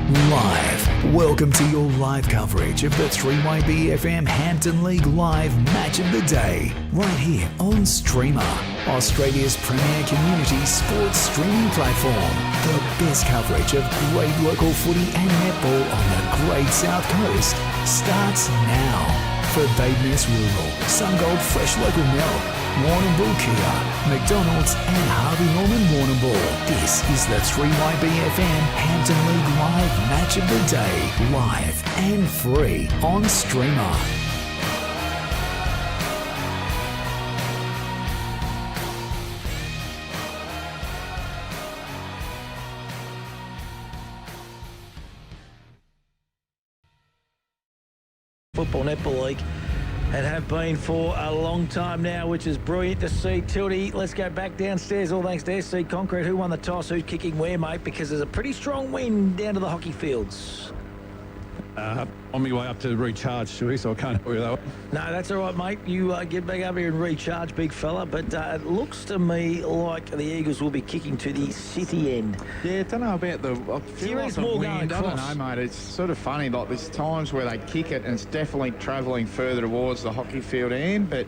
Live. Welcome to your live coverage of the 3YB-FM Hampden League Live Match of the Day, right here on Streamer, Australia's premier community sports streaming platform. The best coverage of great local footy and netball on the Great South Coast starts now. For Badeness Rural, Sungold Fresh Local Milk, Warrnambool Kia, McDonald's and Harvey Norman Warrnambool. This is the 3YB-FM Hampden League Live Match of the Day, live and free on Streamer. Football Netball League and have been for a long time now, which is brilliant to see. Tildy, let's go back downstairs. All thanks to SC Concrete. Who won the toss? Who's kicking where, mate? Because there's a pretty strong wind down to the hockey fields. On my way up to recharge, Stewie, so I can't help you that way. No, that's all right, mate. You get back up here and recharge, big fella. But it looks to me like the Eagles will be kicking to the city end. Yeah, I don't know about the... I feel like the more wind, going I don't across. know, mate. It's sort of funny. Like, there's times where they kick it and it's definitely travelling further towards the hockey field end, but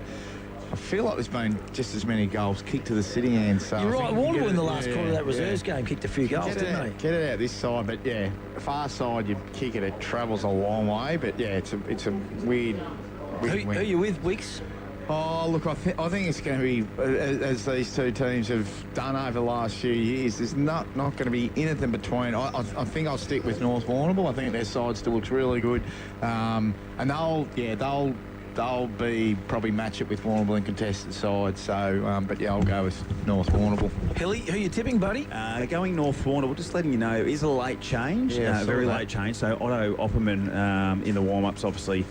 I feel like there's been just as many goals kicked to the city end. So You're right. I think Warrnambool in the last quarter of that reserves game kicked a few goals, didn't they? Get it out this side, but yeah, far side you kick it, it travels a long way. But yeah, it's a weird Who wind. are you with, Wicks? Oh, look, I think it's going to be, as these two teams have done over the last few years, there's not going to be anything between. I think I'll stick with North Warrnambool. I think their side still looks really good. And they'll be probably match it with Warrnambool in contested side. So, but yeah, I'll go with North Warrnambool. Hilly, who are you tipping, buddy? Going North Warrnambool, just letting you know, it is a late change, very late change. So Otto Opperman in the warm-ups obviously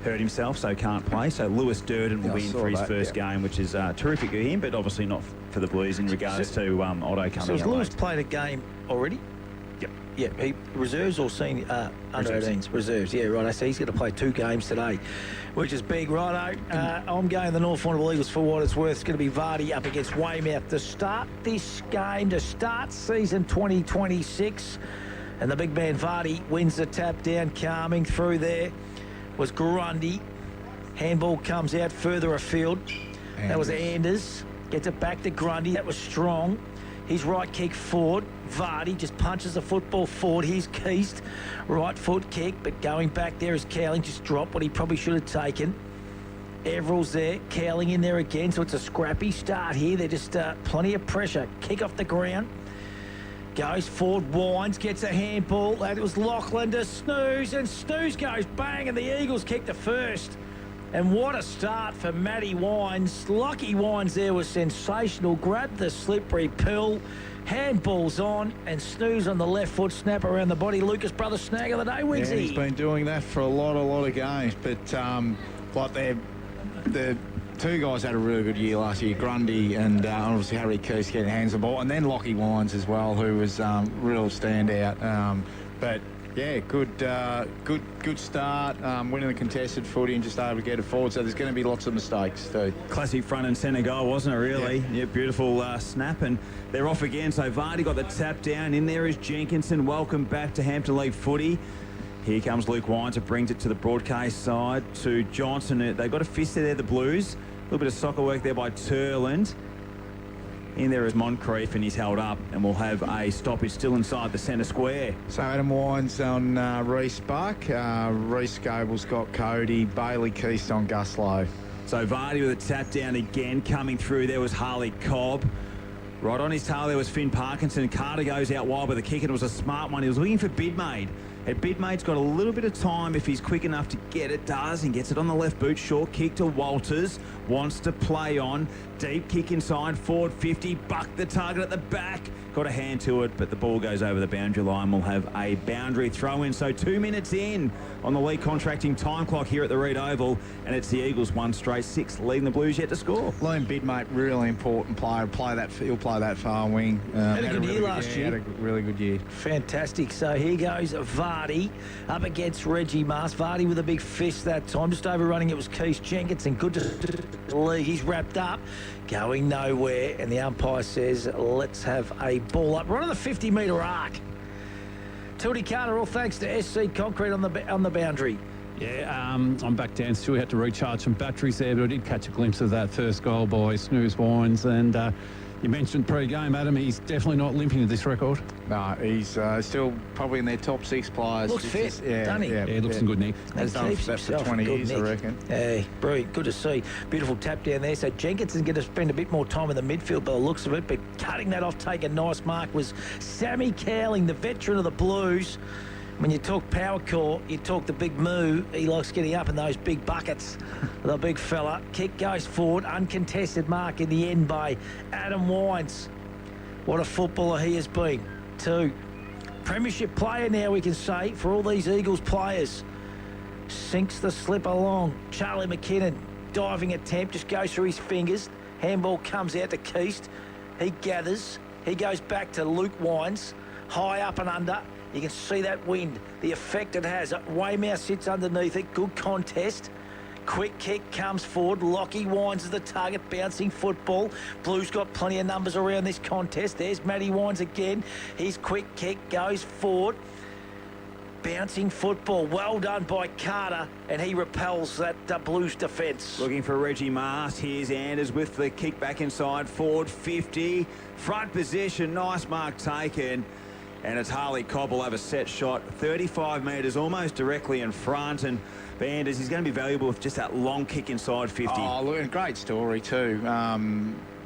hurt himself, so can't play. So Lewis Durden will be in for his first game, which is terrific for him, but obviously not for the Blues in regards to Otto coming So has out Lewis late. played a game already? Yep. Yeah, he reserves or senior under 18s? Reserves, yeah, right. So he's going to play 2 games today, which is big, righto. I'm going the North Warrnambool Eagles for what it's worth. It's going to be Vardy up against Weymouth to start this game, to start season 2026. And the big man Vardy wins the tap down, calming through there was Grundy. Handball comes out further afield. That was Anders. Gets it back to Grundy. That was strong. His right kick forward. Vardy just punches the football forward. Here's Keast. Right foot kick, but going back there is Cowling. Just dropped what he probably should have taken. Everill's there. Cowling in there again, so it's a scrappy start here. They're just plenty of pressure. Kick off the ground. Goes forward, winds, gets a handball. That was Lachlan to Snooze, and Snooze goes bang, and the Eagles kick the first. And what a start for Matty Wines. Lucky Wines there was sensational. Grabbed the slippery pill. Handballs on, and Snooze on the left foot, snap around the body. Lucas Brothers snag of the day, Wigsy. Yeah, he's been doing that for a lot of games, but like the two guys had a really good year last year, Grundy and obviously Harry Keast getting hands on the ball, and then Lockie Wines as well, who was real standout. But yeah, good start, winning the contested footy and just able to get it forward. So there's going to be lots of mistakes too. Classic front and centre goal, wasn't it, really? Yeah, beautiful snap, and they're off again. So Vardy got the tap down. In there is Jenkinson. Welcome back to Hampden League footy. Here comes Luke Wines. It brings it to the broadcast side to Johnson. They've got a fist there, the Blues. A little bit of soccer work there by Turland. In there is Moncrief, and he's held up, and we'll have a stoppage still inside the centre square. So Adam Wines on Reece Buck. Reece Gable's got Cody. Bailey Keast on Gus Lowe. So Vardy with a tap down again. Coming through there was Harley Cobb. Right on his tail there was Finn Parkinson. Carter goes out wide with the kick, and it was a smart one. He was looking for Bidmaid. And Bidmaid's got a little bit of time if he's quick enough to get it. Does. He gets it on the left boot. Short kick to Walters. Wants to play on. Deep kick inside. Forward 50. Buck the target at the back. Got a hand to it, but the ball goes over the boundary line. We'll have a boundary throw in. So 2 minutes in on the league contracting time clock here at the Reed Oval. And it's the Eagles 1 straight 6 leading the Blues yet to score. Liam Bidmate, really important player. He'll play that far wing. Had a good year last year. Had a really good year. Fantastic. So here goes Vardy up against Reggie Mast. Vardy with a big fist that time. Just overrunning it was Keith Jenkinson. Good to league. He's wrapped up. Going nowhere. And the umpire says, let's have a ball up. Right on the 50-metre arc. Tildy Carter, all thanks to SC Concrete on the boundary. Yeah, I'm back down. Still had to recharge some batteries there, but I did catch a glimpse of that first goal by Snooze Wines. And you mentioned pre-game, Adam. He's definitely not limping at this record. No, he's still probably in their top 6 players. Looks fit, doesn't he? Yeah, he looks in good nick. Has done that for 20 years, I reckon. Yeah, brilliant. Good to see. Beautiful tap down there. So Jenkinson's going to spend a bit more time in the midfield by the looks of it, but cutting that off, taking a nice mark, was Sammy Cowling, the veteran of the Blues. When you talk power core, you talk the big moo. He likes getting up in those big buckets. The big fella. Kick goes forward. Uncontested mark in the end by Adam Wines. What a footballer he has been, too. Premiership player now, we can say, for all these Eagles players. Sinks the slip along. Charlie McKinnon, diving attempt, just goes through his fingers. Handball comes out to Keast. He gathers. He goes back to Luke Wines. High up and under. You can see that wind, the effect it has. Weymouth sits underneath it. Good contest. Quick kick comes forward. Lockie Wines is the target. Bouncing football. Blues got plenty of numbers around this contest. There's Matty Wines again. His quick kick goes forward. Bouncing football. Well done by Carter. And he repels that Blues defence. Looking for Reggie Mast. Here's Anders with the kick back inside. Forward 50. Front position. Nice mark taken. And it's Harley Cobb will have a set shot, 35 metres, almost directly in front. And Anders, he's going to be valuable with just that long kick inside 50. Oh, look, and great story too.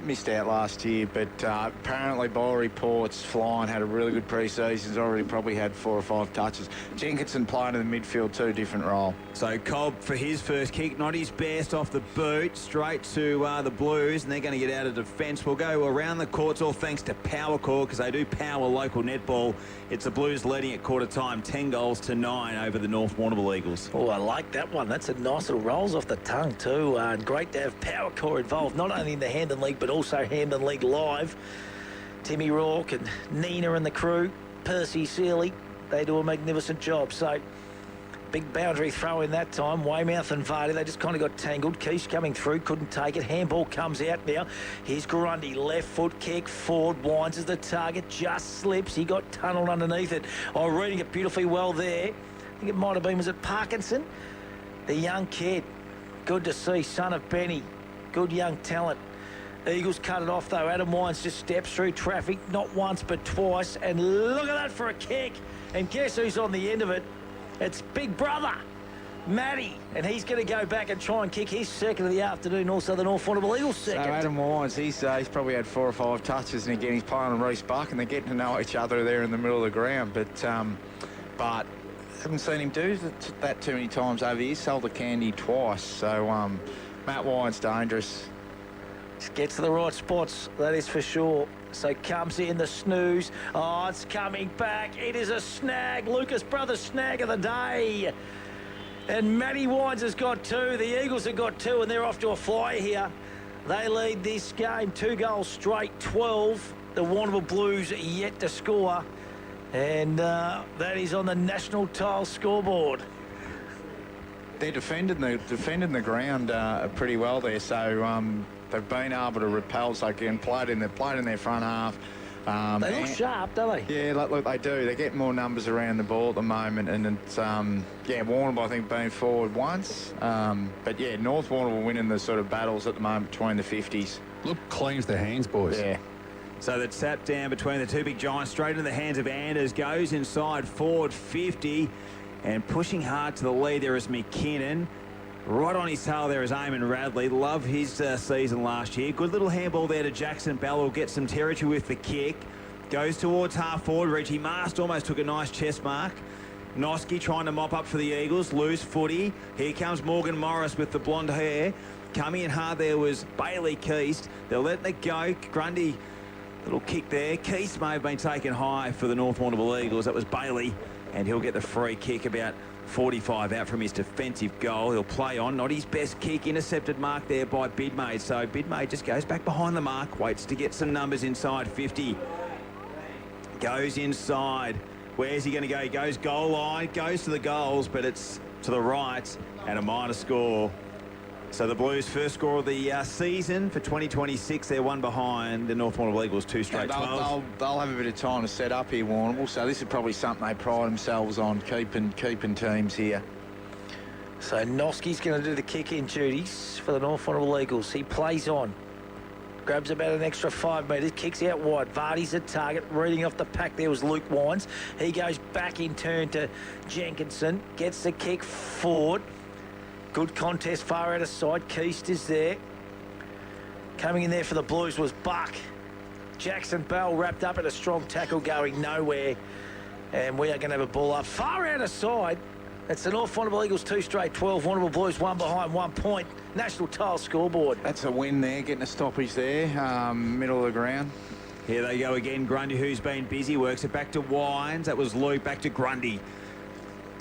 Missed out last year, but apparently by reports, Flying had a really good pre-season. He's already probably had 4 or 5 touches. Jenkinson playing in the midfield too, different role. So Cobb for his first kick, not his best, off the boot, straight to the Blues, and they're going to get out of defence. We'll go around the courts, all thanks to Power Core, because they do power local netball. It's the Blues leading at quarter time, 10 goals to 9 over the North Warrnambool Eagles. Oh, I like that one. That's a nice little rolls off the tongue too. And great to have Power Core involved, not only in the Hampden League, but also Hampden League Live. Timmy Rourke and Nina and the crew, Percy Seeley, they do a magnificent job. So big boundary throw in that time. Weymouth and Vardy, they just kind of got tangled. Keith coming through, couldn't take it. Handball comes out now. Here's Grundy, left foot kick, forward, Wines as the target, just slips. He got tunnelled underneath it. Oh, reading it beautifully well there. I think it might have been, was it Parkinson? The young kid. Good to see, son of Benny. Good young talent. Eagles cut it off though. Adam Wines just steps through traffic, not once but twice. And look at that for a kick. And guess who's on the end of it? It's big brother, Matty, and he's going to go back and try and kick his second of the afternoon, also the North Warrnambool Eagles second. So Adam Wines, he's probably had 4 or 5 touches, and again he's playing on Reece Buck, and they're getting to know each other there in the middle of the ground. But haven't seen him do that too many times over here. Sold the candy twice, so Matt Wines dangerous. Just gets to the right spots, that is for sure. So comes in the snooze. Oh, it's coming back. It is a snag. Lucas Brothers snag of the day. And Matty Wines has got 2. The Eagles have got 2, and they're off to a fly here. They lead this game 2 goals straight, 12. The Warrnambool Blues yet to score. And that is on the national tile scoreboard. They're defending the ground pretty well there, so they've been able to repel, so again played in their front half. They look sharp, don't they? Yeah, look, they do. They're getting more numbers around the ball at the moment, and it's Warrnambool I think been forward once, but yeah, North Warrnambool winning the sort of battles at the moment between the 50s. Look clean with their hands, boys. Yeah. So the tap down between the 2 big giants, straight into the hands of Anders, goes inside forward 50, and pushing hard to the lead there is McKinnon. Right on his tail there is Eamon Radley. Love his season last year. Good little handball there to Jackson Bell, who'll get some territory with the kick. Goes towards half forward. Reggie Mast almost took a nice chest mark. Noski trying to mop up for the Eagles. Loose footy. Here comes Morgan Morris with the blonde hair. Coming in hard there was Bailey Keast. They're letting it go. Grundy, little kick there. Keast may have been taken high for the North Warrnambool Eagles. That was Bailey, and he'll get the free kick about 45 out from his defensive goal. He'll play on. Not his best kick. Intercepted mark there by Bidmaid. So Bidmaid just goes back behind the mark. Waits to get some numbers inside 50. Goes inside. Where's he going to go? He goes goal line. Goes to the goals, but it's to the right. And a minor score. So the Blues' first score of the season for 2026. They're one behind the North Warrnambool Eagles, 2 straight 12. They'll have a bit of time to set up here, Warrnambool. So this is probably something they pride themselves on, keeping teams here. So Noski's going to do the kick-in duties for the North Warrnambool Eagles. He plays on. Grabs about an extra 5 metres, kicks out wide. Vardy's at target, reading off the pack there was Luke Wines. He goes back in turn to Jenkinson, gets the kick forward. Good contest far out of side. Keast is there. Coming in there for the Blues was Buck. Jackson Bell wrapped up in a strong tackle going nowhere. And we are going to have a ball up far out of side. It's the North Warrnambool Eagles 2 straight 12. Warrnambool Blues 1 behind 1 point. National tile scoreboard. That's a win there, getting a stoppage there, middle of the ground. Here they go again. Grundy, who's been busy, works it back to Wines. That was Luke, back to Grundy.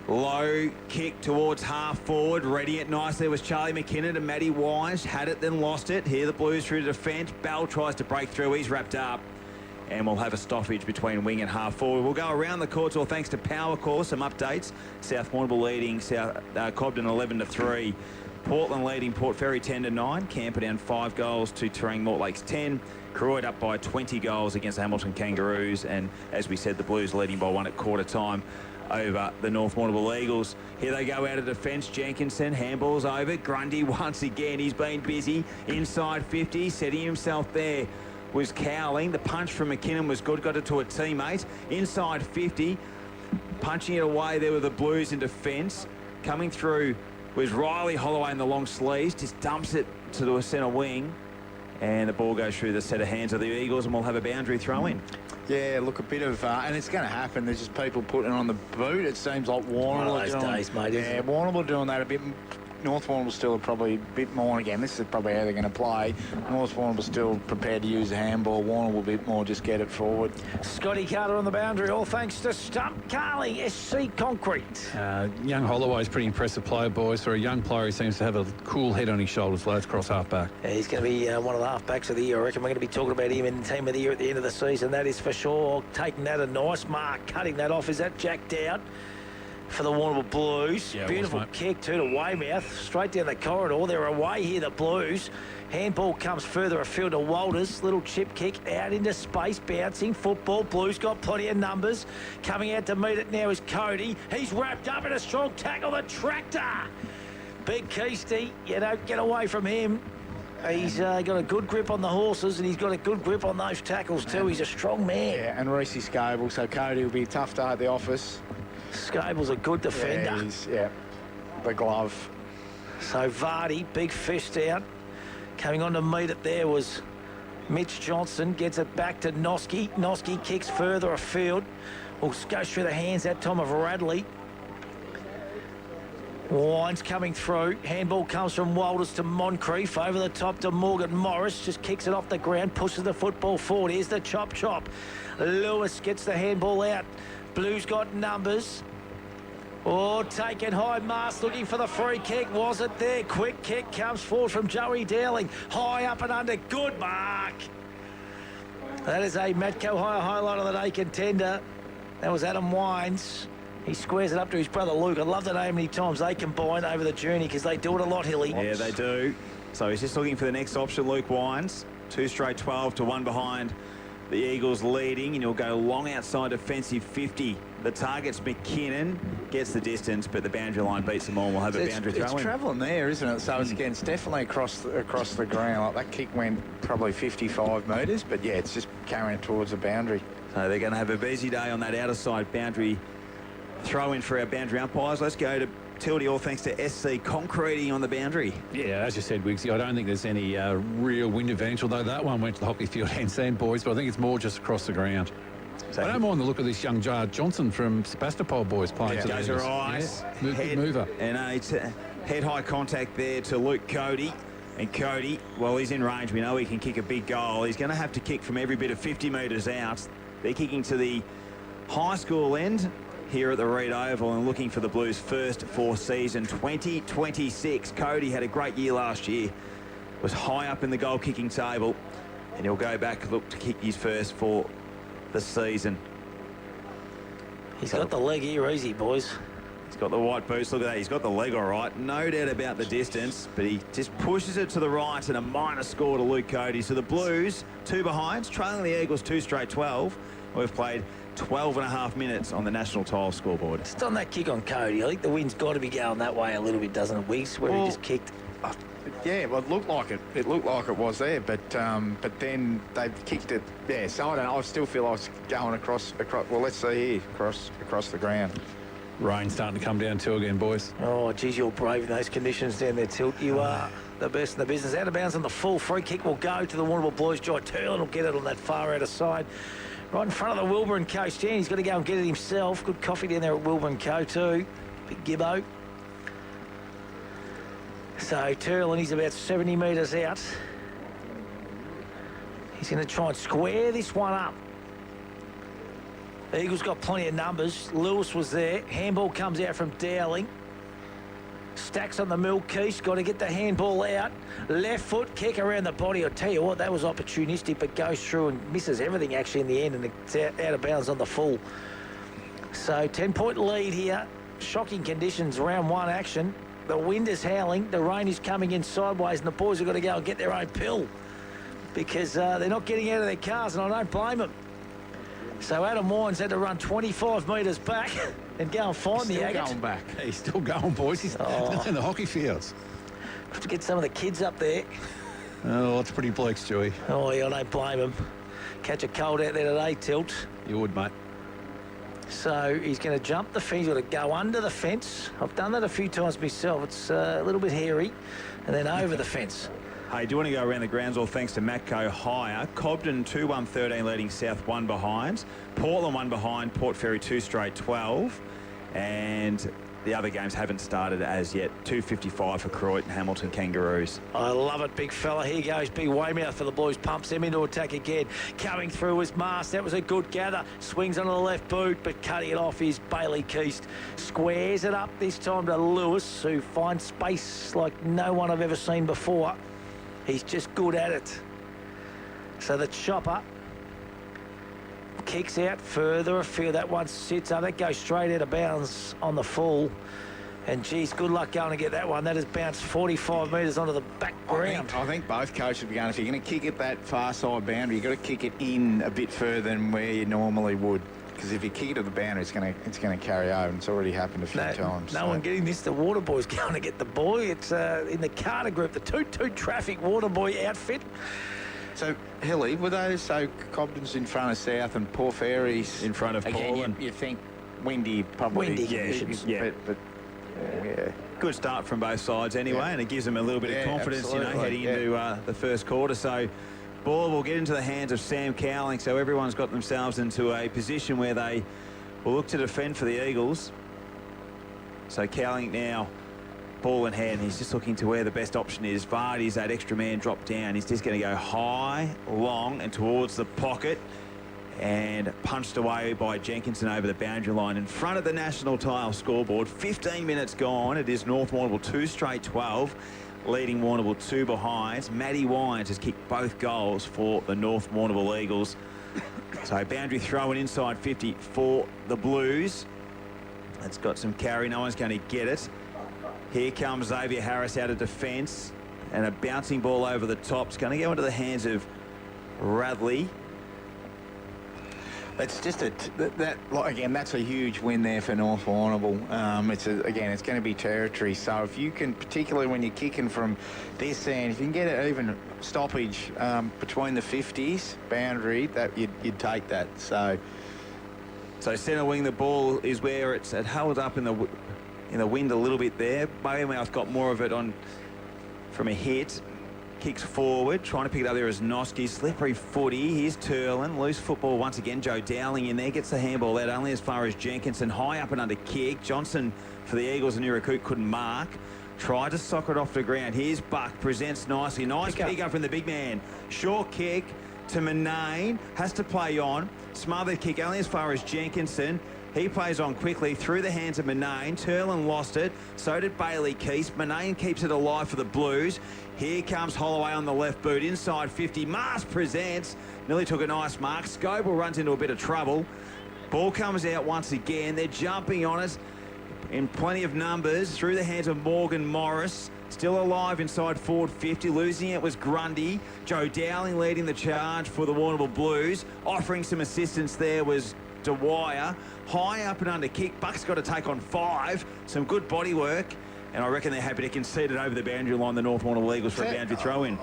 Low kick towards half forward. Ready it nicely was Charlie McKinnon and Matty Wines. Had it, then lost it. Here the Blues through to defence. Bell tries to break through. He's wrapped up. And we'll have a stoppage between wing and half forward. We'll go around the courts, all thanks to Power Core. Some updates. South Warrnambool leading Cobden 11-3. Portland leading Port Fairy 10-9. Camperdown 5 goals to Terang Mortlakes 10. Croyd up by 20 goals against the Hamilton Kangaroos. And as we said, the Blues leading by 1 at quarter time over the North Warrnambool Eagles. Here they go out of defence. Jenkinson, handballs over. Grundy once again. He's been busy. Inside 50, setting himself there. Was Cowling. The punch from McKinnon was good. Got it to a teammate. Inside 50. Punching it away there with the Blues in defence. Coming through was Riley Holloway in the long sleeves. Just dumps it to the centre wing. And the ball goes through the set of hands of the Eagles and we'll have a boundary throw in. Yeah, look, a bit of... and it's going to happen. There's just people putting on the boot. It seems like Warrnambool... One of those days, mate, isn't it? Warrnambool doing that a bit... North Warrnambool still probably a bit more. Again, this is probably how they're going to play. North Warrnambool still prepared to use the handball. Warrnambool a bit more, just get it forward. Scotty Carter on the boundary, all thanks to Stump Carling, SC Concrete. Young Holloway's pretty impressive player, boys. For a young player, he seems to have a cool head on his shoulders. Lads cross half-back. Yeah, he's going to be one of the half-backs of the year. I reckon we're going to be talking about him in Team of the Year at the end of the season. That is for sure. Taking that a nice mark, cutting that off. Is that jacked out for the Warrnambool Blues? Yeah, beautiful kick too to Weymouth, straight down the corridor. They're away here, the Blues. Handball comes further afield to Walters. Little chip kick out into space, bouncing football. Blues got plenty of numbers. Coming out to meet it now is Cody. He's wrapped up in a strong tackle. The tractor. Big Keasty, you don't get away from him. He's got a good grip on the horses and he's got a good grip on those tackles too. He's a strong man. Yeah, and Reece Scable, so Cody will be a tough day at the office. Scable's a good defender. Yeah, the glove. So Vardy, big fist out. Coming on to meet it there was Mitch Johnson. Gets it back to Noski. Noski kicks further afield. Will go through the hands that time of Radley. Wines coming through. Handball comes from Walters to Moncrief. Over the top to Morgan Morris. Just kicks it off the ground. Pushes the football forward. Here's the chop. Lewis gets the handball out. Blues got numbers. Oh, taken high. Mast looking for the free kick. Was it there? Quick kick comes forward from Joey Dowling. High up and under. Good mark. That is a Matco Hire highlight of the day contender. That was Adam Wines. He squares it up to his brother Luke. I love to know how many times they combine over the journey because they do it a lot, Hilly. Yeah, they do. So he's just looking for the next option, Luke Wines. 2 straight 12 to 1 behind. The Eagles leading, and he'll go long outside defensive 50. The target's McKinnon, gets the distance, but the boundary line beats them all. We'll have a boundary throw in. It's travelling there, isn't it? So it's definitely across the ground. Like that kick went probably 55 metres, but yeah, it's just carrying towards the boundary. So they're going to have a busy day on that outer side boundary throw in for our boundary umpires. Let's go to Tildy, all thanks to SC Concreting on the boundary. Yeah, as you said, Wiggsy, I don't think there's any real wind advantage, although that one went to the hockey field and sand, boys, but I think it's more just across the ground. So I don't mind the look of this young Johnson from Sebastopol, boys, playing today. Goes her eyes. Yeah. Good mover. And head-high contact there to Luke Cody. And Cody, well, he's in range. We know he can kick a big goal. He's going to have to kick from every bit of 50 metres out. They're kicking to the high school end here at the Reed Oval and looking for the Blues' first for season 2026. Cody had a great year last year, was high up in the goal kicking table, and he'll go back, look to kick his first for the season. He's got the leg here easy, boys. got the white boots. Look at that. He's got the leg all right. No doubt about the distance, but he just pushes it to the right and a minor score to Luke Cody. So the Blues, 2 behinds, trailing the Eagles 2 straight 12. We've played 12 and a half minutes on the national tile scoreboard. Just on that kick on Cody, I think the wind's got to be going that way a little bit, doesn't it, Wiggs, where he just kicked? Yeah, well, it looked like it. It looked like it was there, but then they've kicked it. Yeah, so I don't know. I still feel like it's going across. Well, let's see here, across the ground. Rain starting to come down too again, boys. Oh, geez, you're brave in those conditions down there, Tilt. You are the best in the business. Out of bounds on the full. Free kick will go to the Warrnambool Blues. Joy Turlin will get it on that far outer side. Right in front of the Wilbur & Co stand. He's got to go and get it himself. Good coffee down there at Wilbur & Co too. Big Gibbo. So Turlin, he's about 70 metres out. He's going to try and square this one up. The Eagles got plenty of numbers. Lewis was there. Handball comes out from Dowling. Stacks on the milk Keith. Got to get the handball out. Left foot kick around the body. I'll tell you what, that was opportunistic, but goes through and misses everything actually in the end, and it's out of bounds on the full. So 10-point lead here. Shocking conditions, round 1 action. The wind is howling. The rain is coming in sideways, and the boys have got to go and get their own pill because they're not getting out of their cars, and I don't blame them. So Adam Wines had to run 25 metres back and go and find the agate. Still going back. He's still going, boys. He's in the hockey fields. Have to get some of the kids up there. Oh, it's pretty bleak, Stewie. Oh, yeah, I don't blame him. Catch a cold out there today, Tilt. You would, mate. So he's going to jump the fence. He's got to go under the fence. I've done that a few times myself. It's a little bit hairy. And then over the fence. Hey, do you want to go around the grounds? All thanks to Matco Hire. Cobden 2-1-13 leading South 1 behind. Portland 1 behind. Port Fairy 2 straight 12. And the other games haven't started as yet. 2.55 for Croydon, Hamilton Kangaroos. I love it, big fella. Here goes big Weymouth for the Blues. Pumps them into attack again. Coming through was Mast. That was a good gather. Swings onto the left boot, but cutting it off is Bailey Keast. Squares it up this time to Lewis, who finds space like no one I've ever seen before. He's just good at it. So the chopper kicks out further afield. That one sits up. That goes straight out of bounds on the full. And, geez, good luck going to get that one. That has bounced 45 metres onto the back ground. I think both coaches would be going, if you're going to kick it that far side boundary, you've got to kick it in a bit further than where you normally would. Because if you kick it at the boundary, it's going to carry over. And it's already happened a few times. No one getting this. The water boy's going to get the boy. It's in the Carter group, the Toot Traffic water boy outfit. So, Hilly, were those so Cobden's in front of South and Port Fairy's in front of Portland? You think windy, probably. Windy conditions. Yeah. But yeah. Good start from both sides anyway, and it gives them a little bit of confidence, heading into the first quarter. So ball will get into the hands of Sam Cowling, so everyone's got themselves into a position where they will look to defend for the Eagles. So Cowling now, ball in hand, he's just looking to where the best option is. Vardy's that extra man dropped down. He's just going to go high, long, and towards the pocket, and punched away by Jenkinson over the boundary line in front of the national tile scoreboard. 15 minutes gone. It is North Warrnambool 2 straight 12, leading Warrnambool 2 behind. Matty Wines has kicked both goals for the North Warrnambool Eagles. So boundary throw-in inside 50 for the Blues. It's got some carry. No one's going to get it. Here comes Xavier Harris out of defence, and a bouncing ball over the top. It's going to go into the hands of Radley. It's just again, that's a huge win there for North Warrnambool. It's going to be territory. So if you can, particularly when you're kicking from this end, if you can get it even stoppage between the 50s boundary, that you'd take that. So centre wing, the ball is where it held up in the wind a little bit there. Weymouth got more of it on from a hit. Kicks forward, trying to pick it up there as Noski. Slippery footy. Here's Turlin. Loose football once again. Joe Dowling in there. Gets the handball out only as far as Jenkinson. High up and under kick. Johnson for the Eagles and Irukut couldn't mark. Tried to sock it off the ground. Here's Buck. Presents nicely. Nice pick up from the big man. Short kick to Manane. Has to play on. Smothered kick only as far as Jenkinson. He plays on quickly through the hands of Manane. Turlin lost it. So did Bailey Keast. Manane keeps it alive for the Blues. Here comes Holloway on the left boot. Inside 50. Mars presents. Nearly took a nice mark. Scoble runs into a bit of trouble. Ball comes out once again. They're jumping on it. in plenty of numbers through the hands of Morgan Morris. Still alive inside forward 50. Losing it was Grundy. Joe Dowling leading the charge for the Warrnambool Blues. Offering some assistance there was Dwyer. High up and under kick. Buck's got to take on 5. Some good body work. And I reckon they're happy to concede it over the boundary line, the North Warrnambool Eagles, for a boundary throw-in.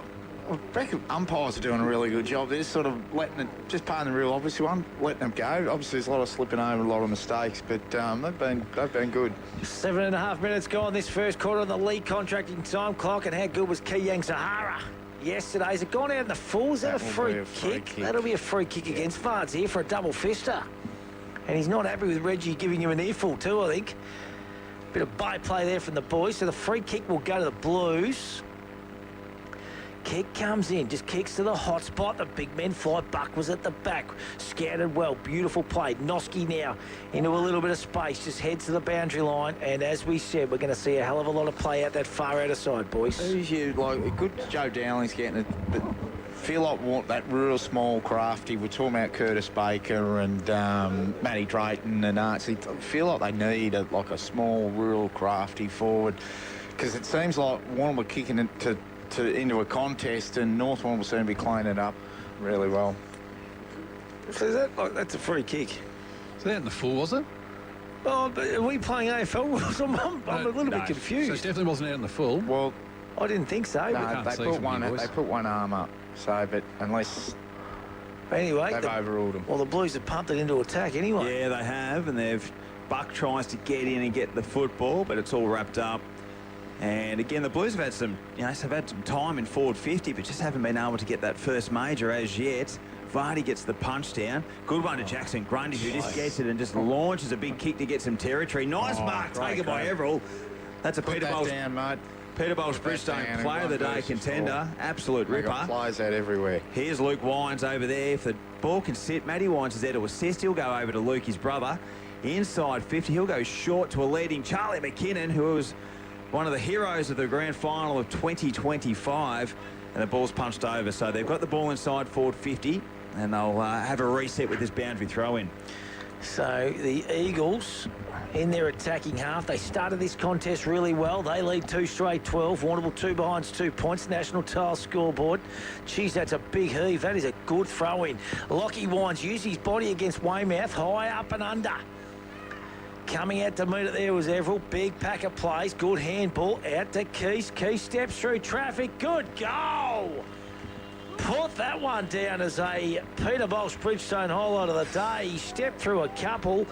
I reckon umpires are doing a really good job. They're just sort of letting it, just paying the real obvious one, letting them go. Obviously, there's a lot of slipping over, a lot of mistakes, but they've been good. 7.5 minutes gone this first quarter on the league contracting time clock, and how good was Kiyang Sahara yesterday? Has it gone out in the full? Is that a free kick? That'll be a free kick against Vards here for a double fister. And he's not happy with Reggie giving him an earful too, I think. Bit of by play there from the boys, so the free kick will go to the Blues. Kick comes in, just kicks to the hot spot. The big men fly. Buck was at the back. Scouted well. Beautiful play. Noski now into a little bit of space. Just heads to the boundary line. And as we said, we're going to see a hell of a lot of play out that far outer side, boys. Like, good Joe Dowling's getting it, but feel like want that real small crafty. We're talking about Curtis Baker and Matty Drayton and Archie. I feel like they need like a small, real crafty forward, because it seems like Warrnambool kicking it into a contest, and North Warrnambool will soon be cleaning it up really well. So is that that's a free kick? Is that in the full, was it? Oh, but are we playing AFL rules? I'm a little bit confused. So it definitely wasn't out in the full. Well, I didn't think so. no, they put one arm up. So, but unless anyway, they've overruled them. Well, the Blues have pumped it into attack anyway. Yeah, they have, and Buck tries to get in and get the football, but it's all wrapped up. And again, the Blues have had some, they've had some time in forward 50, but just haven't been able to get that first major as yet. Vardy gets the punch down. Good one to Jackson Grundy, who just gets it and just launches a big kick to get some territory. Nice mark taken by Everall. That's a Peter Bowles. Down, mate. Peter Bowles Bridgestone Player of the Day contender. Absolute ripper. Got flies out everywhere. Here's Luke Wines over there. If the ball can sit, Matty Wines is there to assist. He'll go over to Luke, his brother. Inside 50, he'll go short to a leading Charlie McKinnon, who was one of the heroes of the grand final of 2025. And the ball's punched over. So they've got the ball inside forward 50, and they'll have a reset with this boundary throw-in. So the Eagles in their attacking half, they started this contest really well. They lead 2 straight 12. Warrnambool 2 behinds 2 points. National Tile scoreboard. Geez, that's a big heave. That is a good throw-in. Lockie Wines used his body against Weymouth. High up and under. Coming out to meet it there was Everall. Big pack of plays. Good handball out to Keys. Keys steps through traffic. Good goal. Put that one down as a Peter Bowles Bridgestone highlight of the day. He stepped through a couple,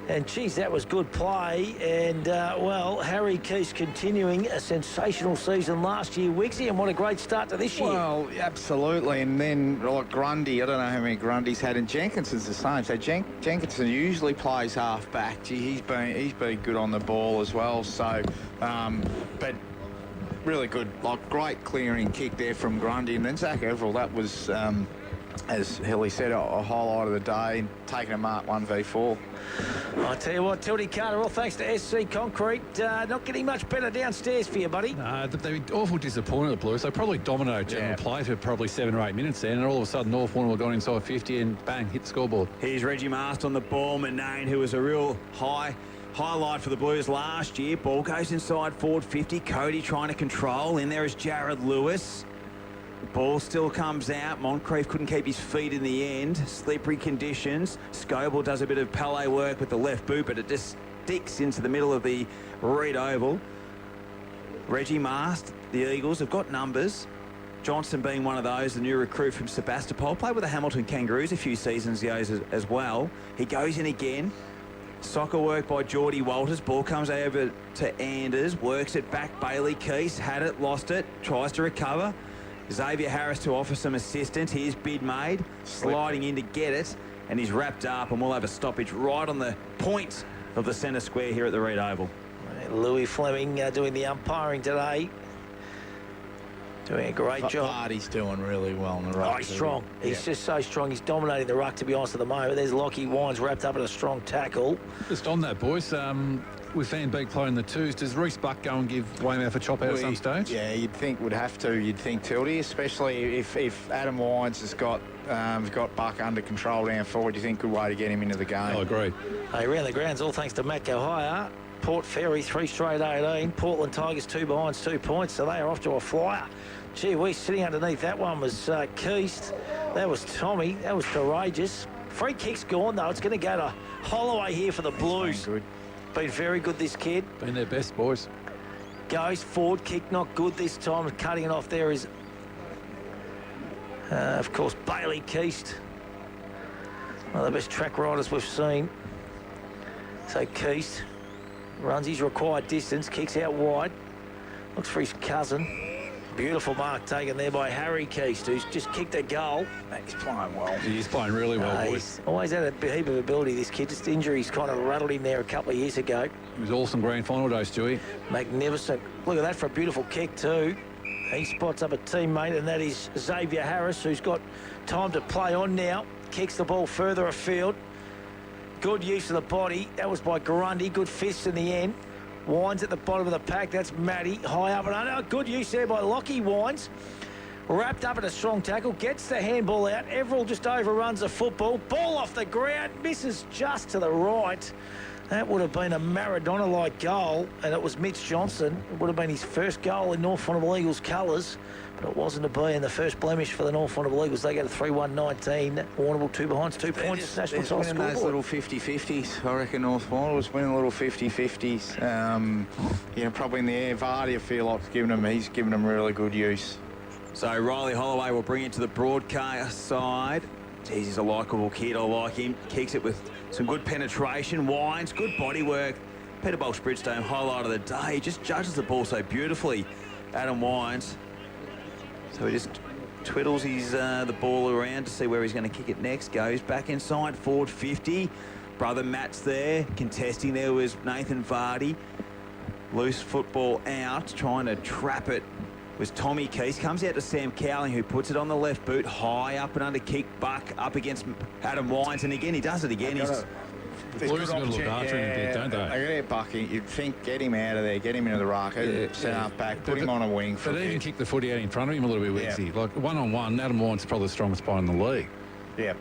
and geez, that was good play. And well, Harry Keys continuing a sensational season last year, Wigsy, and what a great start to this year. Well, absolutely. And then like Grundy, I don't know how many Grundys had, and Jenkinson's the same. So Jenkinson usually plays half back. Gee, he's been good on the ball as well. So, but really good, like great clearing kick there from Grundy. And then Zach Everall, that was, as Hilly said, a highlight of the day, taking a mark 1v4. I tell you what, Tildy Carter, all thanks to SC Concrete. Not getting much better downstairs for you, buddy. No, they were awful disappointed, the Blues. They probably dominated general play for probably 7 or 8 minutes there, and all of a sudden North Warrnambool got inside 50 and bang, hit the scoreboard. Here's Reggie Mast on the ball. Manane, who was a real highlight for the Blues last year. Ball goes inside forward 50. Cody trying to control. In there is Jared Lewis. Ball still comes out. Moncrief couldn't keep his feet in the end. Slippery conditions. Scoble does a bit of palette work with the left boot, but it just sticks into the middle of the red oval. Reggie Mast, the Eagles have got numbers. Johnson being one of those, the new recruit from Sebastopol. Played with the Hamilton Kangaroos a few seasons ago as well. He goes in again. Soccer work by Geordie Walters. Ball comes over to Anders. Works it back. Bailey Keese had it, lost it. Tries to recover. Xavier Harris to offer some assistance. Here's bid made. Sliding in to get it. And he's wrapped up, and we'll have a stoppage right on the point of the centre square here at the Red Oval. Louis Fleming doing the umpiring today. Doing a great job. Vardy's doing really well in the ruck. Oh, he's strong. He's just so strong. He's dominating the ruck, to be honest, at the moment. There's Lockie Wines wrapped up in a strong tackle. Just on that, boys, with Van Beek playing the twos, does Reece Buck go and give Weymouth a chop out at some stage? Yeah, you'd think would have to. You'd think Tildy, especially if Adam Wines has got Buck under control down forward. You think good way to get him into the game. I agree. Hey, around the grounds, all thanks to Matt Gohaya. Port Fairy 3 straight 18. Portland Tigers 2 behinds 2 points, so they are off to a flyer. Gee, we sitting underneath that one was Keast. That was Tommy. That was courageous. Free kick's gone though. It's going to go to Holloway here for the Blues. Been very good, this kid. Been their best, boys. Goes forward, kick not good this time. Cutting it off there is, of course, Bailey Keast. One of the best track riders we've seen. So Keast runs his required distance, kicks out wide. Looks for his cousin. Beautiful mark taken there by Harry Keast, who's just kicked a goal. He's playing well. He's playing really well, boys. He's always had a heap of ability, this kid. Just injuries kind of rattled him there a couple of years ago. He was awesome grand final days, Stewie. Magnificent. Look at that for a beautiful kick too. He spots up a teammate, and that is Xavier Harris, who's got time to play on now. Kicks the ball further afield. Good use of the body. That was by Grundy. Good fists in the end. Wines at the bottom of the pack. That's Matty. High up and under. Good use there by Lockie Wines. Wrapped up in a strong tackle. Gets the handball out. Everall just overruns the football. Ball off the ground. Misses just to the right. That would have been a Maradona-like goal, and it was Mitch Johnson. It would have been his first goal in North Warrnambool Eagles colours, but it wasn't to be. And the first blemish for the North Warrnambool Eagles, they go to 3-1-19. Warrnambool 2 behinds 2 points. National title scoreboard. Those little 50-50s. I reckon North Warrnambool was winning little 50-50s. Probably in the air. Vardy, I feel like he's giving them really good use. So Riley Holloway will bring it to the broadcast side. Jeez, he's a likeable kid. I like him. Kicks it with some good penetration. Wines, good body work. Peter Bolsh-Bridgestone, highlight of the day. He just judges the ball so beautifully. Adam Wines. So he just twiddles the ball around to see where he's going to kick it next. Goes back inside, forward 50. Brother Matt's there. Contesting there was Nathan Vardy. Loose football out, trying to trap it was Tommy Keast. Comes out to Sam Cowling, who puts it on the left boot, high up and under kick, buck up against Adam Wines, and again he does it again. The Blues have got to look after him a bit, don't they? They got Bucky. You'd think get him out of there, get him into the ruck, set up back, put him on a wing. But even kick the footy out in front of him a little bit, Wixie. Like one-on-one, Adam Wines is probably the strongest player in the league. Yeah.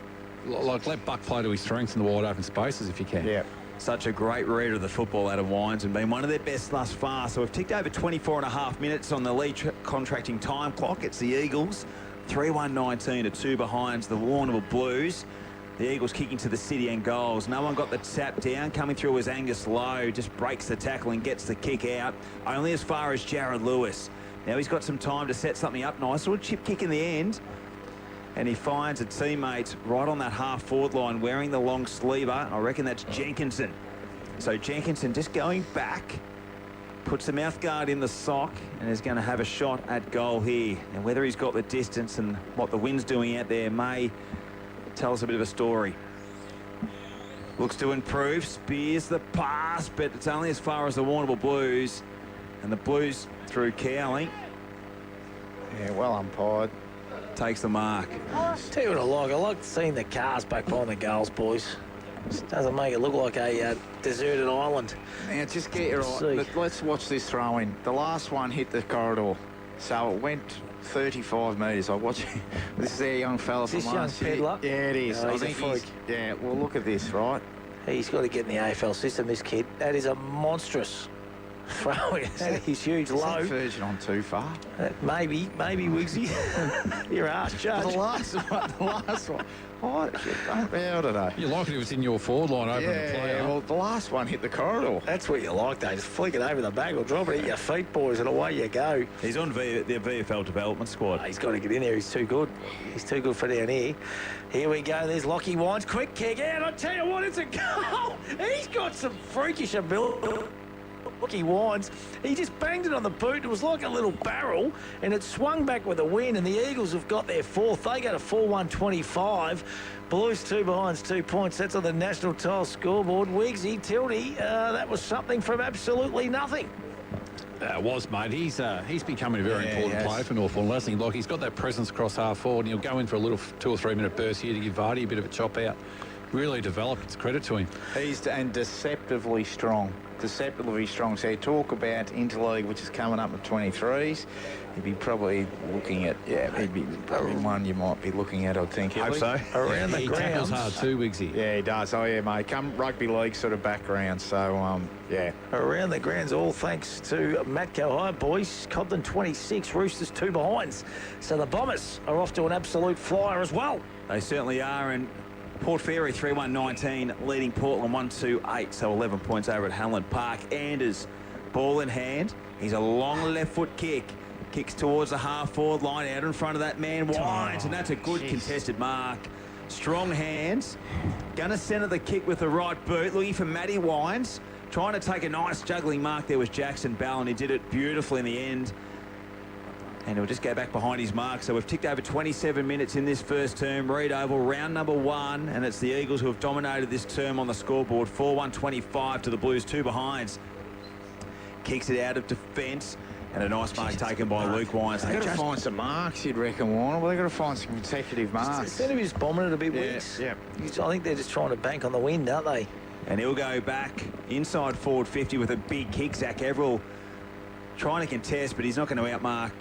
Like let Buck play to his strengths in the wide open spaces if you can. Yeah. Such a great reader of the football, Adam Wines, and been one of their best thus far. So we've ticked over 24.5 minutes on the lead contracting time clock. It's the Eagles, 3-1-19 to 2 behinds the Warrnambool Blues. The Eagles kicking to the city and goals. No one got the tap down. Coming through was Angus Lowe. Just breaks the tackle and gets the kick out. Only as far as Jared Lewis. Now he's got some time to set something up. Nice little chip kick in the end. And he finds a teammate right on that half-forward line wearing the long sleever. I reckon that's Jenkinson. So Jenkinson just going back, puts the mouth guard in the sock and is going to have a shot at goal here. And whether he's got the distance and what the wind's doing out there may tell us a bit of a story. Looks to improve. Spears the pass, but it's only as far as the Warrnambool Blues. And the Blues through Cowling. Yeah, well umpired. Takes the mark. Tell you what I like seeing the cars back behind the goals, boys. Just doesn't make it look like a deserted island. Now, just get your eye. Let's watch this throw in. The last one hit the corridor, so it went 35 metres. I watch. This is our young fella from last year. Peddler? Yeah, it is. Oh, he's a freak. Yeah, well, look at this, right? He's got to get in the AFL system, this kid. That is a monstrous throw. That is huge. Low. Is that verging on too far? Maybe, Wiggsy. You're asked, Judge. The last one. Oh, shit, don't bow today. You like it if it's in your forward line open the play. Yeah, well, the last one hit the corridor. That's what you like, though. Just flick it over the back or drop it at your feet, boys, and away you go. He's on the VFL development squad. He's got to get in there. He's too good. He's too good for down here. Here we go. There's Lockie Wines. Quick kick out. I tell you what, it's a goal. He's got some freakish ability. Lockie Wines, he just banged it on the boot. It was like a little barrel, and it swung back with a win, and the Eagles have got their fourth. They go to 4-1-25. Blues 2 behinds 2 points. That's on the national title scoreboard. Wiggsy, Tildy, that was something from absolutely nothing. Was, mate. He's becoming a very important player for North Warrnambool, hasn't he? Like, he's got that presence across half forward, and he'll go in for a little 2 or 3 minute burst here to give Vardy a bit of a chop out. Really developed. It's credit to him. He's and deceptively strong. Deceptively strong. So you talk about interleague, which is coming up with 23s. He'd be probably looking at, he'd be probably one you might be looking at, I think. Hope so. Around the He tackles grounds. hard too, Wiggsy. Yeah, he does. Oh, yeah, mate. Come rugby league sort of background. So, yeah. Around the grounds, all thanks to Matco High, boys. Cobden 26, Roosters 2 behinds. So the Bombers are off to an absolute flyer as well. They certainly are, and Port Fairy 3-1-19 leading Portland 1-2-8, so 11 points over at Hanlon Park. Anders, ball in hand. He's a long left foot kick. Kicks towards the half-forward line, out in front of that man, Wines, and that's a good contested mark. Strong hands. Gonna centre the kick with the right boot, looking for Matty Wines. Trying to take a nice juggling mark. There was Jackson Ballon. He did it beautifully in the end. And he'll just go back behind his mark. So we've ticked over 27 minutes in this first term. Reed Oval, round number 1. And it's the Eagles who have dominated this term on the scoreboard. 4-1-25 to the Blues, 2 behinds. Kicks it out of defence. And a nice mark taken by Luke Wines. They've got to find some marks, you'd reckon, Warner. Well, they've got to find some consecutive marks. Instead of just bombing it a bit, Wicks. Yeah. I think they're just trying to bank on the wind, aren't they? And he'll go back inside forward 50 with a big kick. Zach Everell trying to contest, but he's not going to outmark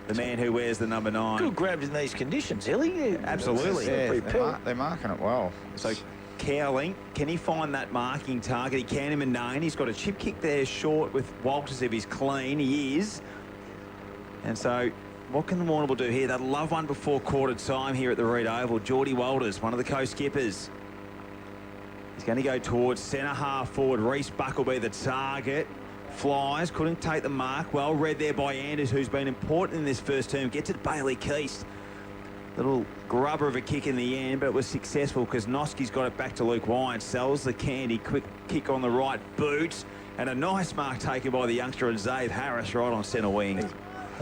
the man who wears the number 9. Good grabs in these conditions, Hilly. Yeah, Absolutely. Yeah, they're marking it well. So Cowling, can he find that marking target? He can him and Nain. He's got a chip kick there short with Walters if he's clean. He is. And so what can the Warrnambool do here? They'd love one before quarter time here at the Reed Oval. Geordie Walters, one of the co-skippers. He's going to go towards centre half forward. Reece Buck will be the target. Flies, couldn't take the mark. Well read there by Anders, who's been important in this first term. Gets it Bailey Keast. Little grubber of a kick in the end, but it was successful because Noski's got it back to Luke Wines. Sells the candy. Quick kick on the right boot. And a nice mark taken by the youngster and Zave Harris right on centre wing.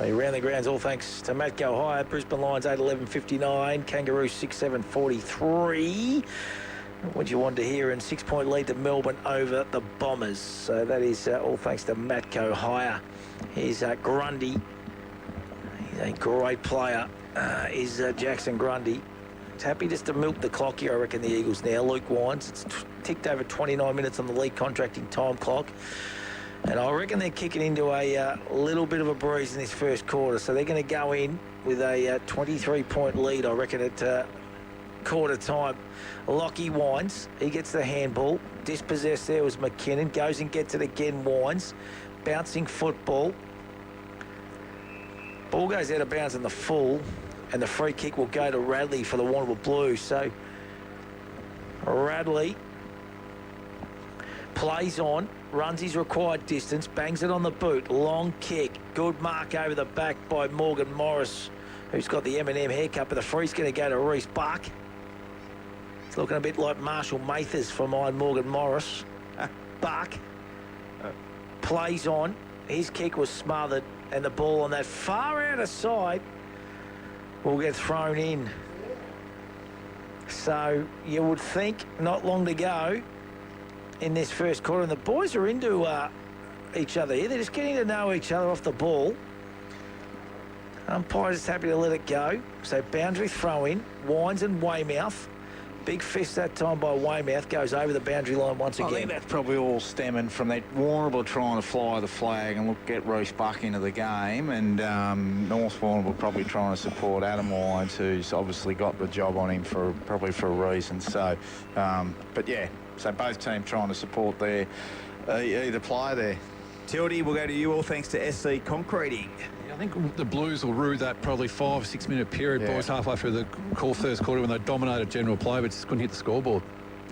Around the grounds, all thanks to Matt Go High. Brisbane Lions 8-11-59. Kangaroos 6-7-43. What you want to hear, and 6-point lead to Melbourne over the Bombers. So that is all thanks to Matco Hire. Here's Grundy. He's a great player. Is Jackson Grundy. He's happy just to milk the clock here, I reckon, the Eagles now. Luke Wines. It's ticked over 29 minutes on the league contracting time clock. And I reckon they're kicking into a little bit of a breeze in this first quarter. So they're going to go in with a 23-point lead, I reckon, at quarter time. Lockie Wines, he gets the handball. Dispossessed there was McKinnon. Goes and gets it again, Wines. Bouncing football. Ball goes out of bounds in the full, and the free kick will go to Radley for the Warrnambool Blues. So Radley plays on, runs his required distance, bangs it on the boot. Long kick. Good mark over the back by Morgan Morris, who's got the M&M haircut, but the free's going to go to Reece Buck. It's looking a bit like Marshall Mathers for mine, Morgan Morris. Buck plays on. His kick was smothered, and the ball on that far outer side will get thrown in. So you would think not long to go in this first quarter, and the boys are into each other here. They're just getting to know each other off the ball. Umpire's just happy to let it go. So boundary throw in. Wines and Weymouth. Big fist that time by Weymouth. Goes over the boundary line once again. I think that's probably all stemming from that Warrnambool trying to fly the flag and get Reece Buck into the game, and North Warrnambool probably trying to support Adam Wines, who's obviously got the job on him probably for a reason. So, but yeah, so both teams trying to support their either player there. Tildy, we'll go to you all thanks to SC Concreting. I think the Blues will rue that probably 5 or 6 minute period, boys, halfway through the first quarter when they dominated general play but just couldn't hit the scoreboard.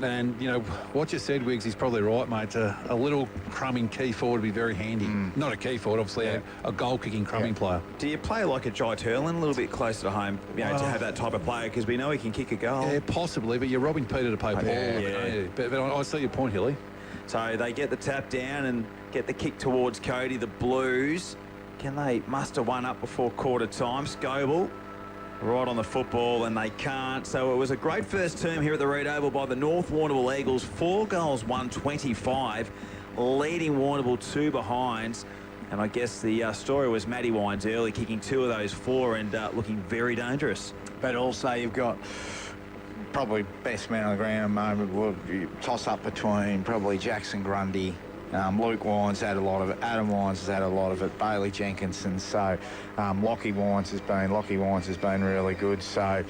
And, you know, what you said, Wiggs, is probably right, mate. A little crumbing key forward would be very handy. Not a key forward, obviously, a goal-kicking crumbing player. Do you play like a Jai Turlin a little bit closer to home, to have that type of player? Because we know he can kick a goal. Yeah, possibly, but you're robbing Peter to pay Paul. Yeah. But I see your point, Hilly. So they get the tap down and get the kick towards Cody, the Blues. Can they muster one up before quarter time? Scoble right on the football, and they can't. So it was a great first term here at the Reed Oval by the North Warrnambool Eagles. 4 goals, 125, leading Warrnambool 2 behinds. And I guess the story was Matty Wines early, kicking 2 of those 4 and looking very dangerous. But also you've got probably best man on the ground at the moment will be toss up between probably Jackson Grundy. Luke Wines had a lot of it. Adam Wines has had a lot of it. Bailey Jenkinson. So Lockie Wines has been really good. So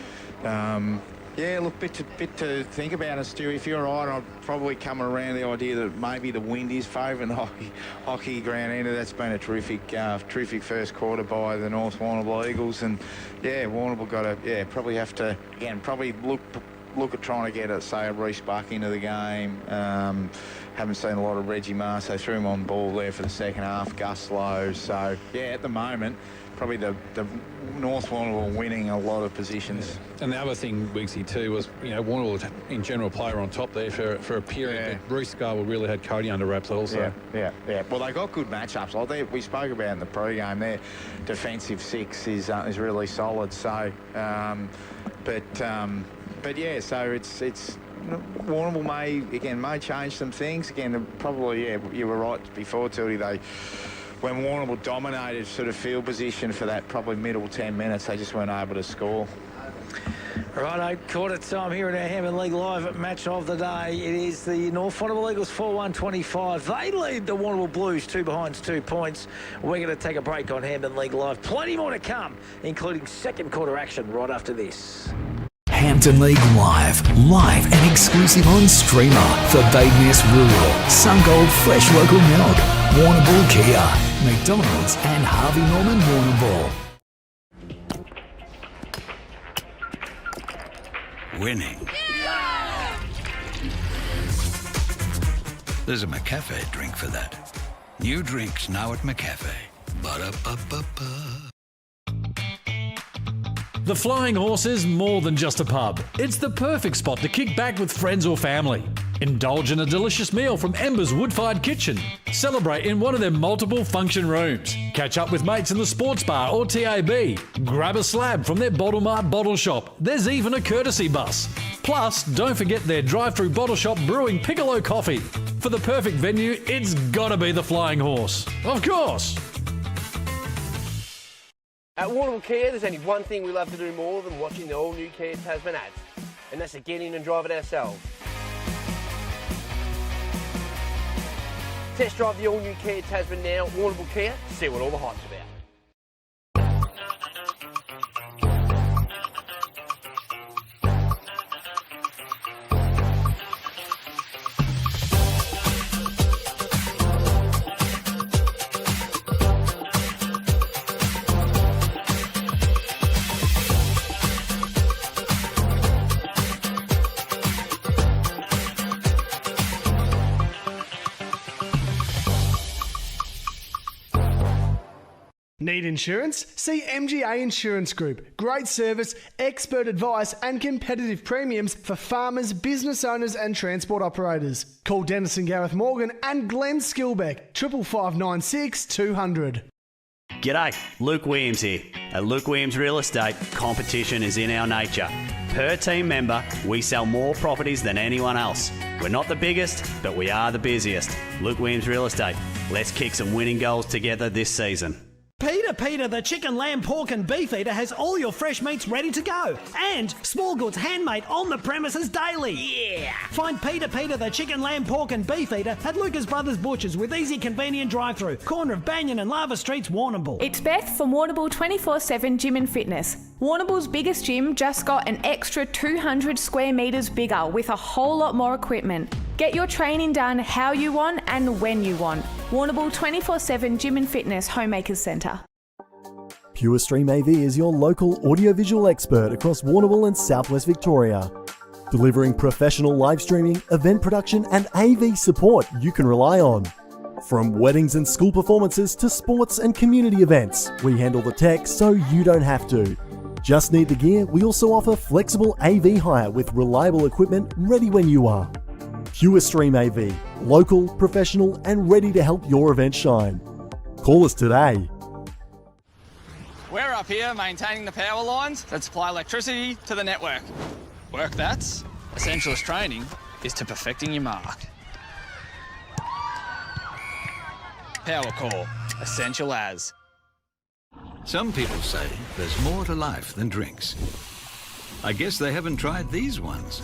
yeah, look, bit to think about it, Stu. If you're right, I'd probably come around the idea that maybe the wind is favouring the hockey ground ender. That's been a terrific first quarter by the North Warrnambool Eagles, and yeah, Warrnambool got to probably have to again probably look at trying to get a Reece Buck into the game. Haven't seen a lot of Reggie Marr, so threw him on ball there for the second half. Gus Lowe. So yeah, at the moment, probably the North Warrnambool winning a lot of positions. Yeah. And the other thing, Wiggsy, too, was, Warrnambool in general player on top there for a period, but Bruce Scarwell really had Cody under wraps also. Yeah. Well, they got good matchups. Like we spoke about in the pre-game, their defensive six is really solid. So, but yeah, so it's Warrnambool may change some things. Again, probably, you were right before, Tildy, when Warrnambool dominated sort of field position for that probably middle 10 minutes, they just weren't able to score. Righto, quarter time here at our Hampden League Live match of the day. It is the North Warrnambool Eagles 4-1-25. They lead the Warrnambool Blues 2 behind 2 points. We're going to take a break on Hampden League Live. Plenty more to come, including second quarter action right after this. Hampden League Live and exclusive on Streamer for Badeness Rural, Sungold Fresh Local Milk, Warrnambool Kia, McDonald's and Harvey Norman Warrnambool. Winning. Yeah! There's a McCafe drink for that. New drinks now at McCafe. Ba-da-ba-ba-ba. The Flying Horse is more than just a pub. It's the perfect spot to kick back with friends or family. Indulge in a delicious meal from Ember's wood-fired kitchen. Celebrate in one of their multiple function rooms. Catch up with mates in the sports bar or TAB. Grab a slab from their Bottle Mart bottle shop. There's even a courtesy bus. Plus, don't forget their drive-through bottle shop brewing Piccolo coffee. For the perfect venue, it's gotta be the Flying Horse. Of course! At Warrnambool Kia, there's only one thing we love to do more than watching the all-new Kia Tasman ads, and that's to get in and drive it ourselves. Test drive the all-new Kia Tasman now at Warrnambool Kia to see what all the hype's about. Need insurance? See MGA Insurance Group. Great service, expert advice and competitive premiums for farmers, business owners and transport operators. Call Dennis and Gareth Morgan and Glenn Skilbeck, 55596 200. G'day, Luke Williams here. At Luke Williams Real Estate, competition is in our nature. Per team member, we sell more properties than anyone else. We're not the biggest, but we are the busiest. Luke Williams Real Estate. Let's kick some winning goals together this season. Peter, the chicken, lamb, pork and beef eater has all your fresh meats ready to go. And small goods handmade on the premises daily. Yeah! Find Peter, the chicken, lamb, pork and beef eater at Lucas Brothers Butchers with easy, convenient drive-through. Corner of Banyan and Lava Streets, Warrnambool. It's Beth from Warrnambool 24/7 Gym and Fitness. Warrnambool's biggest gym just got an extra 200 square metres bigger with a whole lot more equipment. Get your training done how you want and when you want. Warrnambool 24/7 Gym and Fitness Homemakers Centre. Pure Stream AV is your local audiovisual expert across Warrnambool and Southwest Victoria. Delivering professional live streaming, event production and AV support you can rely on. From weddings and school performances to sports and community events, we handle the tech so you don't have to. Just need the gear? We also offer flexible AV hire with reliable equipment ready when you are. Pure Stream AV, local, professional and ready to help your event shine. Call us today. We're up here maintaining the power lines that supply electricity to the network. Work that's essential as training is to perfecting your mark. Power core, essential as. Some people say there's more to life than drinks. I guess they haven't tried these ones.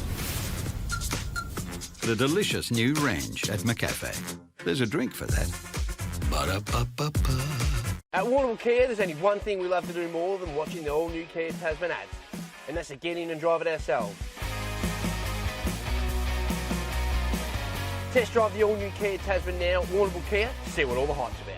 The delicious new range at McCafe. There's a drink for that. Ba-da-ba-ba-ba. At Warrnambool Kia, there's only one thing we love to do more than watching the all-new Kia Tasman ads, and that's to get in and drive it ourselves. Test drive the all-new Kia Tasman now at Warrnambool Kia to see what all the hype's about.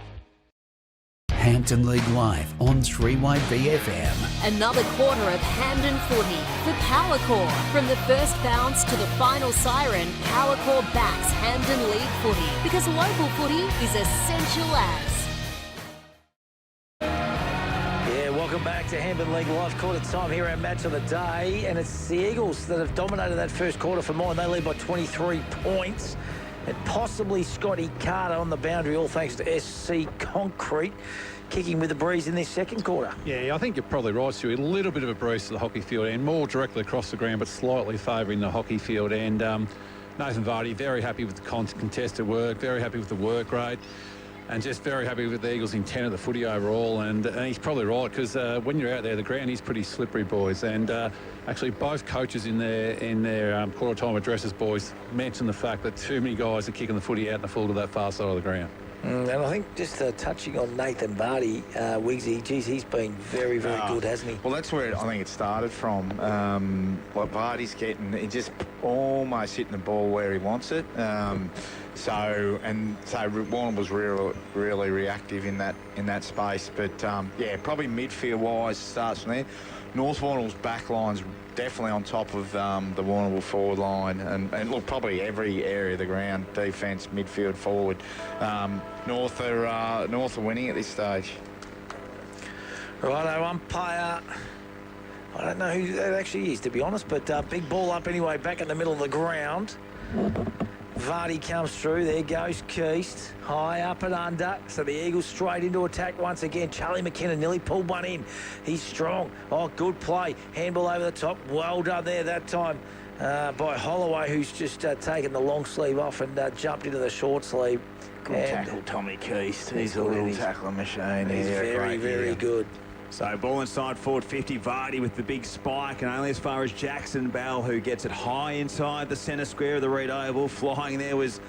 Hampden League Live on 3YB FM. Another quarter of Hampden footy. The Power Core. From the first bounce to the final siren, Power Core backs Hampden League footy because local footy is essential as. Welcome back to Hampden League Live. Quarter time here, our match of the day, and it's the Eagles that have dominated that first quarter for mine. They lead by 23 points, and possibly Scotty Carter on the boundary, all thanks to SC Concrete, kicking with the breeze in this second quarter. Yeah, I think you're probably right, Stu. A little bit of a breeze to the hockey field and more directly across the ground, but slightly favouring the hockey field. And Nathan Vardy, very happy with the contested work, very happy with the work rate, and just very happy with the Eagles' intent of the footy overall. And he's probably right, because when you're out there, the ground is pretty slippery, boys. And actually, both coaches in their quarter-time addresses, boys, mentioned the fact that too many guys are kicking the footy out in the full to that far side of the ground. And I think just touching on Nathan Vardy, Wiggsy, geez, he's been very, very good, hasn't he? Well, that's where I think it started from. What Vardy's getting, he just almost hitting the ball where he wants it. So Warren was really reactive in that space. But yeah, probably midfield wise starts from there. North Warrnambool's back line's definitely on top of the Warrnambool forward line, and look, probably every area of the ground, defence, midfield, forward. North are winning at this stage. Righto, umpire. I don't know who that actually is, to be honest, but big ball up anyway, back in the middle of the ground. Vardy comes through. There goes Keast. High up and under. So the Eagles straight into attack once again. Charlie McKinnon nearly pulled one in. He's strong. Oh, good play. Handball over the top. Well done there that time by Holloway, who's just taken the long sleeve off and jumped into the short sleeve. Good tackle, Tommy Keast. He's a little tackling machine. He's very good. So ball inside forward 50, Vardy with the big spike, and only as far as Jackson Bell, who gets it high inside the centre square of the Reed Oval. Flying there was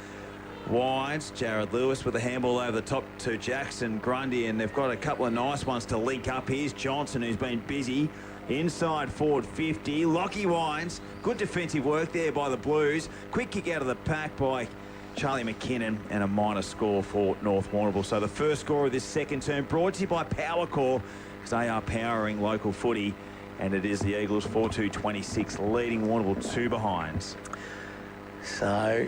Wines. Jared Lewis with a handball over the top to Jackson Grundy, and they've got a couple of nice ones to link up. Here's Johnson, who's been busy. Inside forward 50, Lockie Wines. Good defensive work there by the Blues. Quick kick out of the pack by Charlie McKinnon, and a minor score for North Warrnambool. So the first score of this second term brought to you by Power Core, because they are powering local footy, and it is the Eagles 4-2-26 leading Warrnambool 2 behinds. So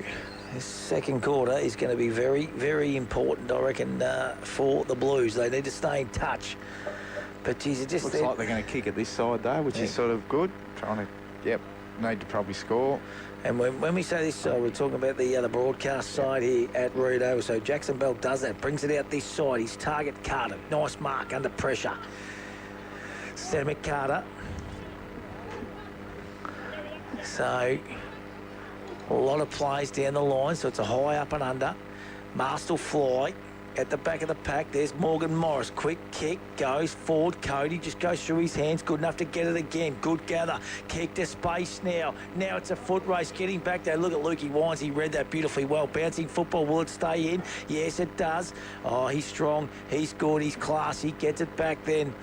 this second quarter is going to be very, very important, I reckon, for the Blues. They need to stay in touch. But geez, it just looks like they're going to kick it this side though, which is sort of good. Trying to, need to probably score. And when we say this, we're talking about the broadcast side here at Reed Oval. So Jackson Bell does that, brings it out this side. His target Carter, nice mark under pressure. Centre Carter. So a lot of plays down the line, so it's a high up and under. Marstal fly at the back of the pack. There's Morgan Morris. Quick kick, goes forward. Cody just goes through his hands. Good enough to get it again. Good gather. Kick to space now. Now it's a foot race getting back there. Look at Lukey Wines. He read that beautifully well. Bouncing football. Will it stay in? Yes, it does. Oh, he's strong. He's good. He's classy. Gets it back then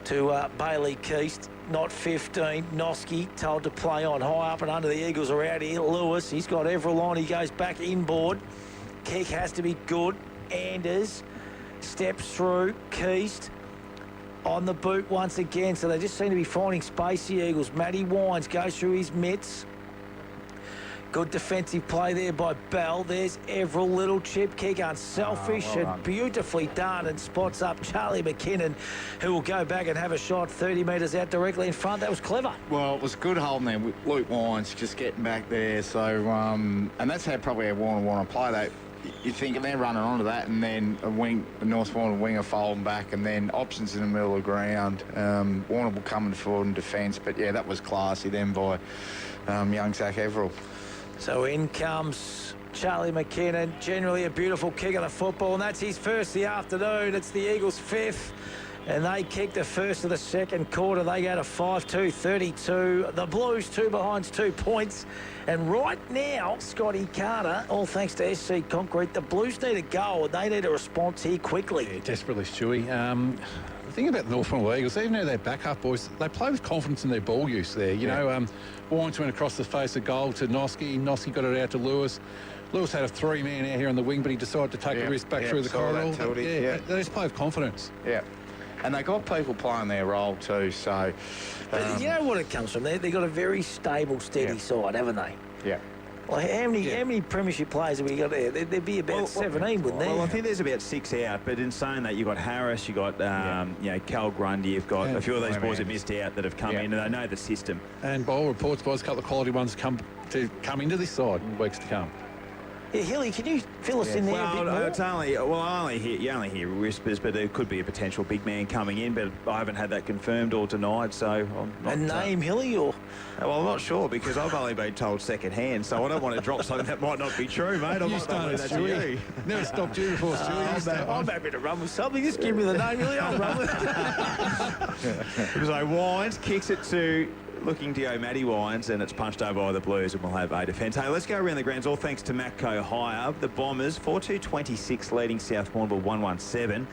to Bailey Keast. Not 15. Noski told to play on. High up and under. The Eagles are out here. Lewis, he's got Everell on. He goes back inboard. Kick has to be good. Anders steps through. Keast on the boot once again. So they just seem to be finding space, the Eagles. Matty Wines goes through his mitts. Good defensive play there by Bell. There's Everell, little chip kick, unselfish and beautifully done, and spots up Charlie McKinnon, who will go back and have a shot 30 metres out directly in front. That was clever. Well, it was good holding there with Luke Wines just getting back there. So, and that's how probably a Warrnambool play that. You think they're running onto that, and then a North Warrnambool winger folding back, and then options in the middle of the ground. Warrnambool coming forward in defence, but yeah, that was classy then by young Zach Everell. So in comes Charlie McKinnon. Generally a beautiful kick of the football, and that's his first of the afternoon. It's the Eagles' fifth. And they kick the first of the second quarter. They go to 5-2, 32. The Blues 2 behind 2 points. And right now, Scotty Carter, all thanks to SC Concrete, the Blues need a goal and they need a response here quickly. Yeah, desperately, Stewie. The thing about the North Warrnambool Eagles, even though they're back up, boys, they play with confidence in their ball use there. You know, Warrens went across the face of goal to Noski. Noski got it out to Lewis. Lewis had a 3-man out here on the wing, but he decided to take a risk back through the corridor. They just play with confidence. Yeah. And they got people playing their role too, so... But you know what it comes from? They've got a very stable, steady side, haven't they? Yeah. Like how many premiership players have we got there? There'd be about 17, wouldn't there? Well, I think there's about 6 out, but in saying that, you've got Harris, you've got you know, Cal Grundy, you've got a few of those boys that missed out that have come in, and they know the system. And by all reports, boys, a couple of quality ones come into this side in weeks to come. Yeah, Hilly, can you fill us in there a bit more? It's only, you only hear whispers, but there could be a potential big man coming in, but I haven't had that confirmed or denied, so I'm not... A name, Hilly, or...? Well, I'm not sure, because I've only been told second hand, so I don't want to drop something that might not be true, mate. You started, Stewie. Never stopped you before, Stewie. I'm happy to run with something. Just give me the name, Hilly, I'll run with it. So Wines kicks it to... Looking to go Matty Wines, and it's punched over by the Blues, and we'll have a defence. Hey, let's go around the grounds, all thanks to Matco Hire. The Bombers, 4-2-26, leading South Warrnambool 1-1-7.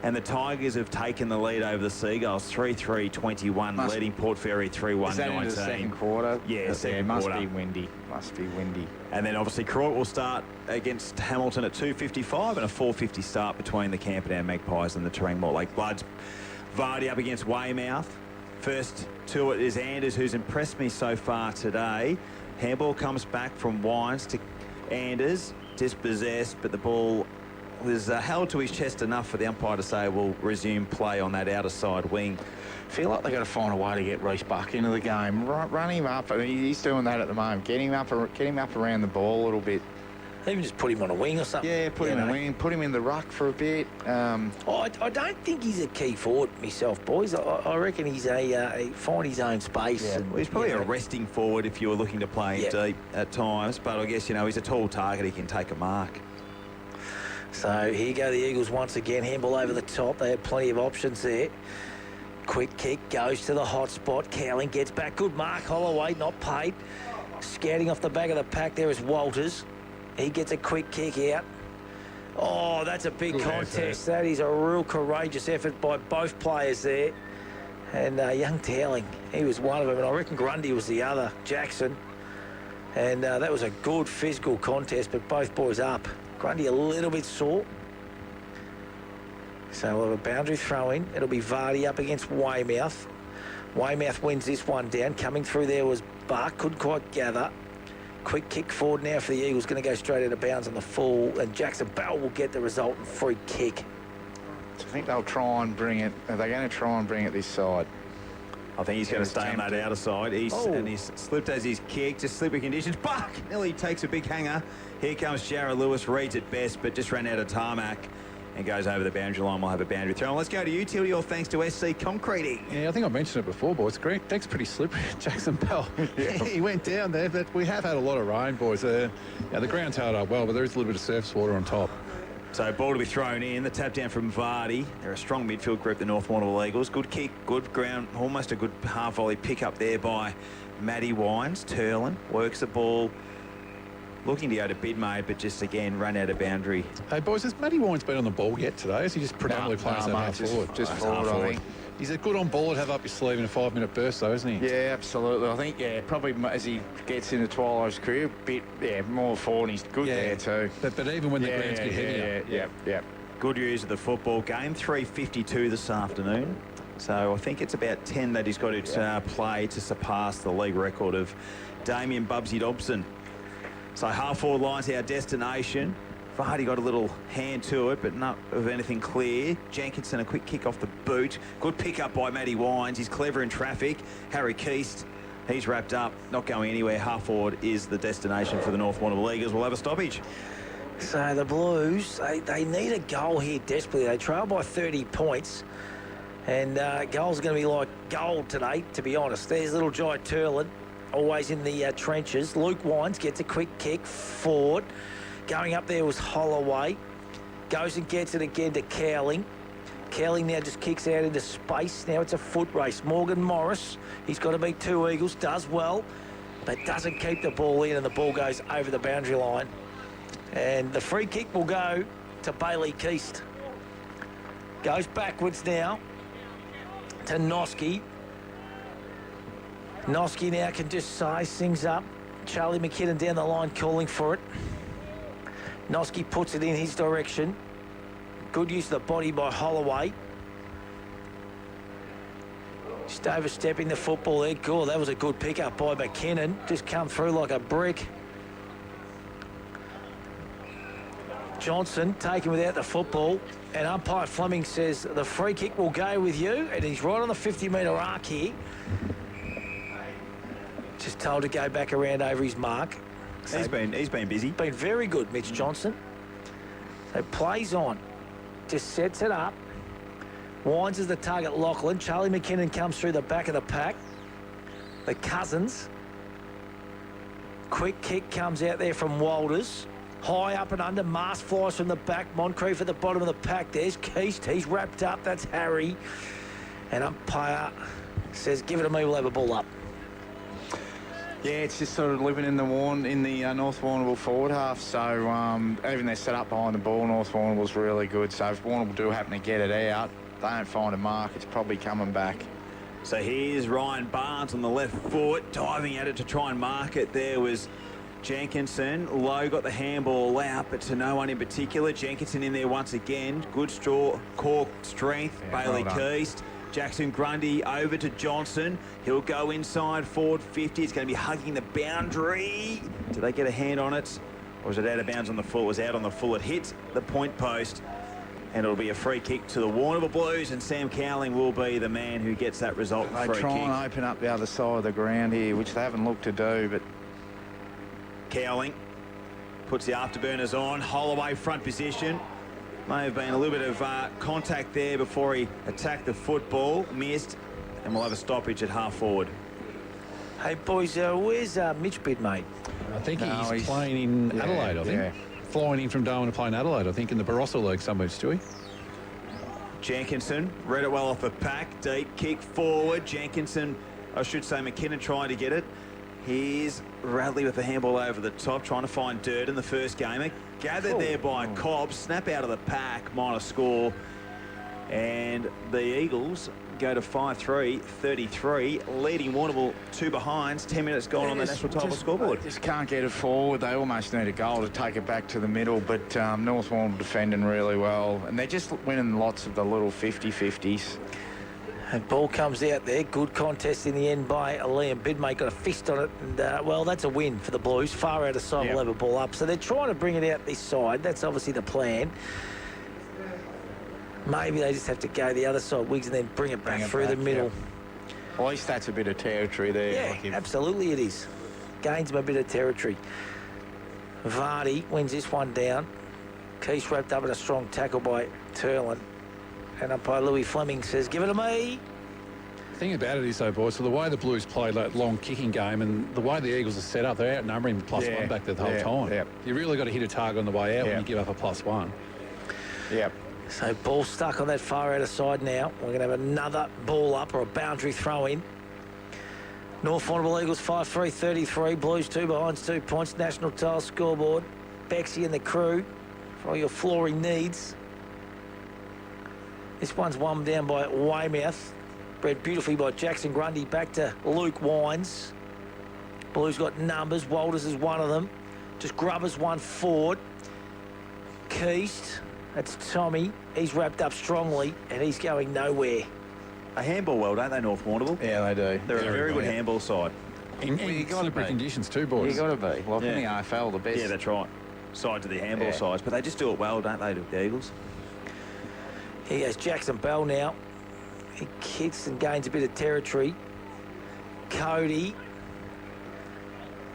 And the Tigers have taken the lead over the Seagulls, 3-3-21, leading Port Fairy 3-1-19. Is that in the second quarter? Yeah, second quarter. Must be windy. Must be windy. And then obviously Croydon will start against Hamilton at 2:55 and a 4:50 start between the Camperdown Magpies and the Terang Mortlake Bloods. Vardy up against Weymouth. First to it is Anders, who's impressed me so far today. Handball comes back from Wines to Anders, dispossessed, but the ball was held to his chest enough for the umpire to say we'll resume play on that outer side wing. Feel like they've got to find a way to get Reece Buck into the game. Run him up. I mean, he's doing that at the moment. Get him up around the ball a little bit. Even just put him on a wing or something. Yeah, put him on a wing. Put him in the ruck for a bit. I don't think he's a key forward myself, boys. I reckon he's a find his own space. Yeah. And, well, he's probably a resting forward if you were looking to play deep at times. But I guess, you know, he's a tall target. He can take a mark. So here go the Eagles once again. Handball over the top. They have plenty of options there. Quick kick goes to the hot spot. Cowling gets back. Good mark. Holloway not paid. Scouting off the back of the pack there is Walters. He gets a quick kick out. Oh, that's a big contest. That is a real courageous effort by both players there. And young Towling, he was one of them. And I reckon Grundy was the other, Jackson. And that was a good physical contest, but both boys up. Grundy a little bit sore. So we'll have a boundary throw in. It'll be Vardy up against Weymouth. Weymouth wins this one down. Coming through there was Buck. Couldn't quite gather. Quick kick forward now for the Eagles. Going to go straight out of bounds on the full. And Jackson Bell will get the resultant free kick. I think they'll try and bring it. Are they going to try and bring it this side? I think he's going to stay on that outer side. And he's slipped as he's kicked. Just slippery conditions. Buck! Nearly takes a big hanger. Here comes Jarrah Lewis. Reads it best, but just ran out of tarmac. And goes over the boundary line. We'll have a boundary throw. And let's go to you, Tildy, all thanks to SC Concreting. Yeah, I think I mentioned it before, boys. Great. Deck's pretty slippery. Jackson Bell. He went down there, but we have had a lot of rain, boys. The ground's held up well, but there is a little bit of surface water on top. So ball to be thrown in. The tap down from Vardy. They're a strong midfield group, the North Warrnambool Eagles. Good kick, good ground. Almost a good half volley pick up there by Matty Wines. Turlin works the ball. Looking to go to Bidmade, but just again run out of boundary. Hey boys, has Matty Wines been on the ball yet today? Is he just predominantly playing half forward? Just forward, I think. He's a good on ball to have up his sleeve in a 5-minute burst, though, isn't he? Yeah, absolutely. I think, probably as he gets into Twilight's career, a bit, more forward. He's good there too. But even when the grounds get heavier. Yeah. Good use of the football game. 3:52 this afternoon. So I think it's about 10 that he's got to play to surpass the league record of Damien Bubsy Dobson. So half-forward line's our destination. Vardy got a little hand to it, but not of anything clear. Jenkinson, a quick kick off the boot. Good pick up by Matty Wines. He's clever in traffic. Harry Keast, he's wrapped up, not going anywhere. Half-forward is the destination for the North Warrnambool Eagles. We'll have a stoppage. So the Blues, they need a goal here desperately. They trail by 30 points. And goals are going to be like gold today, to be honest. There's little Jai Turlin. Always in the trenches. Luke Wines gets a quick kick forward. Going up there was Holloway. Goes and gets it again to Cowling. Kelly now just kicks out into space. Now it's a foot race. Morgan Morris, he's got to beat two Eagles, does well, but doesn't keep the ball in, and the ball goes over the boundary line. And the free kick will go to Bailey Keast. Goes backwards now to Noski. Noski now can just size things up. Charlie McKinnon down the line calling for it. Noski puts it in his direction. Good use of the body by Holloway. Just overstepping the football there. Cool, that was a good pick-up by McKinnon. Just come through like a brick. Johnson taken without the football. And umpire Fleming says the free kick will go with you. And he's right on the 50-metre arc here. Just told to go back around over his mark. So he's been busy. Been very good, Mitch Johnson. So plays on. Just sets it up. Wines is the target, Lachlan. Charlie McKinnon comes through the back of the pack. The Cousins. Quick kick comes out there from Walters. High up and under. Mast flies from the back. Moncrief at the bottom of the pack. There's Keast. He's wrapped up. That's Harry. And umpire says, give it to me, we'll have a ball up. Yeah, it's just sort of living in the North Warrnambool forward half. So even their set up behind the ball, North Warrnambool's really good. So if Warrnambool do happen to get it out, they don't find a mark, it's probably coming back. So here's Ryan Barnes on the left foot, diving at it to try and mark it. There was Jenkinson. Lowe got the handball out, but to no one in particular. Jenkinson in there once again. Good core strength. Yeah, Bailey Keast. Jackson Grundy over to Johnson. He'll go inside forward 50. It's going to be hugging the boundary. Do they get a hand on it? Or is it out of bounds on the full? It was out on the full. It hit the point post. And it'll be a free kick to the Warrnambool Blues. And Sam Cowling will be the man who gets that result. They try and open up the other side of the ground here, which they haven't looked to do. But Cowling puts the afterburners on. Holloway front position. May have been a little bit of contact there before he attacked the football. Missed. And we'll have a stoppage at half forward. Hey, boys, where's Mitch Bidmate? I think he's playing in Adelaide, I think. Yeah. Flying in from Darwin to play in Adelaide, I think, in the Barossa League somewhere, Stewie. Jenkinson read it well off the pack. Deep kick forward. Jenkinson, I should say McKinnon trying to get it. Here's Radley with the handball over the top, trying to find Durden, the first gamer. Gathered there by Cobb. Snap out of the pack, minor score. And the Eagles go to 5-3, leading Warrnambool 2 behinds. 10 minutes gone on the national title scoreboard. Just can't get it forward. They almost need a goal to take it back to the middle, but North Warrnambool defending really well. And they're just winning lots of the little 50-50s. And ball comes out there. Good contest in the end by Liam Bidmate. Got a fist on it. And, well, that's a win for the Blues. Far out of side, will have a ball up. So they're trying to bring it out this side. That's obviously the plan. Maybe they just have to go the other side, Wiggs, and then bring it back through the middle. Yeah. Well, at least that's a bit of territory there. Yeah, absolutely it is. Gains them a bit of territory. Vardy wins this one down. Keast wrapped up in a strong tackle by Turlin. And umpire Louis Fleming says, give it to me. The thing about it is, though, boys, so the way the Blues played that long kicking game and the way the Eagles are set up, they're outnumbering +1 back there the whole time. Yeah. You really got to hit a target on the way out when you give up a +1. Yeah. So ball stuck on that far outer side now. We're going to have another ball up or a boundary throw in. North Warrnambool Eagles 5-3, Blues 2 behinds, 2 points. National title scoreboard. Bexy and the crew for all your flooring needs. This one's one down by Weymouth. Bred beautifully by Jackson Grundy. Back to Luke Wines. Blues got numbers. Walters is one of them. Just Grubbers one forward. Keast. That's Tommy. He's wrapped up strongly and he's going nowhere. A handball well, don't they, North Warrnambool? Yeah, they do. They're a very good handball side. In slippery conditions too, boys. You got to be. Well, in the AFL, the best. Yeah, that's right. Side to the handball sides, but they just do it well, don't they, the Eagles? Here goes Jackson Bell now. He kicks and gains a bit of territory. Cody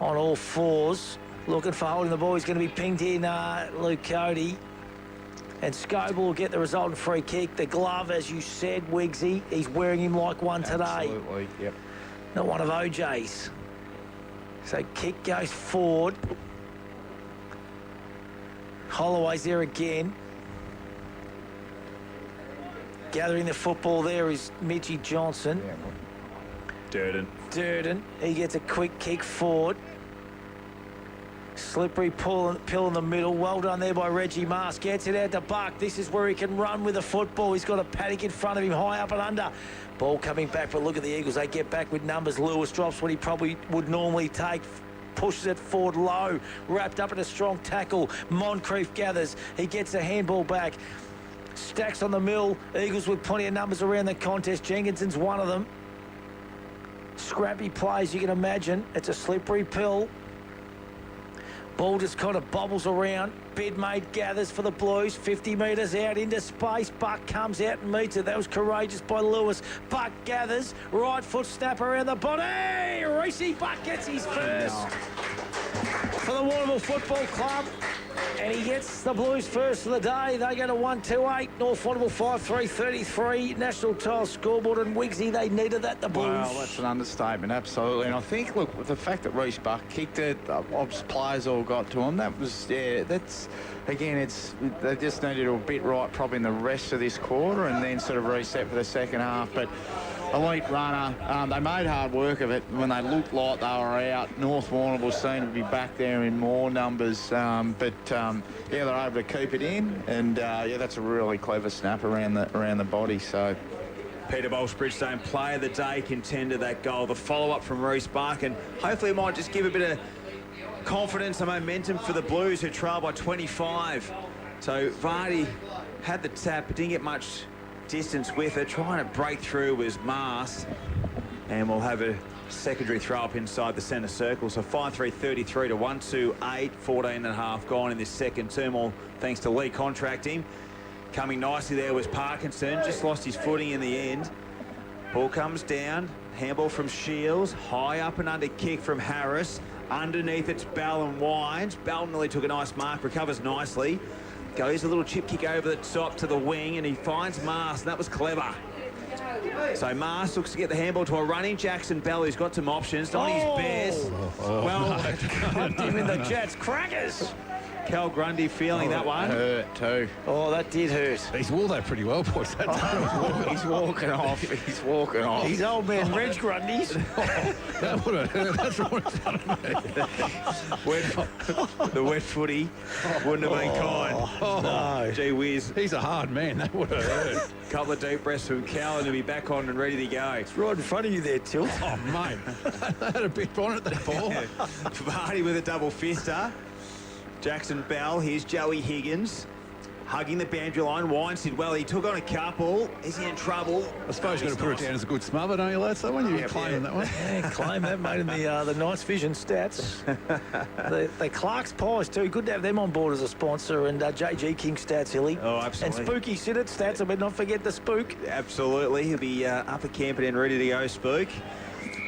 on all fours. Looking for holding the ball. He's going to be pinged in, Luke Cody. And Scoble will get the resultant free kick. The glove, as you said, Wiggsy, he's wearing him like one today. Absolutely, yep. Not one of OJ's. So kick goes forward. Holloway's there again. Gathering the football there is Mitchie Johnson. Durden. He gets a quick kick forward. Slippery pill in the middle. Well done there by Reggie Mars. Gets it out to Buck. This is where he can run with the football. He's got a paddock in front of him, high up and under. Ball coming back, but look at the Eagles. They get back with numbers. Lewis drops what he probably would normally take. Pushes it forward low. Wrapped up in a strong tackle. Moncrief gathers. He gets the handball back. Stacks on the mill. Eagles with plenty of numbers around the contest. Jenkinson's one of them. Scrappy plays, you can imagine. It's a slippery pill. Ball just kind of bobbles around. Bedmate gathers for the Blues. 50 metres out into space. Buck comes out and meets it. That was courageous by Lewis. Buck gathers. Right foot snap around the body. Reece Buck gets his first for the Warrnambool Football Club. And he gets the Blues first of the day. They go to 1-2-8. North Warrnambool 5-3-33. National Tile scoreboard, and Wigsy, they needed that, the Blues. Well, that's an understatement, absolutely. And I think, look, with the fact that Reece Buck kicked it, Ops players all got to him, that was, that's, again, they just needed a bit right probably in the rest of this quarter and then sort of reset for the second half. But elite runner. They made hard work of it when they looked like they were out. North Warrnambool seemed to be back there in more numbers. Yeah, they're able to keep it in. And, yeah, that's a really clever snap around the body. So Peter Bolsh, Bridgestone, player of the day, contender that goal. The follow-up from Reece Buck, and hopefully it might just give a bit of confidence and momentum for the Blues, who trail by 25. So Vardy had the tap, but didn't get much distance with it. Trying to break through was Mars, and we'll have a secondary throw up inside the centre circle. So 5-3-33 to 1-2-8, 14.5 gone in this second term, all thanks to Lee contracting. Coming nicely there was Parkinson, just lost his footing in the end. Ball comes down, handball from Shields, high up and under kick from Harris. Underneath it's Bell and Wines. Bell nearly took a nice mark, recovers nicely. Goes a little chip kick over the top to the wing, and he finds Mars, and that was clever. So Mars looks to get the handball to a running Jackson Bell, who's got some options. Donny's Bears. Well, Humped him in the Jets crackers. Cal Grundy feeling that one. Hurt too. Oh, that did hurt. He's wore that pretty well, boys. He's walking off. He's walking off. He's old man Reg Grundy's. That would have hurt. That's right in front of me. The wet footy wouldn't have been kind. No. Gee whiz. He's a hard man. That would have hurt. Couple of deep breaths from Cal, and he'll be back on and ready to go. It's right in front of you there, Tilt. Oh, mate. They had a big on it, that ball. Vardy with a double fister. Jackson Bell, here's Joey Higgins. Hugging the boundary line. Wines did well. He took on a couple. Is he in trouble? I suppose you've got to put it down as a good smother, don't you, lads? That one, you're claiming that one. Yeah, claim that, mate, in the Nice Vision stats. the Clark's Pies, too. Good to have them on board as a sponsor. And JG King Stats, Hilly. Oh, absolutely. And Spooky Siddit Stats. I better not forget the Spook. Absolutely. He'll be up at Camperdown and ready to go, Spook.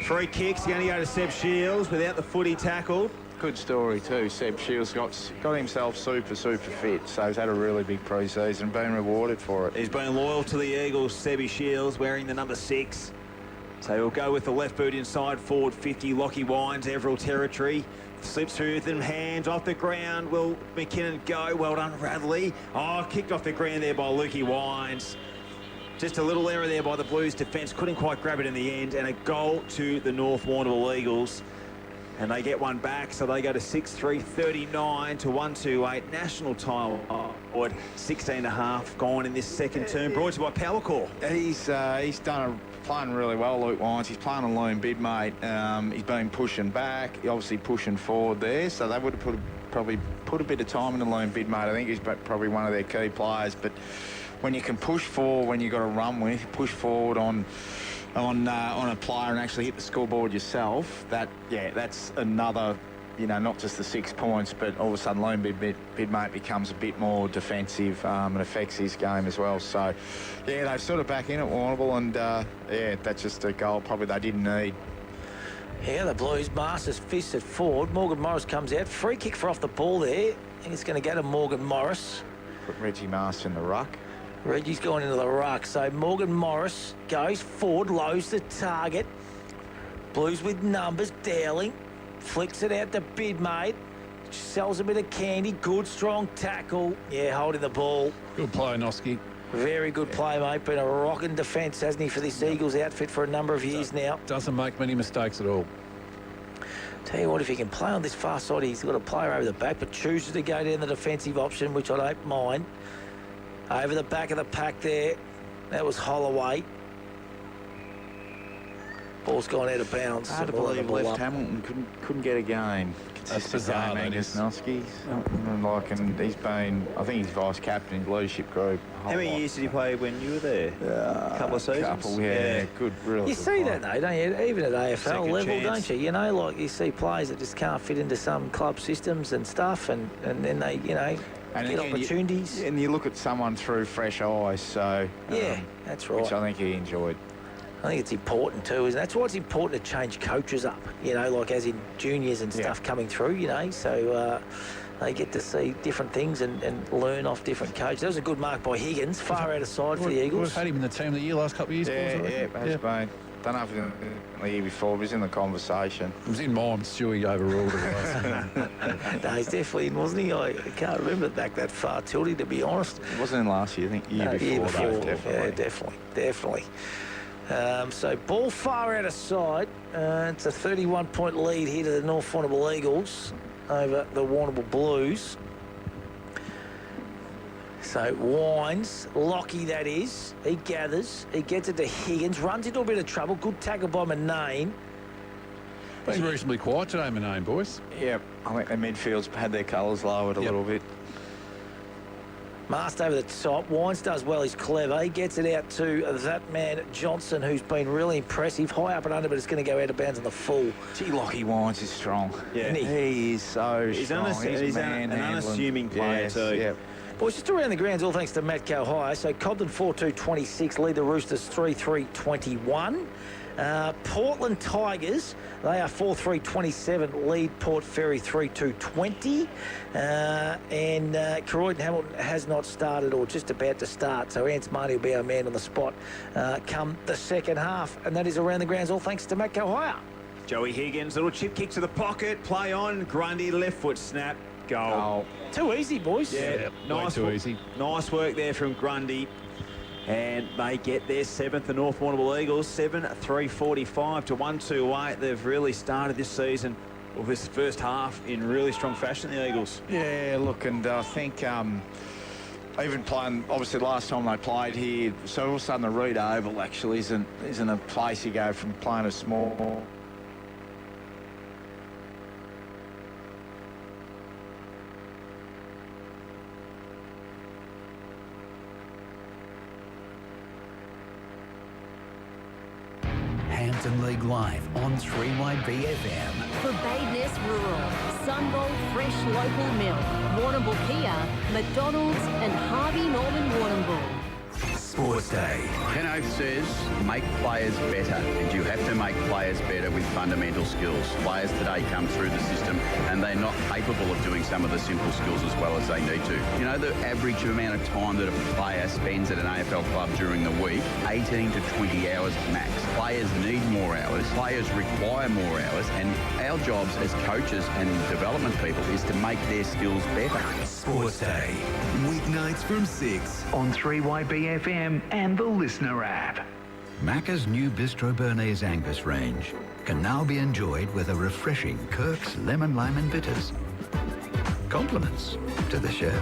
Free kicks. Going to go to Seb Shields without the footy tackled. Good story too. Seb Shields got himself super fit, so he's had a really big pre-season, been rewarded for it. He's been loyal to the Eagles, Sebby Shields, wearing the number 6. So he'll go with the left boot inside, forward 50, Lockie Wines, Everall territory. Slips through them, hands off the ground. Will McKinnon go? Well done, Radley. Oh, kicked off the ground there by Lukey Wines. Just a little error there by the Blues defence. Couldn't quite grab it in the end. And a goal to the North Warrnambool Eagles. And they get one back, so they go to 6-3-39 to 1-2-8. National Tile Award, 16.5 gone in this second term. Brought to you by Powercore. He's playing really well, Luke Wines. He's playing on lone bid, mate. He's been pushing back, obviously pushing forward there. So they would have probably put a bit of time in the lone bid, mate. I think he's probably one of their key players. But when you can push forward, when you've got to run with, push forward on a player and actually hit the scoreboard yourself, that's another, not just the 6 points, but all of a sudden lone bid mate becomes a bit more defensive and affects his game as well. So, yeah, they're sort of back in at Warrnambool, and that's just a goal probably they didn't need. Yeah, the Blues, Masters fisted forward. Morgan Morris comes out. Free kick for off the ball there. I think it's going to go to Morgan Morris. Put Reggie Masters in the ruck. Reggie's gone into the ruck, so Morgan Morris goes forward, lows the target. Blues with numbers, Dowling flicks it out to Bidmate. sells a bit of candy. Good, strong tackle. Yeah, holding the ball. Good play, Noski. Very good play, mate. Been a rocking defence, hasn't he, for this Eagles outfit for a number of years now. Doesn't make many mistakes at all. Tell you what, if he can play on this far side, he's got a player over the back, but chooses to go down the defensive option, which I don't mind. Over the back of the pack there. That was Holloway. Ball's gone out of bounds. Hard to believe left Hamilton couldn't get a game. That's bizarre, that is. Noski. And he's been, I think he's vice captain in the leadership group. How many years did he play when you were there? A couple of seasons? Yeah. Good, really You good see player. that, though, don't you? Even at AFL Second level, chance. don't you? You know, like you see players that just can't fit into some club systems and stuff, and then they, you know, And get again, opportunities. And you look at someone through fresh eyes, so... Yeah, that's right. Which I think he enjoyed. I think it's important too, isn't it? That's why it's important to change coaches up, you know, like as in juniors and stuff coming through, you know, so they get to see different things and learn off different coaches. That was a good mark by Higgins, far out of side for the Eagles. We've had him in the team of the year last couple of years. Has been. Don't know if it was in the year before, but he's in the conversation. It was in mine, Stewie overruled it. No, he's definitely in, wasn't he? I can't remember it back that far, Tildy, to be honest. It wasn't in last year, I think year before. Yeah, definitely. So ball far out of side. It's a 31-point lead here to the North Warrnambool Eagles over the Warrnambool Blues. So Wines, Lockie that is, he gathers, he gets it to Higgins, runs into a bit of trouble. Good tackle by Manane. Been reasonably quiet today, Manane, boys. Yep, I think the midfield's had their colours lowered a little bit. Masked over the top. Wines does well. He's clever. He gets it out to that man, Johnson, who's been really impressive. High up and under, but it's going to go out of bounds on the full. Gee, Lockie Wines is strong. Yeah. Isn't he? He is so strong. He's an unassuming player too. Yep. Boys, just around the grounds, all thanks to Matt High. So Cobden 4-2-26, lead the Roosters 3-3-21. Portland Tigers, they are 4-3-27, lead Port Fairy 3-2-20. And Croydon Hamilton has not started or just about to start. So Ants Marty will be our man on the spot come the second half. And that is around the grounds, all thanks to Matt High. Joey Higgins, little chip kick to the pocket, play on, Grundy left foot snap, goal. Too easy, boys. Yeah, too easy. Nice work there from Grundy. And they get their seventh, the North Warrnambool Eagles, 7-3-45 to 1-2-8. They've really started this season, or this first half, in really strong fashion, the Eagles. Yeah, look, and I think even playing, obviously last time they played here, so all of a sudden the Reed Oval actually isn't a place you go from playing a small... Hampden League Live on 3YB-FM. For Badeness Rural, Sunbolt Fresh Local Milk, Warrnambool Kia, McDonald's and Harvey Norman Warrnambool. Sports Day. Ken Oates says, make players better, and you have to make players better with fundamental skills. Players today come through the system and they're not capable of doing some of the simple skills as well as they need to. You know, the average amount of time that a player spends at an AFL club during the week, 18 to 20 hours max. Players need more hours, players require more hours, and our jobs as coaches and development people is to make their skills better. Sports Day. Weeknights from 6 on 3YB-FM and the Listener app. Macca's new Bistro Bernese Angus range can now be enjoyed with a refreshing Kirk's Lemon Lime and Bitters. Compliments to the chef.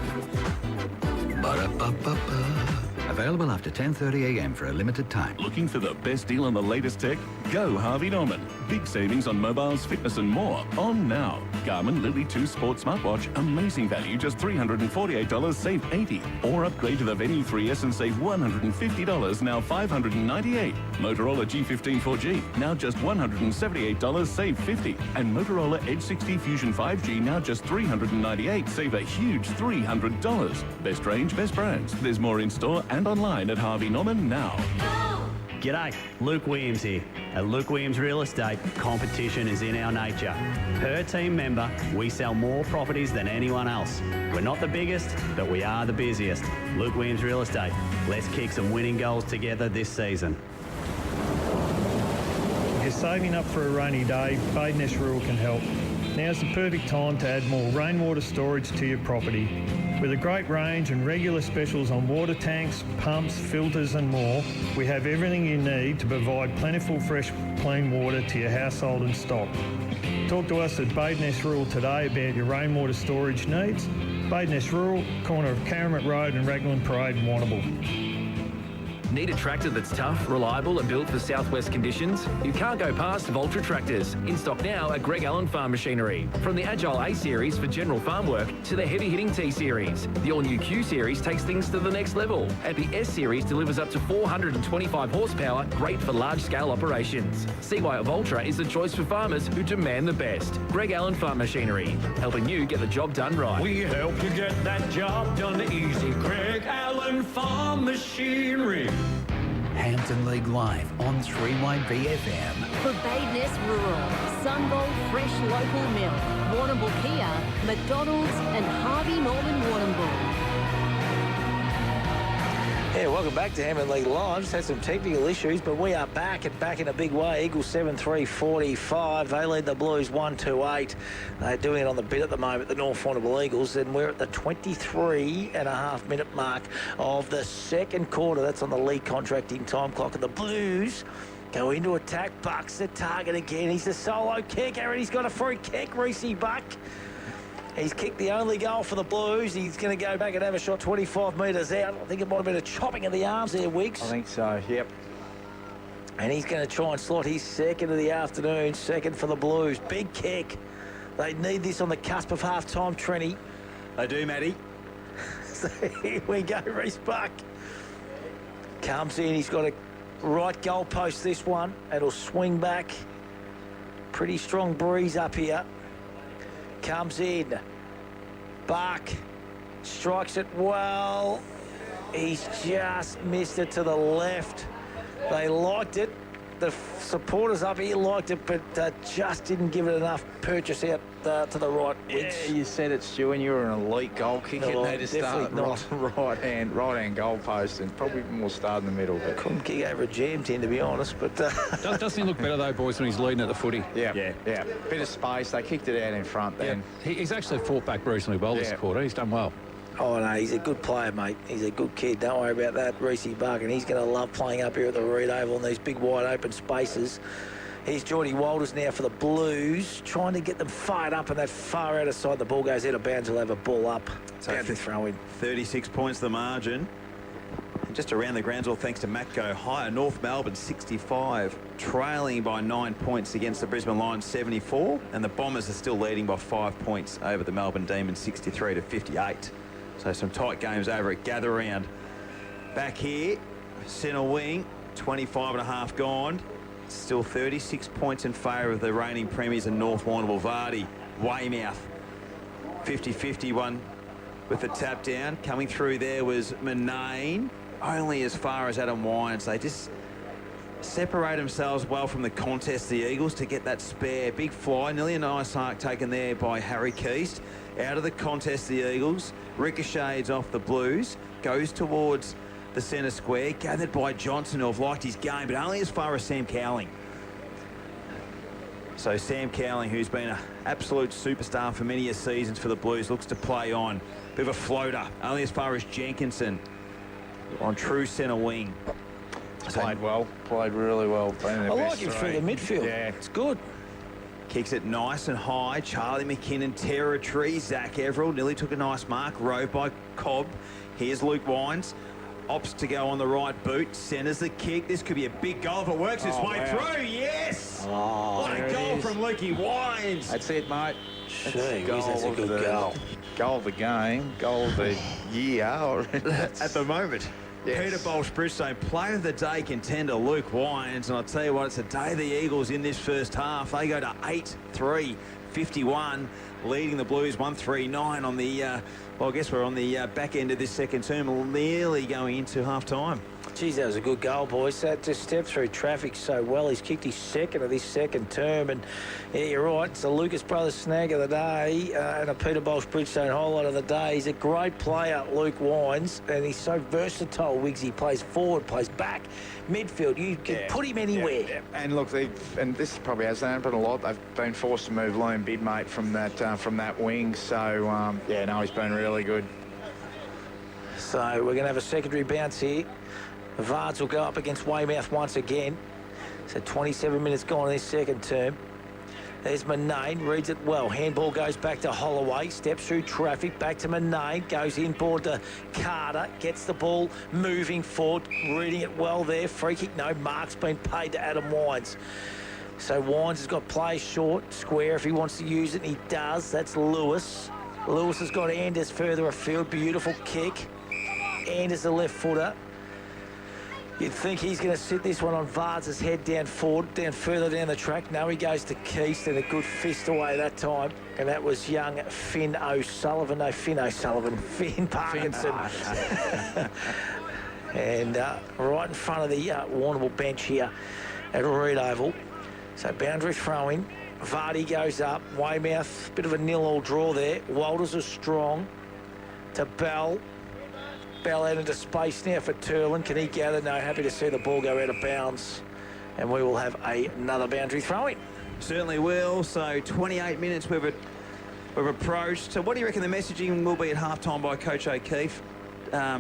Ba-da-ba-ba-ba. Available after 10:30 a.m. for a limited time. Looking for the best deal on the latest tech? Go Harvey Norman. Big savings on mobiles, fitness and more. On now. Garmin Lily 2 Sport Smartwatch. Amazing value, just $348, save $80. Or upgrade to the Venue 3S and save $150, now $598. Motorola G15 4G, now just $178, save $50. And Motorola Edge 60 Fusion 5G, now just $398, save a huge $300. Best range, best brands. There's more in store and online at Harvey Norman now. G'day, Luke Williams here. At Luke Williams Real Estate, competition is in our nature. Per team member, we sell more properties than anyone else. We're not the biggest, but we are the busiest. Luke Williams Real Estate. Let's kick some winning goals together this season. If you're saving up for a rainy day, Badeness Rural can help. Now's the perfect time to add more rainwater storage to your property. With a great range and regular specials on water tanks, pumps, filters and more, we have everything you need to provide plentiful fresh clean water to your household and stock. Talk to us at Badeness Rural today about your rainwater storage needs. Badeness Rural, corner of Caramit Road and Raglan Parade in Warrnambool. Need a tractor that's tough, reliable and built for southwest conditions? You can't go past Voltra tractors. In stock now at Greg Allen Farm Machinery. From the Agile A Series for general farm work to the heavy-hitting T Series. The all-new Q Series takes things to the next level. And the S Series delivers up to 425 horsepower, great for large-scale operations. See why Voltra is the choice for farmers who demand the best. Greg Allen Farm Machinery, helping you get the job done right. We help you get that job done easy. Greg Allen Farm Machinery. Hampden League Live on 3YB-FM. For Badeness Rural, Sunbolt Fresh Local Milk, Warrnambool Kia, McDonald's and Harvey Norman Warrnambool. Yeah, welcome back to Hampden League Live. Just had some technical issues, but we are back and back in a big way. Eagles 7-3-45. They lead the Blues 1-2-8. They're doing it on the bit at the moment, the North Warrnambool Eagles, and we're at the 23.5-minute mark of the second quarter. That's on the league contracting time clock, and the Blues go into attack. Buck's the target again. He's the solo kicker, and he's got a free kick, Reece Buck. He's kicked the only goal for the Blues. He's going to go back and have a shot 25 metres out. I think it might have been a chopping of the arms there, Wiggs. I think so, yep. And he's going to try and slot his second of the afternoon, second for the Blues. Big kick. They need this on the cusp of half-time, Trenny. They do, Matty. So here we go, Reece Buck. Comes in, he's got a right goal post, this one. It'll swing back. Pretty strong breeze up here. Comes in. Buck strikes it well. He's just missed it to the left. They liked it. The supporters up here liked it, but just didn't give it enough purchase out to the right. Yeah, you said it, Stu, and you're an elite goal kicker. No, they just start right hand goal post and probably more start in the middle. But couldn't kick over a jam tin, to be honest. But doesn't he look better though, boys, when he's leading at the footy? Yeah. Bit of space. They kicked it out in front then. Yeah. He's actually fought back reasonably well this quarter. He's done well. Oh, no, he's a good player, mate. He's a good kid. Don't worry about that, Reece Buck. And he's going to love playing up here at the Reed Oval in these big, wide open spaces. Here's Geordie Walters now for the Blues, trying to get them fired up, and that far out of sight. The ball goes out of bounds. He'll have a ball up. So to throw in. 36 points the margin. And just around the grounds, all thanks to Matt Go higher. North Melbourne 65, trailing by 9 points against the Brisbane Lions 74, and the Bombers are still leading by 5 points over the Melbourne Demons 63-58. So some tight games over at Gather Round. Back here, centre wing, 25.5 gone. Still 36 points in favour of the reigning premiers in North Warrnambool. Vardy, Weymouth, 50-51 with the tap down. Coming through there was Manane, only as far as Adam Wines. They just separate themselves well from the contest, the Eagles, to get that spare. Big fly, nearly a nice arc taken there by Harry Keast. Out of the contest, the Eagles. Ricochets off the Blues. Goes towards the centre square. Gathered by Johnson, who have liked his game, but only as far as Sam Cowling. So Sam Cowling, who's been an absolute superstar for many seasons for the Blues, looks to play on. Bit of a floater. Only as far as Jenkinson on true centre wing. Played well. Played really well. I like him through the midfield. Yeah. It's good. Kicks it nice and high. Charlie McKinnon territory. Zach Everell nearly took a nice mark. Rove by Cobb. Here's Luke Wines. Opts to go on the right boot. Centres the kick. This could be a big goal if it works its way through. Yes! What a goal from Lukey Wines. That's it, mate. Jeez, that's a good goal. Goal of the game. Goal of the year. At the moment. Yes. Peter Bolsh-Bridgestone, player of the day contender Luke Wines, and I'll tell you what, it's a day the Eagles in this first half. They go to 8-3-51, leading the Blues 1-3-9 on the, well, I guess we're on the back end of this second term, nearly going into half-time. Geez, that was a good goal, boys. That just stepped through traffic so well. He's kicked his second of this second term. And, yeah, you're right. It's the Lucas Brothers snag of the day and a Peter Bosch Bridgestone highlight of the day. He's a great player, Luke Wines, and he's so versatile, Wiggs. He plays forward, plays back, midfield. You can put him anywhere. Yeah. And, look, and this probably hasn't happened a lot. They've been forced to move Liam Bidmate from that wing. So, he's been really good. So we're going to have a secondary bounce here. Vards will go up against Weymouth once again. So 27 minutes gone in this second term. There's Manane, reads it well. Handball goes back to Holloway, steps through traffic, back to Manane, goes inboard to Carter, gets the ball moving forward, reading it well there. Free kick, no. Mark's been paid to Adam Wines. So Wines has got play short, square if he wants to use it, and he does. That's Lewis. Lewis has got Anders further afield. Beautiful kick. Anders the left footer. You'd think he's going to sit this one on Vards' head down forward, down further down the track. No, he goes to Keast and a good fist away that time. And that was young Finn O'Sullivan. No, Finn O'Sullivan. Finn Parkinson. And right in front of the Warrnambool bench here at Reed Oval. So boundary throw-in. Vardy goes up. Weymouth, bit of a 0-0 draw there. Walters is strong. To Bell. Bell out into space now for Turlin. Can he gather? No, happy to see the ball go out of bounds. And we will have another boundary throw-in. Certainly will. So 28 minutes we've approached. So what do you reckon the messaging will be at half-time by Coach O'Keefe?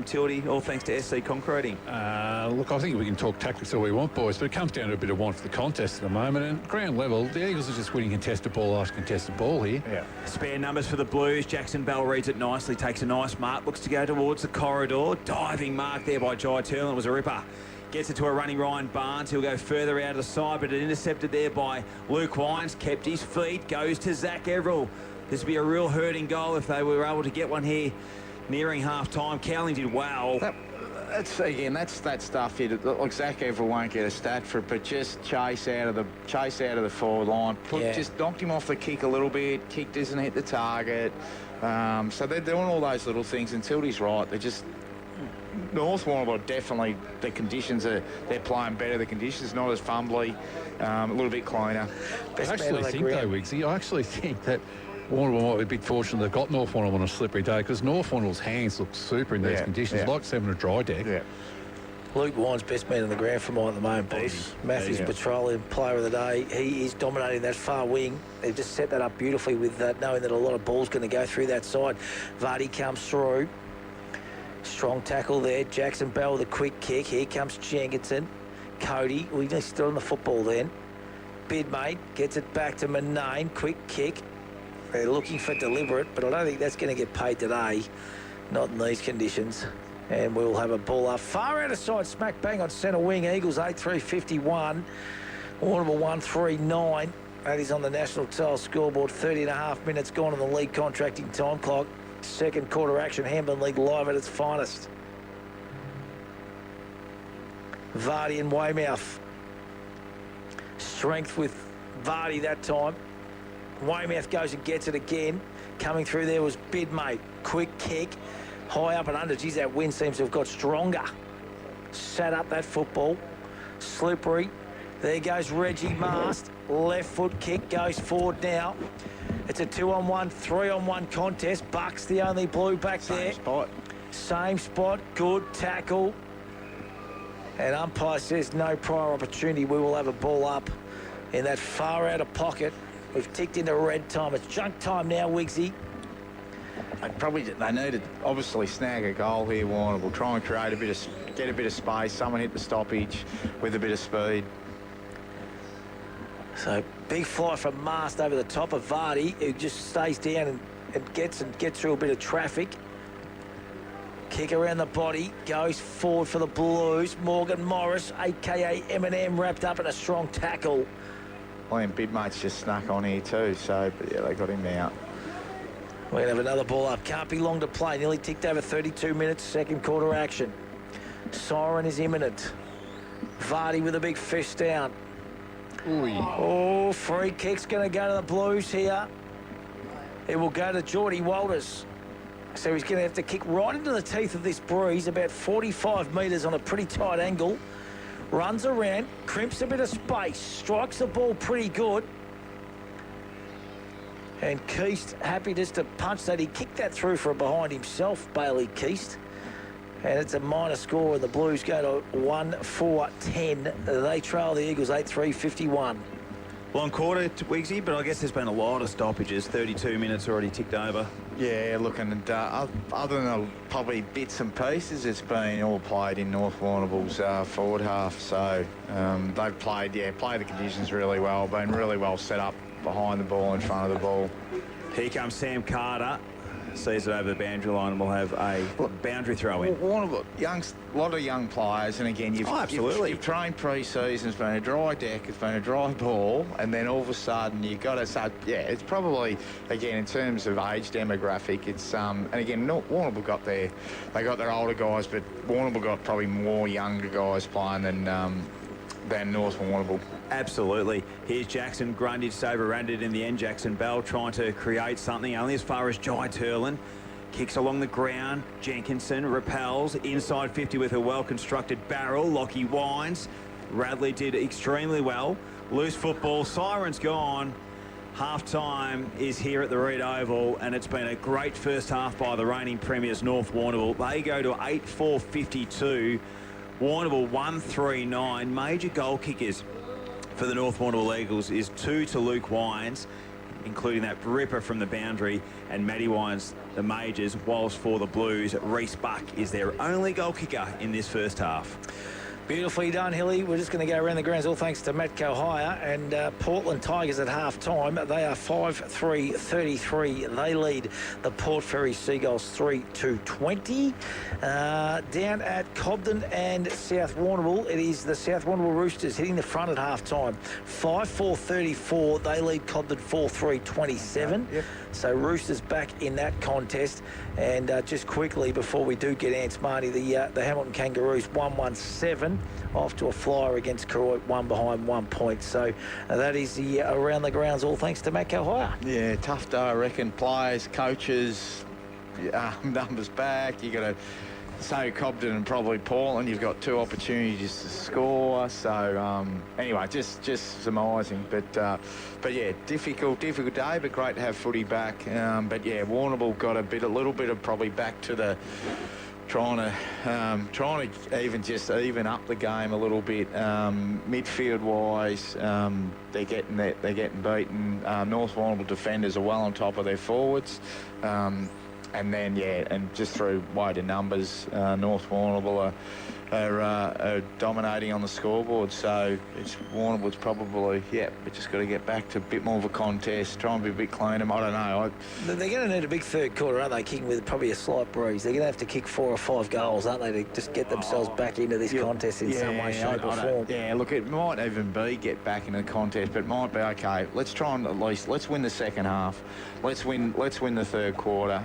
Tildy, all thanks to SC Concreting. Look, I think we can talk tactics all we want, boys, but it comes down to a bit of want for the contest at the moment. And ground level, the Eagles are just winning contested ball after contested ball here. Yeah. Spare numbers for the Blues. Jackson Bell reads it nicely, takes a nice mark, looks to go towards the corridor. Diving mark there by Jai Turlin. It was a ripper. Gets it to a running Ryan Barnes. He'll go further out of the side, but it intercepted there by Luke Wines. Kept his feet. Goes to Zach Everell. This would be a real hurting goal if they were able to get one here nearing half-time. Cowling did well. That's that stuff here. Like Zach Everell won't get a stat for it, but just chase out of the forward line. Just knocked him off the kick a little bit. Kick doesn't hit the target. So they're doing all those little things. And Tildy's right. They're just North Warrnambool definitely. The conditions they're playing better. The conditions not as fumbly, a little bit cleaner. I actually think though, Wiggsy, that Warrnambool might be a bit fortunate they've got North Warrnambool on a slippery day, because North Warrnambool's hands look super in these conditions, like having a dry deck. Yeah. Luke Wines, best man in the ground for mine at the moment, boys. Matthews Petroleum, player of the day. He is dominating that far wing. They've just set that up beautifully with knowing that a lot of ball's going to go through that side. Vardy comes through. Strong tackle there. Jackson Bell with a quick kick. Here comes Jenkinson. Cody, he's still on the football then. Bidmate gets it back to Manane. Quick kick. They're looking for deliberate, but I don't think that's going to get paid today. Not in these conditions. And we'll have a ball up. Far out of side, smack bang on centre wing. Eagles 8-3-51. Warrnambool 1-3-9. That is on the National Tile scoreboard. 30.5 minutes gone on the league contracting time clock. Second quarter action. Hampden League live at its finest. Vardy and Weymouth. Strength with Vardy that time. Weymouth goes and gets it again. Coming through there was Bidmate. Quick kick. High up and under. Geez, that wind seems to have got stronger. Sat up that football. Slippery. There goes Reggie Mast. Left foot kick goes forward now. It's a 2-on-1, 3-on-1 contest. Buck's the only blue back there. Same spot. Good tackle. And umpire says no prior opportunity. We will have a ball up in that far out of pocket. We've ticked into red time. It's junk time now, Wiggsy. They need to obviously snag a goal here, Warrnambool. Try and create get a bit of space. Someone hit the stoppage with a bit of speed. So big fly from Mast over the top of Vardy, who just stays down and gets through a bit of traffic. Kick around the body, goes forward for the Blues. Morgan Morris, a.k.a. Eminem, wrapped up in a strong tackle. Liam Bidmate's just snuck on here too, so but yeah, they got him out. We're going to have another ball up. Can't be long to play. Nearly ticked over 32 minutes, second quarter action. Siren is imminent. Vardy with a big fist down. Ooh. Oh, free kick's going to go to the Blues here. It will go to Geordie Walters. So he's going to have to kick right into the teeth of this breeze, about 45 metres on a pretty tight angle. Runs around, crimps a bit of space, strikes the ball pretty good. And Keast happy just to punch that. He kicked that through for a behind himself, Bailey Keast. And it's a minor score, and the Blues go to 1-4-10. They trail the Eagles 8-3-51. Long quarter, Wigsy, but I guess there's been a lot of stoppages. 32 minutes already ticked over. Yeah, look, and other than probably bits and pieces, it's been all played in North Warrnambool's forward half. So they've played the conditions really well, been really well set up behind the ball, in front of the ball. Here comes Sam Carter. Sees it over the boundary line and will have a boundary throw in. A lot of young players, and again, you've trained pre-season, it's been a dry deck, it's been a dry ball, and then all of a sudden you've got to start, it's probably, again, in terms of age demographic, it's, and again, Warrnambool got they got their older guys, but Warrnambool got probably more younger guys playing than North Warrnambool. Absolutely. Here's Jackson Grundy, just overran it in the end. Jackson Bell trying to create something only as far as Jai Turlin. Kicks along the ground. Jenkinson repels inside 50 with a well-constructed barrel. Lockie Wines. Radley did extremely well. Loose football. Siren's gone. Half-time is here at the Reed Oval, and it's been a great first half by the reigning premiers, North Warrnambool. They go to 8-4-52. Warrnambool 1-3-9. Major goal kickers for the North Warrnambool Eagles is 2 to Luke Wines, including that ripper from the boundary, and Matty Wines, the majors, whilst for the Blues, Reece Buck is their only goal kicker in this first half. Beautifully done, Hilly. We're just going to go around the grounds, all thanks to Matt Kohaya. And Portland Tigers at half-time, they are 5-3-33. They lead the Port Fairy Seagulls 3-20. Down at Cobden and South Warrnambool, it is the South Warrnambool Roosters hitting the front at half-time. 5-4-34. They lead Cobden 4-3-27. Yep. So Roosters back in that contest. And just quickly, before we do get Ants Marty, the Hamilton Kangaroos 1-1-7 off to a flyer against Karoit, 1 behind 1 point. So that is the around the grounds, all thanks to Matt Kohaya. Yeah, tough day, I reckon. Players, coaches, numbers back. You got to say Cobden and probably Portland. You've got 2 opportunities to score. So anyway, just surmising. But yeah, difficult day, but great to have footy back. But yeah, Warrnambool got a little bit of probably back to the trying to even up the game a little bit. Midfield wise, they're getting beaten. North Warrnambool defenders are well on top of their forwards. And then, and just through wider numbers, North Warrnambool are dominating on the scoreboard. So Warrnambool's probably, we just got to get back to a bit more of a contest, try and be a bit cleaner. I don't know. They're going to need a big third quarter, aren't they, kicking with probably a slight breeze. They're going to have to kick 4 or 5 goals, aren't they, to just get themselves back into this contest in some way, shape or form. Yeah, look, it might even be get back into the contest, but it might be, okay, let's try and let's win the second half. Let's win the third quarter.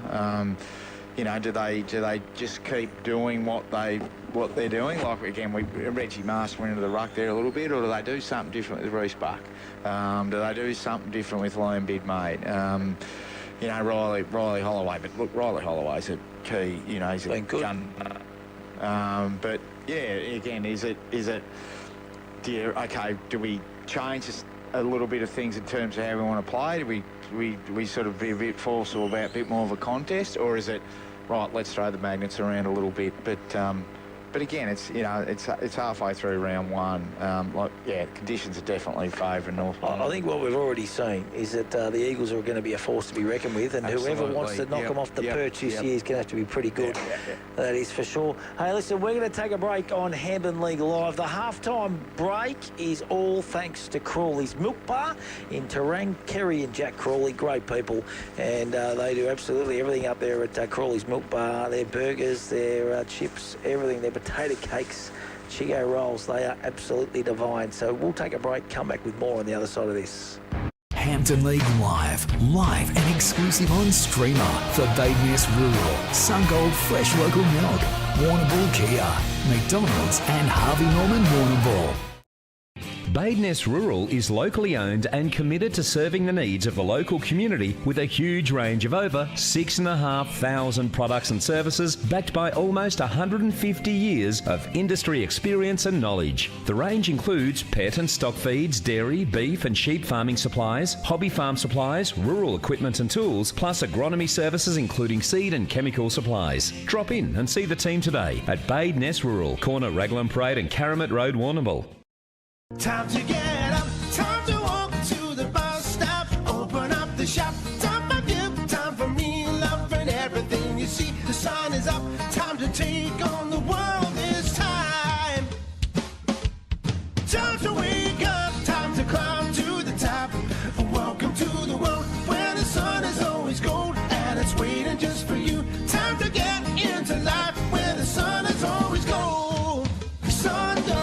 Do they just keep doing what they're doing? Like, again, Reggie Marsh went into the ruck there a little bit, or do they do something different with Reece Buck? Do they do something different with Liam Bidmate? Riley Holloway. But look, Riley Holloway's a key. He's a gun. But yeah, again, do we change a little bit of things in terms of how we want to play? Do we sort of be a bit forceful about a bit more of a contest, or is it right? Let's throw the magnets around a little bit, but again, it's halfway through round 1. Conditions are definitely favouring North Warrnambool. I think what we've already seen is that the Eagles are going to be a force to be reckoned with, and whoever wants to knock them off the perch this year is going to have to be pretty good. That is for sure. Hey, listen, we're going to take a break on Hampden League Live. The halftime break is all thanks to Crawley's Milk Bar in Terang. Kerry and Jack Crawley, great people, and they do absolutely everything up there at Crawley's Milk Bar. Their burgers, their chips, everything, their potato cakes, Chigo rolls, they are absolutely divine. So we'll take a break, come back with more on the other side of this. Hampden League Live and exclusive on Streamer for Badeness Rural, Sungold Fresh Local Milk, Warrnambool Kia, McDonald's and Harvey Norman Warrnambool. Badeness Rural is locally owned and committed to serving the needs of the local community with a huge range of over 6,500 products and services backed by almost 150 years of industry experience and knowledge. The range includes pet and stock feeds, dairy, beef and sheep farming supplies, hobby farm supplies, rural equipment and tools, plus agronomy services including seed and chemical supplies. Drop in and see the team today at Badeness Rural, corner Raglan Parade and Caramit Road, Warrnambool. Time to get up, time to walk to the bus stop, open up the shop, time for you, time for me, love and everything you see. The sun is up, time to take on the world this time. Time to wake up, time to climb to the top. Welcome to the world where the sun is always gold and it's waiting just for you. Time to get into life where the sun is always gold. Sun don't.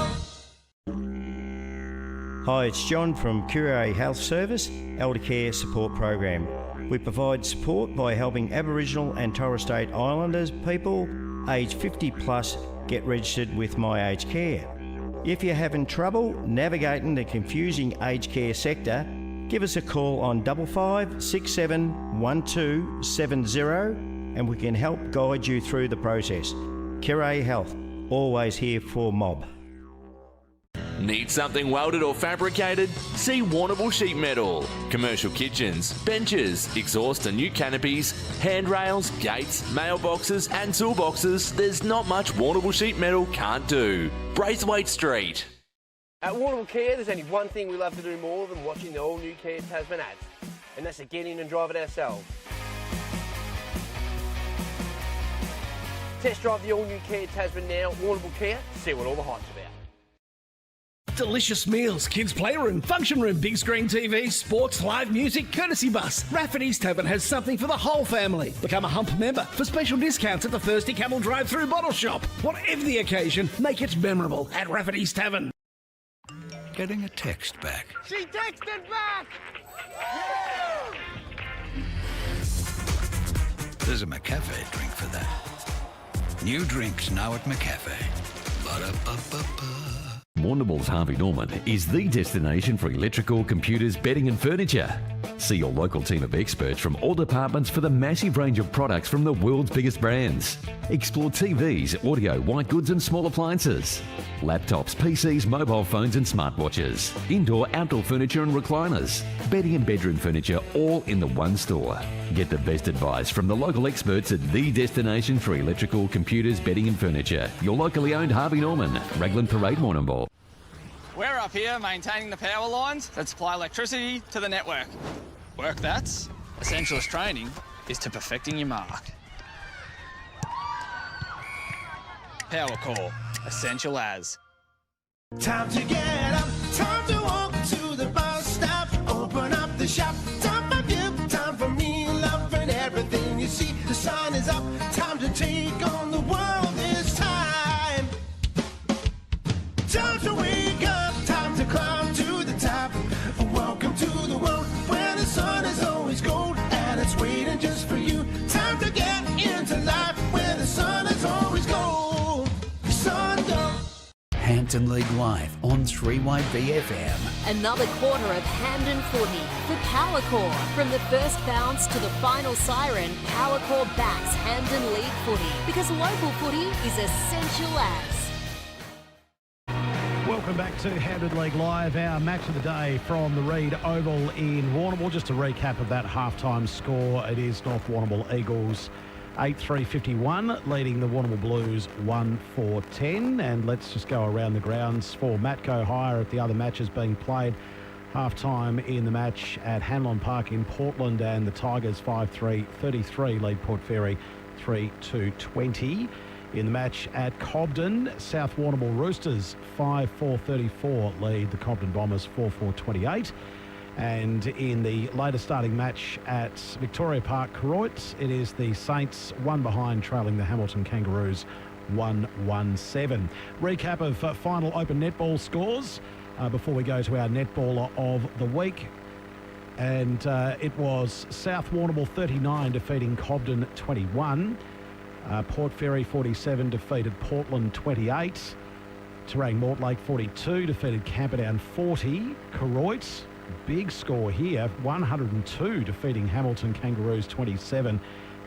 Hi, it's John from Curare Health Service, Elder Care Support Program. We provide support by helping Aboriginal and Torres Strait Islanders people aged 50 plus get registered with My Aged Care. If you're having trouble navigating the confusing aged care sector, give us a call on 55 67 1270 and we can help guide you through the process. Curare Health, always here for mob. Need something welded or fabricated? See Warrnambool Sheet Metal. Commercial kitchens, benches, exhaust and new canopies, handrails, gates, mailboxes and toolboxes. There's not much Warrnambool Sheet Metal can't do. Braithwaite Street. At Warrnambool Kia, there's only one thing we love to do more than watching the all-new Kia Tasman ads, and that's to get in and drive it ourselves. Test drive the all-new Kia Tasman now at Warrnambool Kia, see what all the hype's about. Delicious meals, kids' playroom, function room, big screen TV, sports, live music, courtesy bus. Rafford East Haven has something for the whole family. Become a Hump member for special discounts at the Thirsty Camel drive-through bottle shop. Whatever the occasion, make it memorable at Rafford East Haven. Getting a text back. She texted back! There's a McCafe drink for that. New drinks now at McCafe. Ba-da-ba-ba-ba. Warrnambool's Harvey Norman is the destination for electrical, computers, bedding and furniture. See your local team of experts from all departments for the massive range of products from the world's biggest brands. Explore TVs, audio, white goods and small appliances. Laptops, PCs, mobile phones and smartwatches. Indoor, outdoor furniture and recliners. Bedding and bedroom furniture all in the one store. Get the best advice from the local experts at the destination for electrical, computers, bedding and furniture. Your locally owned Harvey Norman, Raglan Parade, Warrnambool. We're up here maintaining the power lines that supply electricity to the network. Work that's essential as training is to perfecting your mark. Power core, essential as. Time to get up, time to walk to the bus stop, open up the shop, time for you, time for me, love and everything you see. The sun is up, time to take on the world this time. Time to wake up, time to climb to the top. Welcome to the world where the sun is always gold and it's waiting just for you. Time to get into life where the sun is always gold. Sun don't. Hampden League Live on 3YBFM. Another quarter of Hampden footy for Power Core. From the first bounce to the final siren, Power Core backs Hampden League footy because local footy is essential as. Welcome back to Hampden League Live, our match of the day from the Reed Oval in Warrnambool. Just a recap of that halftime score. It is North Warrnambool Eagles 8-3-51, leading the Warrnambool Blues 1-4-10. And let's just go around the grounds for Matco Hire at the other matches being played. Half-time in the match at Hanlon Park in Portland, and the Tigers 5-3-33 lead Port Fairy 3-2-20. In the match at Cobden, South Warrnambool Roosters 5-4-34 lead the Cobden Bombers 4-4-28. And in the later starting match at Victoria Park, Koroit, it is the Saints one behind, trailing the Hamilton Kangaroos 1-1-7. Recap of final open netball scores before we go to our netballer of the week. And it was South Warrnambool 39 defeating Cobden 21. Port Fairy 47 defeated Portland 28. Terang Mortlake 42, defeated Camperdown 40. Koroit, big score here, 102, defeating Hamilton Kangaroos 27.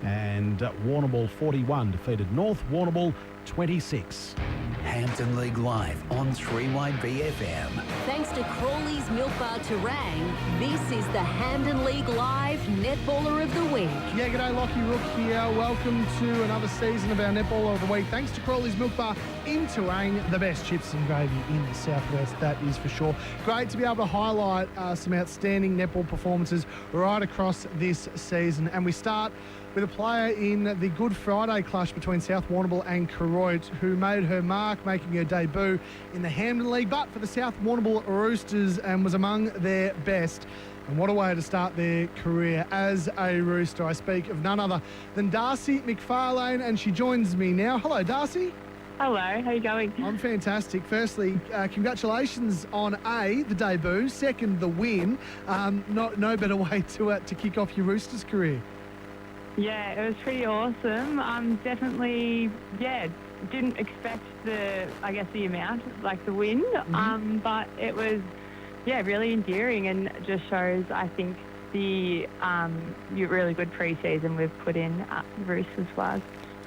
And Warrnambool 41, defeated North Warrnambool 26. Hampden League Live on 3YB FM. Thanks to Crawley's Milk Bar Terang, this is the Hampden League Live Netballer of the Week. Yeah, g'day, Lockie Rook here. Welcome to another season of our Netballer of the Week. Thanks to Crawley's Milk Bar in Terang, the best chips and gravy in the southwest, that is for sure. Great to be able to highlight some outstanding netball performances right across this season. And we start with a player in the Good Friday clash between South Warrnambool and Koroit, who made her mark, making her debut in the Hampden League, but for the South Warrnambool Roosters, and was among their best. And what a way to start their career as a Rooster. I speak of none other than Darcy McFarlane, and she joins me now. Hello, Darcy. Hello, how are you going? I'm fantastic. Firstly, congratulations on the debut. Second, the win. No better way to kick off your Roosters career. Yeah, it was pretty awesome. Definitely, didn't expect the amount, like the win, but it was, really endearing, and just shows, I think, the really good pre-season we've put in the Roosters flag.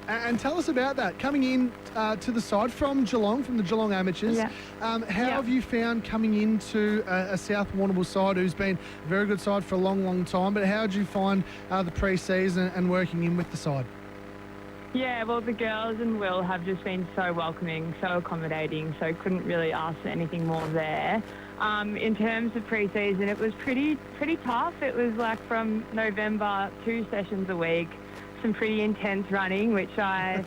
And tell us about that. Coming in to the side from Geelong, from the Geelong Amateurs, how have you found coming into a South Warrnambool side who's been a very good side for a long, long time, but how did you find the pre-season and working in with the side? Yeah, well, the girls and Will have just been so welcoming, so accommodating, so couldn't really ask for anything more there. In terms of pre-season, it was pretty tough. It was like from November, 2 sessions a week, some pretty intense running, which I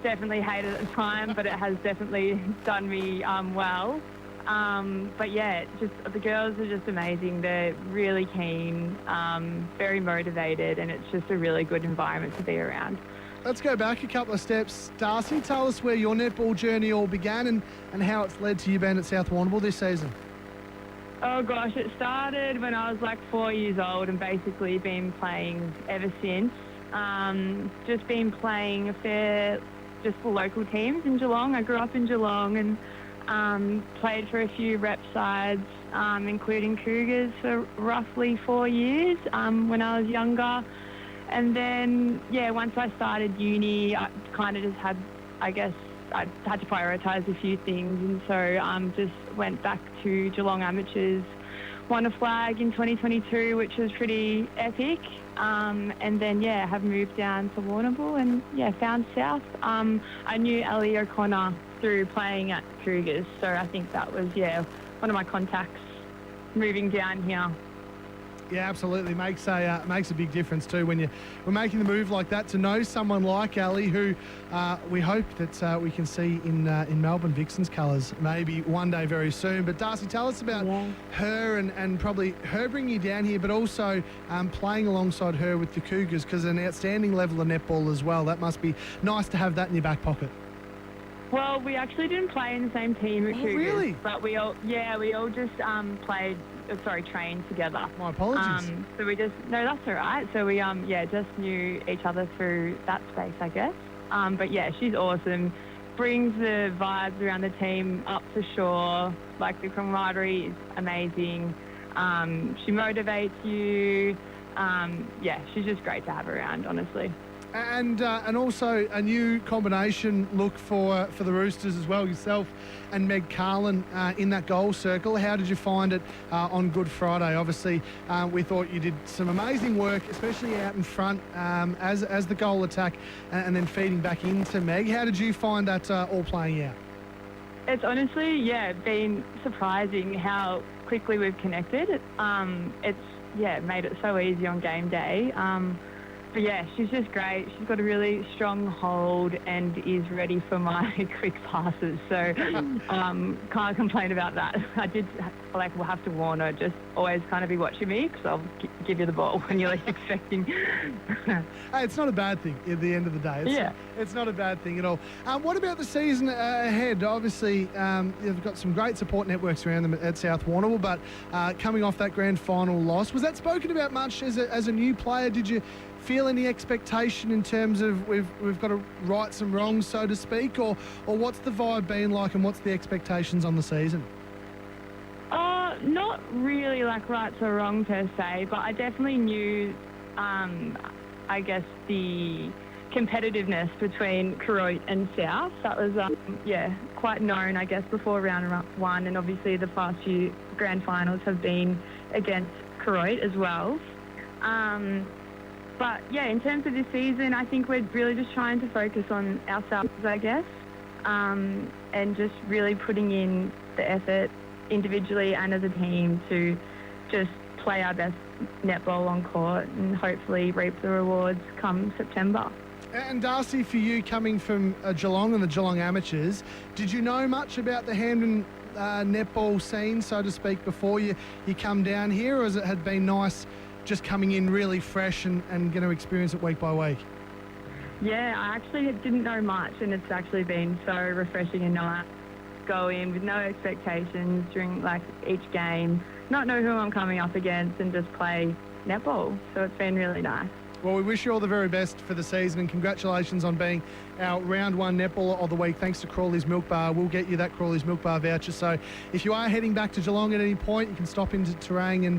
definitely hated at the time, but it has definitely done me well. But yeah, just the girls are just amazing. They're really keen, very motivated, and it's just a really good environment to be around. Let's go back a couple of steps. Darcy, tell us where your netball journey all began and how it's led to you being at South Warrnambool this season. Oh gosh, it started when I was like 4 years old and basically been playing ever since. Just been playing just for local teams in Geelong. I grew up in Geelong and played for a few rep sides, including Cougars for roughly 4 years when I was younger. And then, once I started uni, I kind of just had, I had to prioritise a few things, and so just went back to Geelong Amateurs, won a flag in 2022, which was pretty epic. And then, have moved down to Warrnambool and, found South. I knew Ellie O'Connor through playing at Cougars, so I think that was, one of my contacts moving down here. Yeah, absolutely. Makes a big difference too when we're making the move like that, to know someone like Ali, who we hope that we can see in Melbourne Vixens colours maybe one day very soon. But Darcy, tell us about her and probably her bringing you down here, but also playing alongside her with the Cougars, because an outstanding level of netball as well. That must be nice to have that in your back pocket. Well, we actually didn't play in the same team at Cougars. Really? But we all just trained together. My apologies. So we just, no, that's all right. So we, just knew each other through that space, I guess. But yeah, she's awesome. Brings the vibes around the team up for sure. Like, the camaraderie is amazing. She motivates you. She's just great to have around, honestly. And also a new combination look for the Roosters as well, yourself and Meg Carlin in that goal circle. How did you find it on Good Friday? Obviously, we thought you did some amazing work, especially out in front as the goal attack, and then feeding back into Meg. How did you find that all playing out? It's honestly, been surprising how quickly we've connected. It's made it so easy on game day. But yeah, she's just great. She's got a really strong hold and is ready for my quick passes. So can't complain about that. I did, we'll have to warn her, just always kind of be watching me, because I'll give you the ball when you're least expecting. Hey, it's not a bad thing at the end of the day. It's not a bad thing at all. What about the season ahead? Obviously, you've got some great support networks around them at South Warrnambool, but coming off that grand final loss, was that spoken about much as a new player? Did you feel any expectation in terms of we've got to right some wrongs, so to speak, or what's the vibe been like and what's the expectations on the season? Not really like rights or wrong per se, but I definitely knew, I guess, the competitiveness between Koroit and South. That was, quite known, I guess, before round one, and obviously the past few grand finals have been against Koroit as well. But yeah, in terms of this season, I think we're really just trying to focus on ourselves, I guess, and just really putting in the effort individually and as a team to just play our best netball on court and hopefully reap the rewards come September. And Darcy, for you coming from Geelong and the Geelong Amateurs, did you know much about the Hampden netball scene, so to speak, before you come down here, or has it had been nice just coming in really fresh and going to experience it week by week? Yeah, I actually didn't know much, and it's actually been so refreshing and nice. Go in with no expectations during like each game, not know who I'm coming up against, and just play netball. So it's been really nice. Well, we wish you all the very best for the season, and congratulations on being our round one netballer of the week. Thanks to Crawley's Milk Bar. We'll get you that Crawley's Milk Bar voucher. So if you are heading back to Geelong at any point, you can stop into Terang and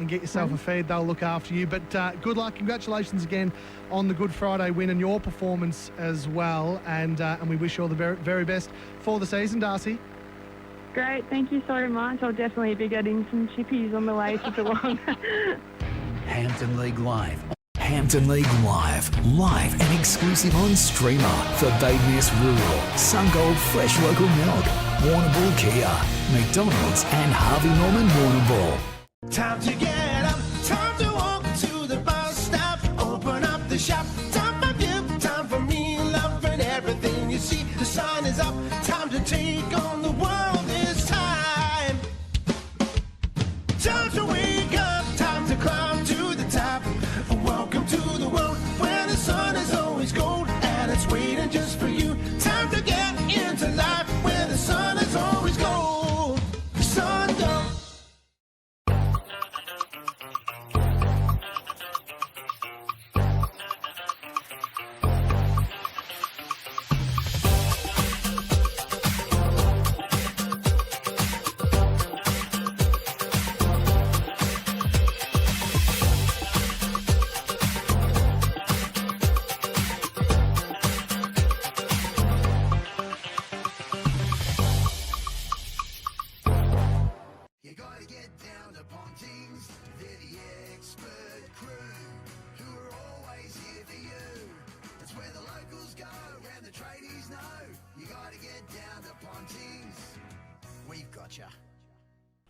get yourself a feed. They'll look after you. But good luck. Congratulations again on the Good Friday win and your performance as well. And we wish you all the very, very best for the season, Darcy. Great. Thank you so much. I'll definitely be getting some chippies on the way to Geelong. Hampden League Live. Hampden League Live and exclusive on streamer for Badeness Rural, Sungold Fresh Local Milk, Warrnambool Kia, McDonald's and Harvey Norman Warrnambool. Time to get up, time to walk to the bus stop, open up the shop, time for you, time for me, loving everything you see. The sun is up, time to take on the world this time. Time to wake up, time to climb to the top. Welcome to the world where the sun is always gold and it's waiting just for you. Time to get into life where the sun is always gold. Sun don't.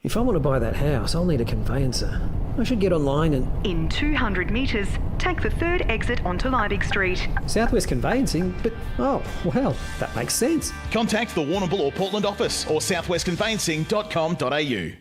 If I want to buy that house, I'll need a conveyancer. I should get online and... In 200 metres, take the third exit onto Liebig Street. Southwest Conveyancing? But, oh, well, that makes sense. Contact the Warrnambool or Portland office or southwestconveyancing.com.au.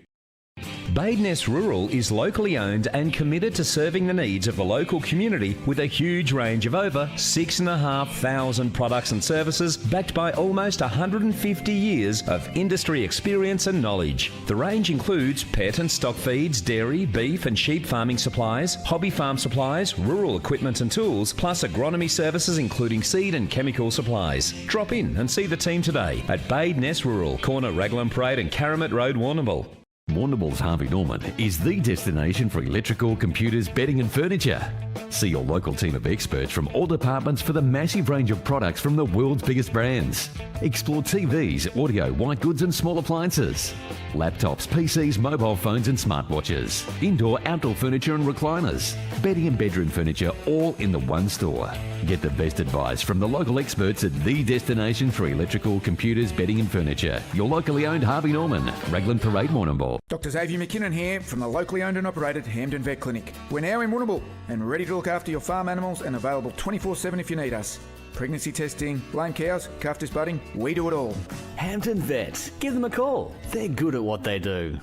Badeness Rural is locally owned and committed to serving the needs of the local community with a huge range of over 6,500 products and services backed by almost 150 years of industry experience and knowledge. The range includes pet and stock feeds, dairy, beef and sheep farming supplies, hobby farm supplies, rural equipment and tools, plus agronomy services including seed and chemical supplies. Drop in and see the team today at Badeness Rural, corner Raglan Parade and Karamat Road, Warrnambool. Warrnambool's Harvey Norman is the destination for electrical, computers, bedding and furniture. See your local team of experts from all departments for the massive range of products from the world's biggest brands. Explore TVs, audio, white goods and small appliances. Laptops, PCs, mobile phones and smartwatches. Indoor, outdoor furniture and recliners. Bedding and bedroom furniture all in the one store. Get the best advice from the local experts at the destination for electrical, computers, bedding and furniture. Your locally owned Harvey Norman, Raglan Parade, Warrnambool. Dr. Xavier McKinnon here from the locally owned and operated Hampden Vet Clinic. We're now in Warrnambool and ready to look after your farm animals and available 24/7 if you need us. Pregnancy testing, lame cows, calf disbudding, we do it all. Hampden Vet. Give them a call. They're good at what they do.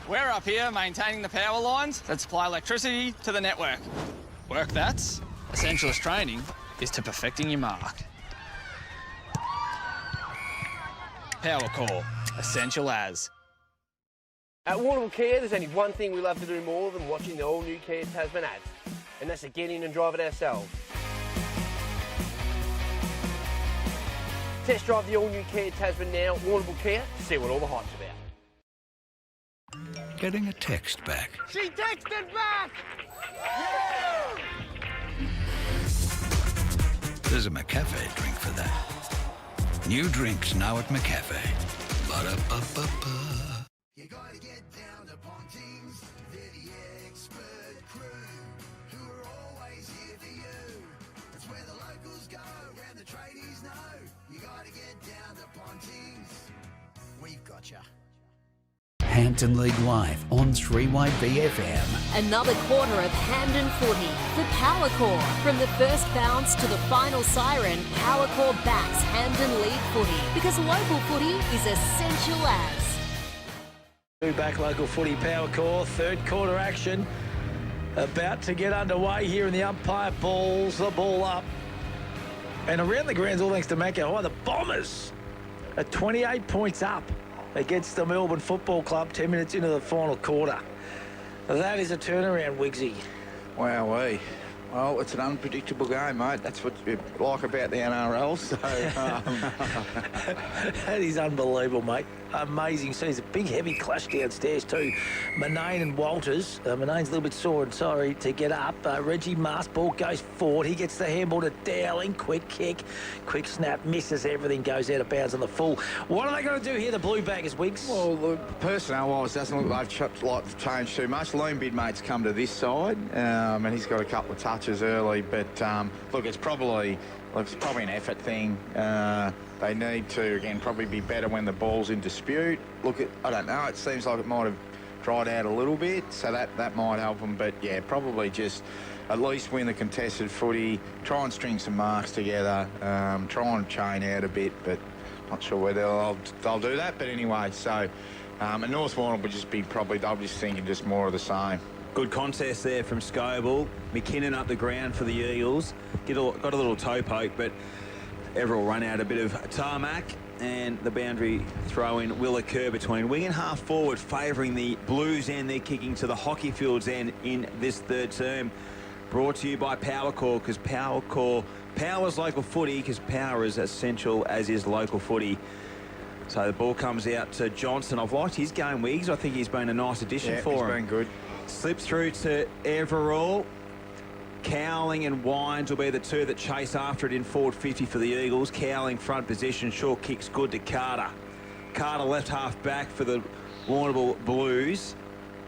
We're up here maintaining the power lines that supply electricity to the network. Work that's essential as training is to perfecting your mark. Power core, essential as. At Warrnambool Kia, there's only one thing we love to do more than watching the all-new Kia Tasman ads, and that's to get in and drive it ourselves. Test drive the all-new Kia Tasman now, Warrnambool Kia, to see what all the hype's about. Getting a text back. She texted back! There's a McCafe drink for that. New drinks now at McCafe. Ba-da-ba-ba-ba. You gotta get down to Pontings. They're the expert crew who are always here for you. It's where the locals go and the tradies know. You gotta get down to Pontings. We've got ya. Hampden League Live on 3YB-FM. Another quarter of Hampden footy for Powercore. From the first bounce to the final siren, Powercore backs Hampden League footy because local footy is essential as. Back local footy, Powercore, third quarter action. About to get underway here, and the umpire balls the ball up. And around the grounds, all thanks to Macca High, the Bombers are 28 points up against the Melbourne Football Club 10 minutes into the final quarter. That is a turnaround, Wigsy. Wowee. Well, it's an unpredictable game, mate. That's what you like about the NRL. So that is unbelievable, mate. Amazing. Sees a big, heavy clash downstairs too. Manane and Walters. Manane's a little bit sore and sorry to get up. Reggie Mast, ball goes forward. He gets the handball to Dowling. Quick kick. Quick snap. Misses everything. Goes out of bounds on the full. What are they going to do here, the Blue Baggers, Wiggs? Well, look, personnel-wise, doesn't look like they've changed too much. Liam Bidmate's come to this side, and he's got a couple of touches early. But, look, it's probably an effort thing. They need to, again, probably be better when the ball's in dispute. Look, I don't know. It seems like it might have dried out a little bit, so that might help them. But, yeah, probably just at least win the contested footy, try and string some marks together, try and chain out a bit, but not sure whether they'll do that. But anyway, so and North Warrnambool would just be they'll be thinking just more of the same. Good contest there from Scoble. McKinnon up the ground for the Eagles. Got a little toe poke, but Everall run out a bit of tarmac, and the boundary throw-in will occur between wing and half forward, favouring the Blues and their kicking to the hockey fields end in this third term. Brought to you by Powercore, because Powercore powers local footy, because power is essential as is local footy. So the ball comes out to Johnson. I've liked his game, Wiggs. I think he's been a nice addition for him. He's been good. Slips through to Everall. Cowling and Wines will be the two that chase after it in forward 50 for the Eagles. Cowling front position, short kicks good to Carter. Carter left half back for the Warrnambool Blues.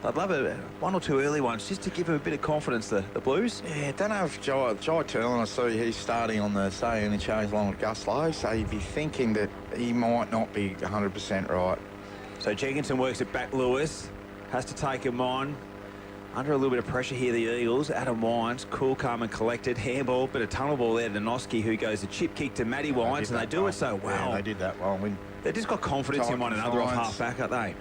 I'd love one or two early ones just to give him a bit of confidence, the Blues. Yeah, I don't know if Jai Turlin, I see he's starting on the say interchange along with Gus Lowe, so you'd be thinking that he might not be 100% right. So Jenkinson works it back, Lewis. Has to take him on. Under a little bit of pressure here, the Eagles. Adam Wines, cool, calm and collected. Handball, bit of tunnel ball there to Noski, who goes a chip kick to Matty Wines, and they do it so well. Yeah, they did that well. They've just got confidence in one another off half-back, aren't they?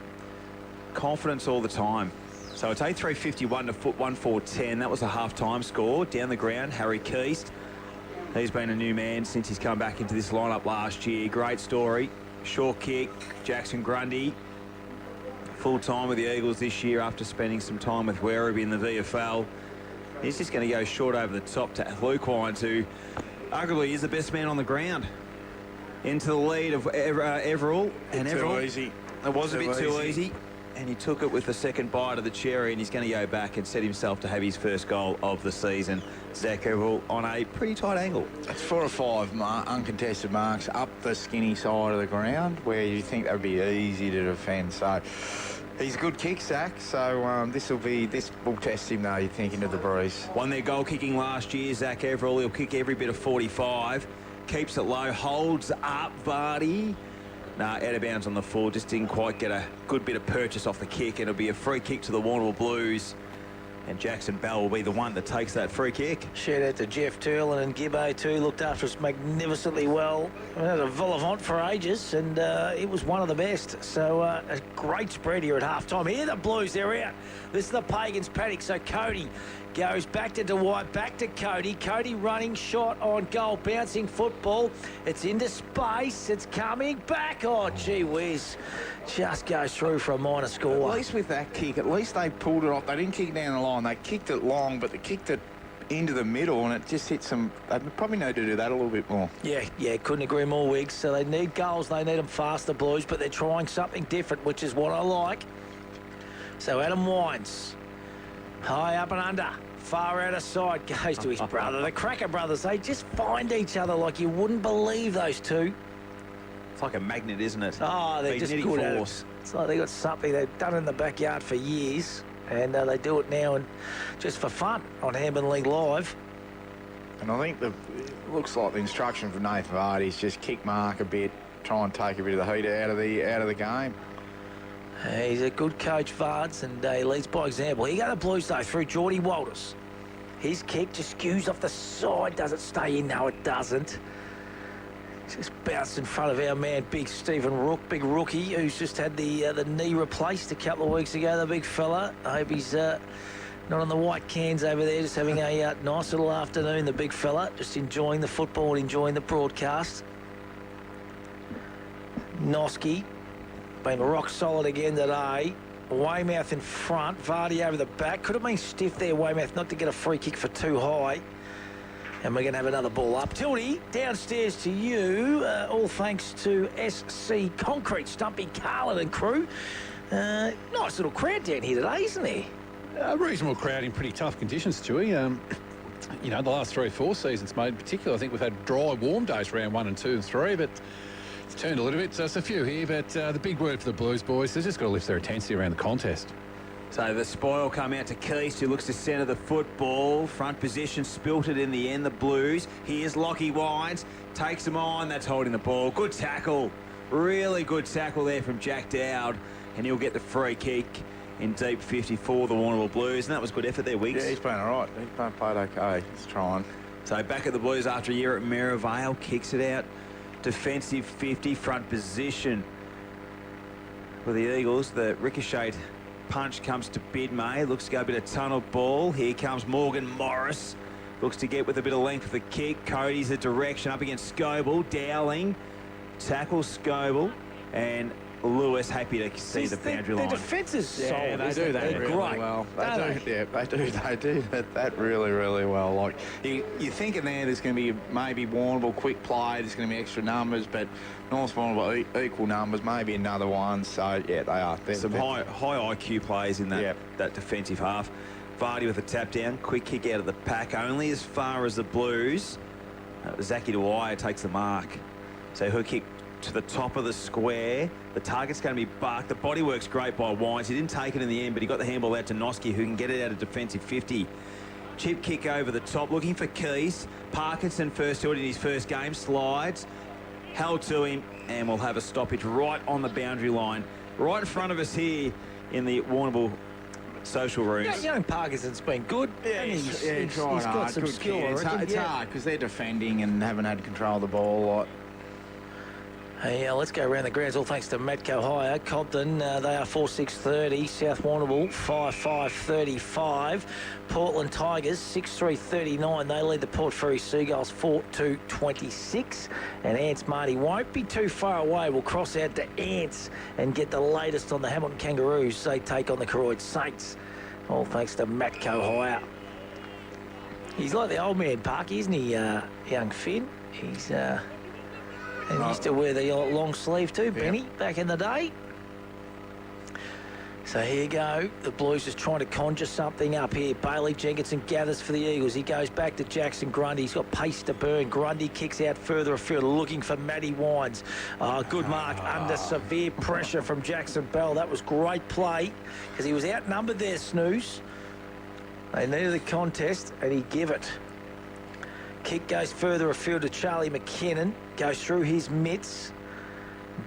Confidence all the time. So it's 8-3-51 to foot 1-4-10. That was a half-time score. Down the ground, Harry Keast. He's been a new man since he's come back into this lineup last year. Great story. Short kick, Jackson Grundy. Full time with the Eagles this year after spending some time with Werribee in the VFL. He's just going to go short over the top to Luke Wines, who arguably is the best man on the ground. Into the lead of Everall. And Everall, easy. It was a bit too easy. And he took it with the second bite of the cherry, and he's going to go back and set himself to have his first goal of the season. Zach Everall on a pretty tight angle. It's 4 or 5 uncontested marks up the skinny side of the ground where you think that would be easy to defend. So he's a good kick, Zach. So this will test him, though, you think, into the breeze. Won their goal kicking last year, Zach Everall. He'll kick every bit of 45. Keeps it low, holds up, Vardy. Nah, out of bounds on the full. Just didn't quite get a good bit of purchase off the kick. It'll be a free kick to the Warrnambool Blues. And Jackson Bell will be the one that takes that free kick. Shout out to Jeff Turlin and Gibbo too. Looked after us magnificently well. We had a vol au vent for ages, and it was one of the best. So a great spread here at half-time. Here the Blues, they're out. This is the Pagans' panic. So Cody goes back to Dwight, back to Cody. Cody running shot on goal, bouncing football. It's into space. It's coming back. Oh, gee whiz. Just goes through for a minor score. At least with that kick, at least they pulled it off. They didn't kick it down the line. They kicked it long, but they kicked it into the middle, and it just hits them. They probably need to do that a little bit more. Yeah, couldn't agree more, Wiggs. So they need goals, they need them faster, Blues, but they're trying something different, which is what I like. So Adam Wines, high up and under, far out of sight, goes to his brother. The Cracker brothers, they just find each other like you wouldn't believe, those two. It's like a magnet, isn't it? Oh, they're just good at it. It's like they've got something they've done in the backyard for years, and they do it now and just for fun on Hampden League Live. And I think it looks like the instruction from Nathan Vardy is just kick Mark a bit, try and take a bit of the heat out of the game. He's a good coach, Vards, and he leads by example. Here go the Blues, though, through Geordie Walters. His kick just skews off the side. Does it stay in? No, it doesn't. Just bounced in front of our man, big Stephen Rook, big rookie, who's just had the knee replaced a couple of weeks ago, the big fella. I hope he's not on the white cans over there, just having a nice little afternoon, the big fella, just enjoying the football and enjoying the broadcast. Noski been rock solid again today. Weymouth in front, Vardy over the back. Could have been stiff there, Weymouth, not to get a free kick for too high. And we're going to have another ball up. Tildy, downstairs to you. All thanks to SC Concrete, Stumpy, Carlin and crew. Nice little crowd down here today, isn't there? A reasonable crowd in pretty tough conditions, Stewie. You know, the last 3 or 4 seasons, mate, in particular, I think we've had dry, warm days round 1 and 2 and 3, but it's turned a little bit. So it's a few here, but the big word for the Blues boys, they've just got to lift their intensity around the contest. So the spoil come out to Keast, who looks to centre the football. Front position, spilt it in the end, the Blues. Here's Lockie Wines, takes him on, that's holding the ball. Good tackle, really good tackle there from Jack Dowd, and he'll get the free kick in deep 54, the Warrnambool Blues, and that was good effort there, Wiggs. Yeah, he's playing all right. He's played okay. He's trying. So back at the Blues after a year at Merivale, kicks it out. Defensive 50, front position for the Eagles. The ricocheted punch comes to Bidmay, looks to go a bit of tunnel ball. Here comes Morgan Morris, looks to get with a bit of length of the kick. Cody's the direction up against Scoble. Dowling tackles Scoble, and Lewis happy to see the boundary line. The defence is solid. They do that really great. well. They do that really, really well. Like you're thinking there's going to be maybe Warrnambool quick play, there's going to be extra numbers, but North Warrnambool equal numbers, maybe another one. So yeah, they are. Some high IQ players in that defensive half. Vardy with a tap down, quick kick out of the pack, only as far as the Blues. Zaki Dwyer takes the mark. So her kick to the top of the square. The target's going to be Buck. The body works great by Wines. He didn't take it in the end, but he got the handball out to Noski, who can get it out of defensive 50. Chip kick over the top, looking for Keys. Parkinson first to it in his first game, slides, held to him, and we'll have a stoppage right on the boundary line, right in front of us here in the Warrnambool social rooms. Young Parkinson's been good. Yeah, he's trying got hard. some Good skill. kid. It's hard because they're defending and haven't had control of the ball. Like. Hey, let's go around the grounds. All thanks to Matco Hire. Cobden, they are 4-6-30. South Warrnambool 5-5-35. Portland Tigers 6-3-39. They lead the Port Fairy Seagulls 4-2-26. And Ants Marty won't be too far away. We'll cross out to Ants and get the latest on the Hamilton Kangaroos. They take on the Koroyd Saints. All thanks to Matco Hire. He's like the old man, Parky, isn't he, young Finn? He's and he used to wear the long sleeve too, Benny, back in the day. So here you go. The Blues just trying to conjure something up here. Bailey Jenkinson gathers for the Eagles. He goes back to Jackson Grundy. He's got pace to burn. Grundy kicks out further afield, looking for Matty Wines. Good mark under severe pressure from Jackson Bell. That was great play because he was outnumbered there, Snooze. They needed the contest, and he gave it. Kick goes further afield to Charlie McKinnon. Goes through his mitts.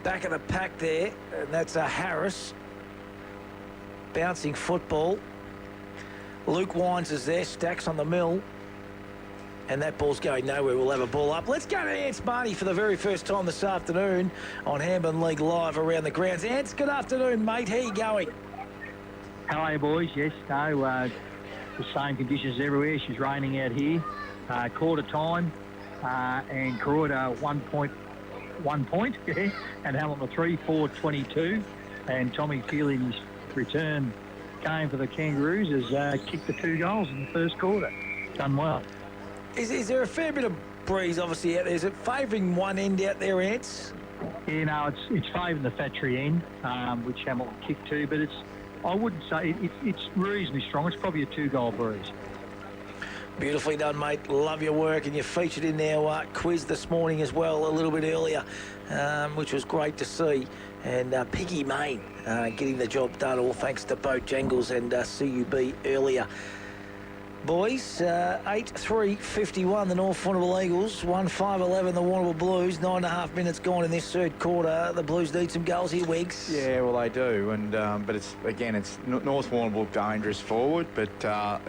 Back of the pack there, and that's a Harris. Bouncing football. Luke Wines is there, stacks on the mill. And that ball's going nowhere. We'll have a ball up. Let's go to Ants Marty for the very first time this afternoon on Hampden League Live around the grounds. Ants, good afternoon, mate. How you going? How are you, boys? Yes, no, the same conditions everywhere. It's raining out here. Quarter time, and Koroyd 1 point, and Hamilton 3-4-22, and Tommy Feely in his return game for the Kangaroos has kicked the 2 goals in the first quarter. done well. Is there a fair bit of breeze, obviously, out there? Is it favouring one end out there, Ants? Yeah, no, it's favouring the factory end, which Hamilton kicked to, but I wouldn't say it's reasonably strong. It's probably a 2-goal breeze. Beautifully done, mate. Love your work, and you featured in our quiz this morning as well, a little bit earlier, which was great to see. And Piggy Main getting the job done, all thanks to Boat Jangles and CUB earlier. Boys, 8-3-51, the North Warrnambool Eagles, 1-5-11, the Warrnambool Blues. 9.5 minutes gone in this third quarter. The Blues need some goals here, Wiggs. Yeah, well, they do. And but it's North Warrnambool dangerous forward. But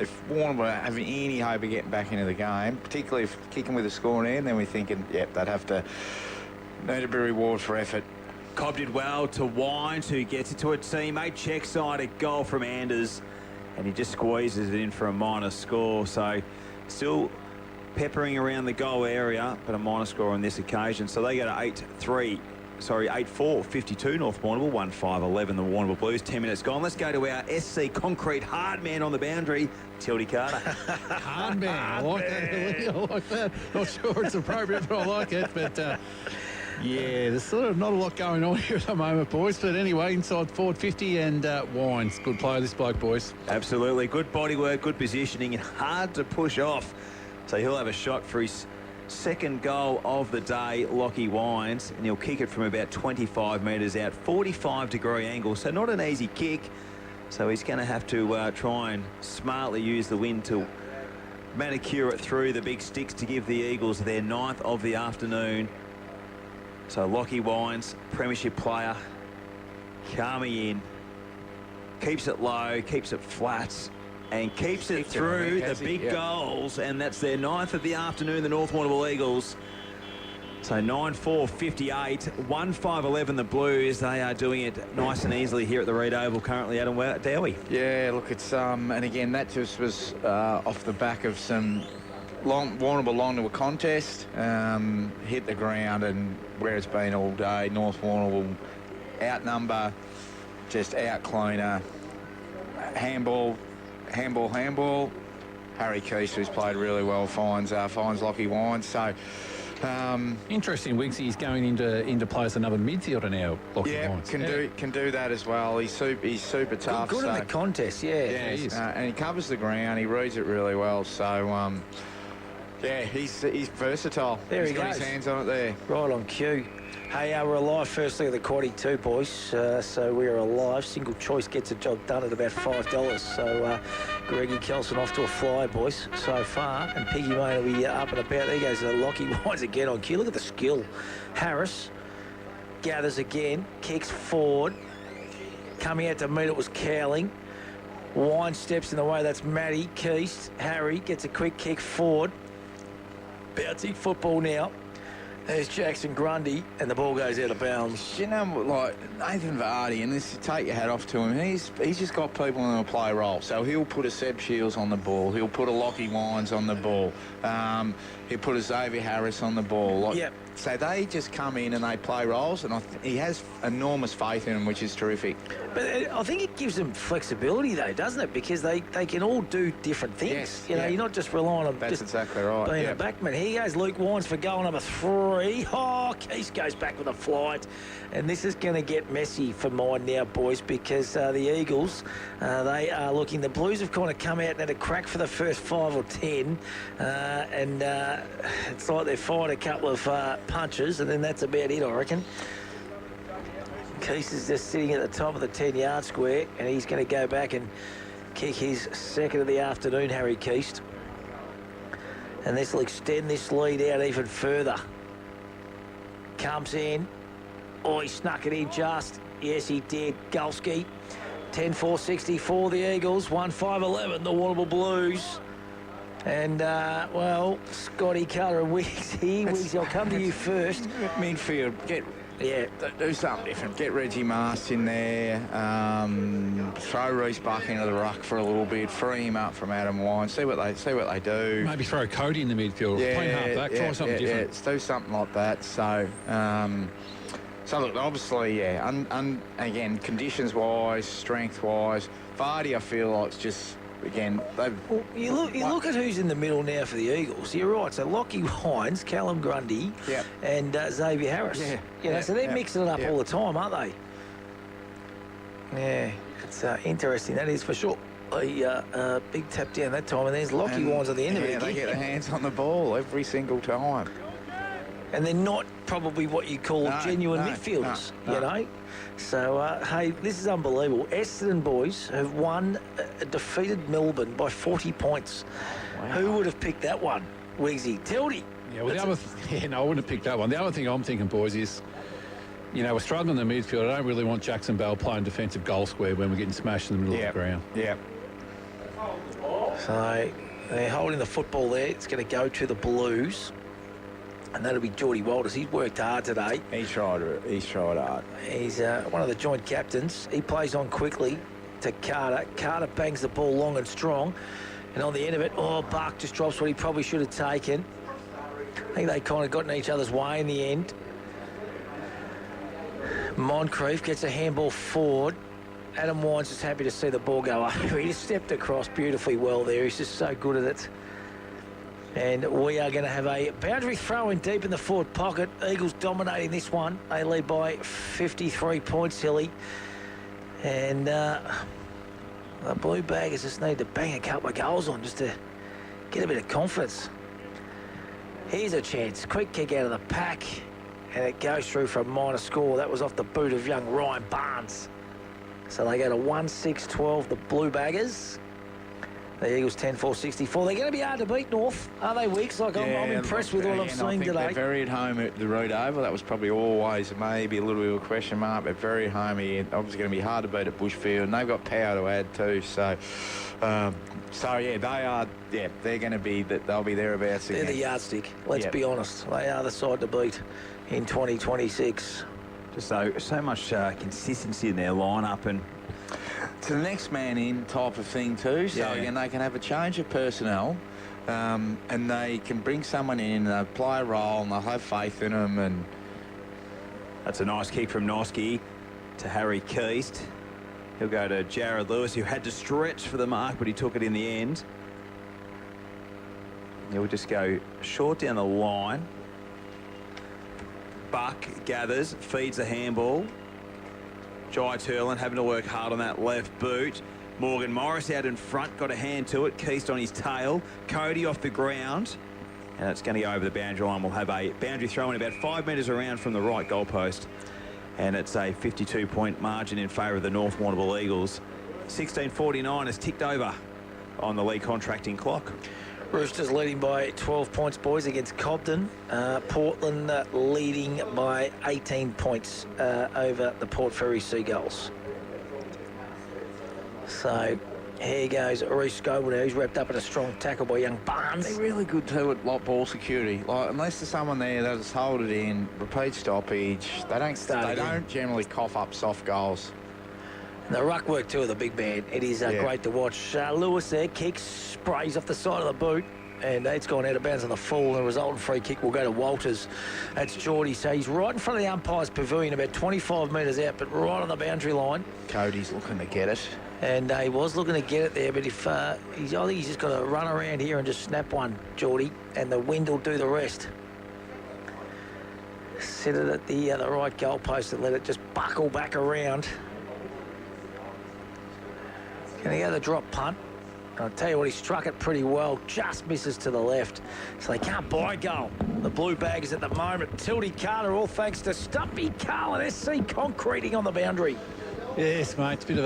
if Warrnambool have any hope of getting back into the game, particularly if kicking with a score in, then we're thinking, yep, they'd have to need a bit of reward for effort. Cobb did well to Wines, who gets it to a teammate. Check side, a goal from Anders. And he just squeezes it in for a minor score. So still peppering around the goal area, but a minor score on this occasion. So they go to 8-4-52 North Warrnambool, 1-5-11 the Warrnambool Blues. 10 minutes gone. Let's go to our SC Concrete hard man on the boundary, Tildy Carter. Hard man. I like that. I like that. Not sure it's appropriate, but I like it. But yeah, there's sort of not a lot going on here at the moment, boys. But anyway, inside forward 50 and Wines. Good player, this bloke, boys. Absolutely. Good body work, good positioning, and hard to push off. So he'll have a shot for his second goal of the day, Lockie Wines, and he'll kick it from about 25 metres out, 45-degree angle. So not an easy kick. So he's going to have to try and smartly use the wind to manicure it through the big sticks to give the Eagles their 9th of the afternoon. So Lockie Wines, premiership player, coming in, keeps it low, keeps it flat, and keeps it through the big goals, and that's their 9th of the afternoon, the North Warrnambool Eagles. So 9-4-58, 1-5-11 the Blues. They are doing it nice and easily here at the Reed Oval currently, Adam Dowie. Yeah, look, it's and again that just was off the back of some Warrnambool long to a contest, hit the ground, and where it's been all day, North Warrnambool outnumber, just out cleaner, handball. Harry Keist, who's played really well, finds Lockie Wines. So interesting, Wiggs. He's going into play as another midfielder now. Lockie Wines. Can do that as well. He's super tough. Good in the contest, yeah. He is. And he covers the ground. He reads it really well. So yeah, he's versatile. There he's he got goes. his hands on it there. Right on cue. Hey, we're alive firstly of the quaddie too, boys. So we are alive. Single choice gets a job done at about $5. So Greggy Kelson off to a fly, boys, so far. And Piggy Main will be up and about. There goes Lockie Wines again on cue. Look at the skill. Harris gathers again, kicks forward. Coming out to meet it was Cowling. Wines steps in the way. That's Matty Keist. Harry gets a quick kick forward. Bouncing football now. There's Jackson Grundy, and the ball goes out of bounds. You know, like Nathan Vardy, and this, take your hat off to him. He's just got people in a play role. So he'll put a Seb Shields on the ball. He'll put a Lockie Wines on the ball. He'll put a Xavier Harris on the ball. Yep. So they just come in and they play roles, and he has enormous faith in them, which is terrific. But I think it gives them flexibility, though, doesn't it? Because they can all do different things. Yes, you know, you're not just relying on that's exactly right. being a backman. Here goes Luke Wines for goal number 3. Oh, Keith goes back with a flight. And this is going to get messy for mine now, boys, because the Eagles, they are looking. The Blues have kind of come out and had a crack for the first 5 or 10. And it's like they've fired a couple of punches, and then that's about it, I reckon. Keith is just sitting at the top of the 10-yard square, and he's going to go back and kick his second of the afternoon, Harry Keist. And this will extend this lead out even further. Comes in. Oh, he snuck it in just. Yes, he did. Gulski. 10-4-64, the Eagles. 1-5-11, the Warrnambool Blues. And, well, Scotty Carter and Wiggs here. Wiggs, I'll come to you first. Midfield, do something different. Get Reggie Mast in there. Throw Reece Buck into the ruck for a little bit. Free him up from Adam Wines. See what they do. Maybe throw Cody in the midfield. Play half back. Try something different. Yeah, let's do something like that. So, look, obviously, and again, conditions-wise, strength-wise, Vardy, I feel like, it's just again, they've... Well, you look at who's in the middle now for the Eagles. You're right. So Lockie Hines, Callum Grundy, and Xavier Harris. So they're mixing it up all the time, aren't they? Yeah, it's interesting. That is for sure. A big tap down that time, and there's Lockie Hines at the end of it. They get their hands on the ball every single time. And they're not probably what you call genuine midfielders, you know. So, hey, this is unbelievable. Essendon boys have defeated Melbourne by 40 points. Wow. Who would have picked that one? Weezy. Tildy. Yeah, well, I wouldn't have picked that one. The other thing I'm thinking, boys, is, we're struggling in the midfield. I don't really want Jackson Bell playing defensive goal square when we're getting smashed in the middle of the ground. Yeah. So, they're holding the football there. It's going to go to the Blues. And that'll be Geordie Walters. He's worked hard today. He's tried hard. He's one of the joint captains. He plays on quickly to Carter. Carter bangs the ball long and strong. And on the end of it, Buck just drops what he probably should have taken. I think they kind of got in each other's way in the end. Moncrief gets a handball forward. Adam Wine's just happy to see the ball go over. He just stepped across beautifully well there. He's just so good at it. And we are going to have a boundary throw in deep in the forward pocket. Eagles dominating this one. They lead by 53 points, Hilly. And the Blue Baggers just need to bang a couple of goals on just to get a bit of confidence. Here's a chance. Quick kick out of the pack. And it goes through for a minor score. That was off the boot of young Ryan Barnes. So they go to 1-6-12, the Blue Baggers. The Eagles 10-4-64. They're going to be hard to beat, North. Are they, Weeks? I'm impressed with what I've seen today. They're very at home at the road over. That was probably always maybe a little bit of a question mark, but very at home here. Obviously going to be hard to beat at Bushfield, and they've got power to add too. So, they are. Yeah, they're going to be. They'll be thereabouts again. They're the yardstick. Let's be honest. They are the side to beat in 2026. Just so much consistency in their lineup and. It's the next man in type of thing too. So again, they can have a change of personnel, and they can bring someone in, they'll play a role, and they'll have faith in them. And that's a nice kick from Noski to Harry Keast. He'll go to Jared Lewis, who had to stretch for the mark, but he took it in the end. He'll just go short down the line. Buck gathers, feeds the handball. Jai Turlin having to work hard on that left boot. Morgan Morris out in front, got a hand to it. Keast on his tail. Cody off the ground. And it's going to go over the boundary line. We'll have a boundary throw in about 5 metres around from the right goalpost. And it's a 52-point margin in favour of the North Warrnambool Eagles. 16:49 has ticked over on the league contracting clock. Roosters leading by 12 points, boys, against Cobden. Portland leading by 18 points over the Port Fairy Seagulls. So here goes Reece Scoble now. He's wrapped up in a strong tackle by young Barnes. They're really good too at ball security. Like, unless there's someone there that just hold it in, repeat stoppage, they don't generally cough up soft goals. And the ruck work too of the big man. It is great to watch. Lewis there kicks, sprays off the side of the boot, and it's gone out of bounds on the full. And the resultant free kick will go to Walters. That's Geordie. So he's right in front of the umpire's pavilion, about 25 metres out, but right on the boundary line. Cody's looking to get it. And he was looking to get it there, but if I think he's just got to run around here and just snap one, Geordie, and the wind will do the rest. Set it at the right goalpost and let it just buckle back around. Going to go the drop punt. I'll tell you what, he struck it pretty well, just misses to the left. So they can't buy a goal. The Blue Baggers at the moment. Tildy Carter, all thanks to Stumpy Carlin, SC concreting on the boundary. Yes, mate, it's a bit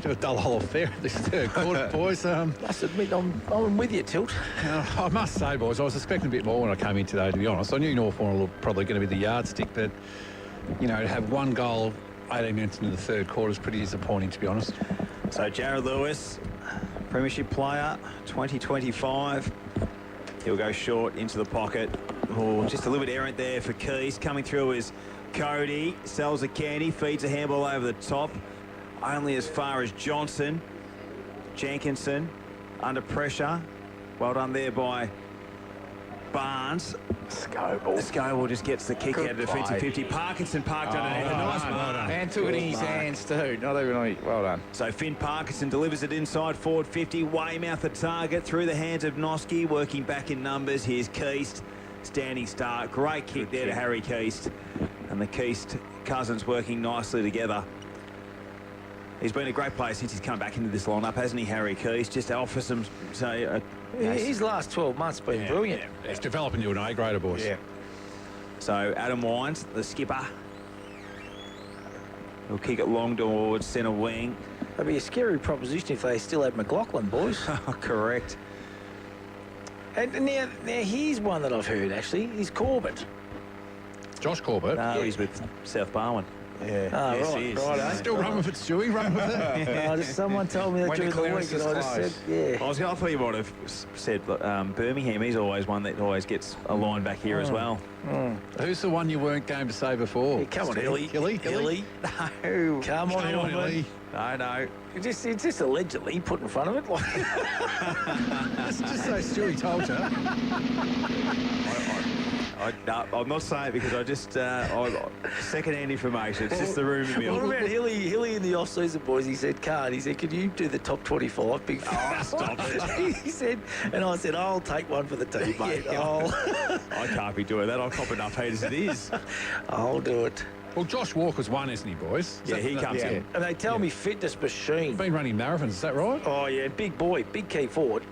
of a dull whole affair this third quarter, boys. Must admit, I'm with you, Tilt. I must say, boys, I was expecting a bit more when I came in today, to be honest. I knew North Warrnambool were probably going to be the yardstick, but, to have one goal 18 minutes into the third quarter is pretty disappointing, to be honest. So Jared Lewis, Premiership player, 2025. He'll go short into the pocket. Just a little bit errant there for Keys. Coming through is Cody. Sells a candy, feeds a handball over the top. Only as far as Johnson. Jenkinson under pressure. Well done there by Barnes. Scoble. Scoble just gets the kick out of defensive 50. Parkinson parked underneath. A nice mark. And took it in his hands too. Not even well done. So Finn Parkinson delivers it inside forward 50. Weymouth the target through the hands of Noski, working back in numbers. Here's Keast. Standing start. Great kick there to Harry Keast. And the Keast cousins working nicely together. He's been a great player since he's come back into this lineup, hasn't he, Harry Keast? Just offers him, his last 12 months been brilliant. Yeah. He's developing into an A-grader, boys. Yeah. So Adam Wines, the skipper, will kick it long towards centre wing. That'd be a scary proposition if they still had McLaughlin, boys. Correct. And now here's one that I've heard, actually. He's Corbett. Josh Corbett? No, he's with South Barwon. Yeah. Oh, yes, right, he is. right. Still run with it, Stewie. Run with it. Someone told me that during the week, and I just said, yeah. I thought you might have said Birmingham. He's always one that always gets a line back here as well. Who's the one you weren't game to say before? Yeah, come on, Hilly. Hilly? No. Come on, Hilly. No. It's just allegedly put in front of it. Just say Stewie told you. I'm not saying it because I just second-hand information. It's just the rumour mill. What about Hilly in the off-season, boys? He said, he said, could you do the top 25? Big stop it. He said, and I said, I'll take one for the team, mate. I can't be doing that. I'll cop enough heat as it is. I'll do it. Well, Josh Walker's one, isn't he, boys? Yeah, he comes in. And they tell me fitness machine. Been running marathons, is that right? Oh, yeah, big boy, big key forward.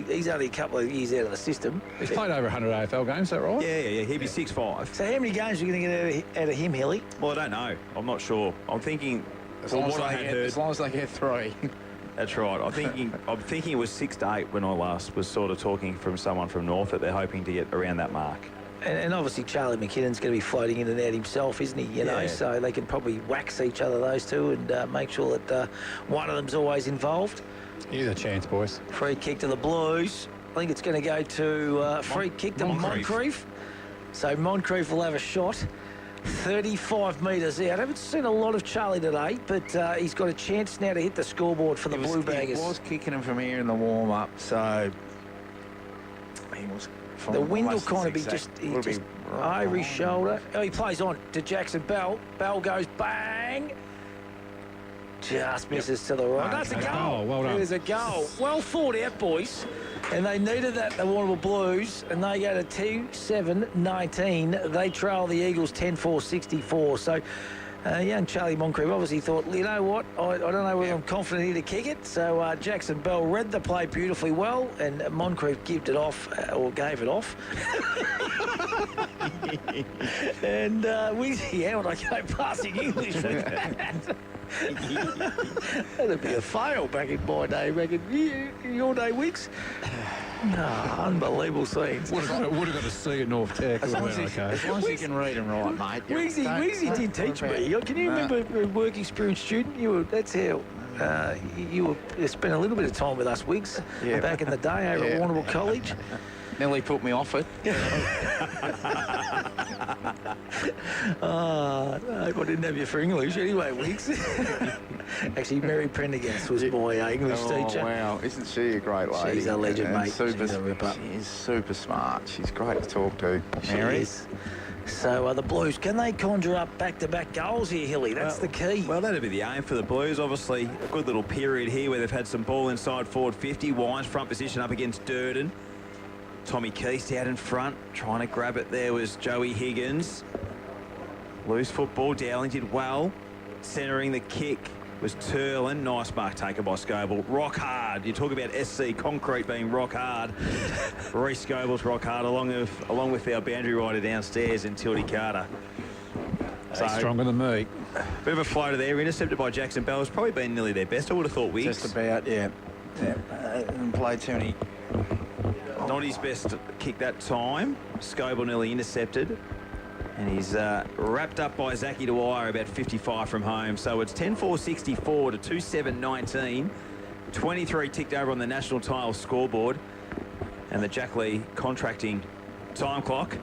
He's only a couple of years out of the system. He's played over 100 AFL games, is that right? Yeah. He'd be 6'5". So how many games are you going to get out of him, Hilly? Well, I don't know. I'm not sure. I'm thinking... As long as they get 3. That's right. I'm thinking it was 6 to 8 when I last was sort of talking from someone from North that they're hoping to get around that mark. And obviously Charlie McKinnon's going to be floating in and out himself, isn't he? You know, so they can probably wax each other, those two, and make sure that one of them's always involved. Here's a chance, boys. Free kick to the Blues. I think it's going to go to free kick to Moncrief. So Moncrief will have a shot. 35 metres out. I haven't seen a lot of Charlie today, but he's got a chance now to hit the scoreboard for the Blue Baggers. He was kicking him from here in the warm-up, so he was... The wind will kind of be just over his shoulder. Oh, he plays on to Jackson Bell. Bell goes bang. Just misses to the right. That's a goal. Oh, well done. It is a goal. Well thought out, boys. And they needed that, the Warrnambool Blues, and they go to 2-7-19. They trail the Eagles 10-4-64. So young Charlie Moncrief obviously thought, you know what, I don't know whether I'm confident here to kick it. So Jackson Bell read the play beautifully well, and Moncrief gave it off. And how would I go passing English with that? That'd be a fail back in my day, your day, Wicks. Unbelievable scenes. Would have got to see at North Tech. As long as you can read and write, mate. Wiggsy did teach me. Can you remember a work experience student? That's how you spent a little bit of time with us, Wiggs, back in the day over at Warrnambool College. Nearly put me off it. I didn't have you for English anyway, Wiggs. Actually, Mary Prendergast was my English teacher. Oh, wow. Isn't she a great lady? She's a legend, mate. She's a ripper. She is super smart. She's great to talk to, Mary. She is. So the Blues, can they conjure up back-to-back goals here, Hilly? That's the key. Well, that'd be the aim for the Blues. Obviously, a good little period here where they've had some ball inside forward 50. Wines front position up against Durden. Tommy Keast out in front, trying to grab it there was Joey Higgins. Loose football, Dowling did well. Centering the kick was Turlin. Nice mark taken by Scoble. Rock hard. You talk about SC Concrete being rock hard. Reece Scoble's rock hard along with our boundary rider downstairs in Tildy Carter. So, stronger than me. Bit of a floater there, intercepted by Jackson Bell. It's probably been nearly their best. I would have thought Wiggs. Just about, yeah. And played too many. Not his best kick that time. Scoble nearly intercepted. And he's wrapped up by Zachy Dwyer about 55 from home. So it's 10-4-64 to 2-7-19. 23 ticked over on the national tile scoreboard. And the Jack Lee contracting time clock.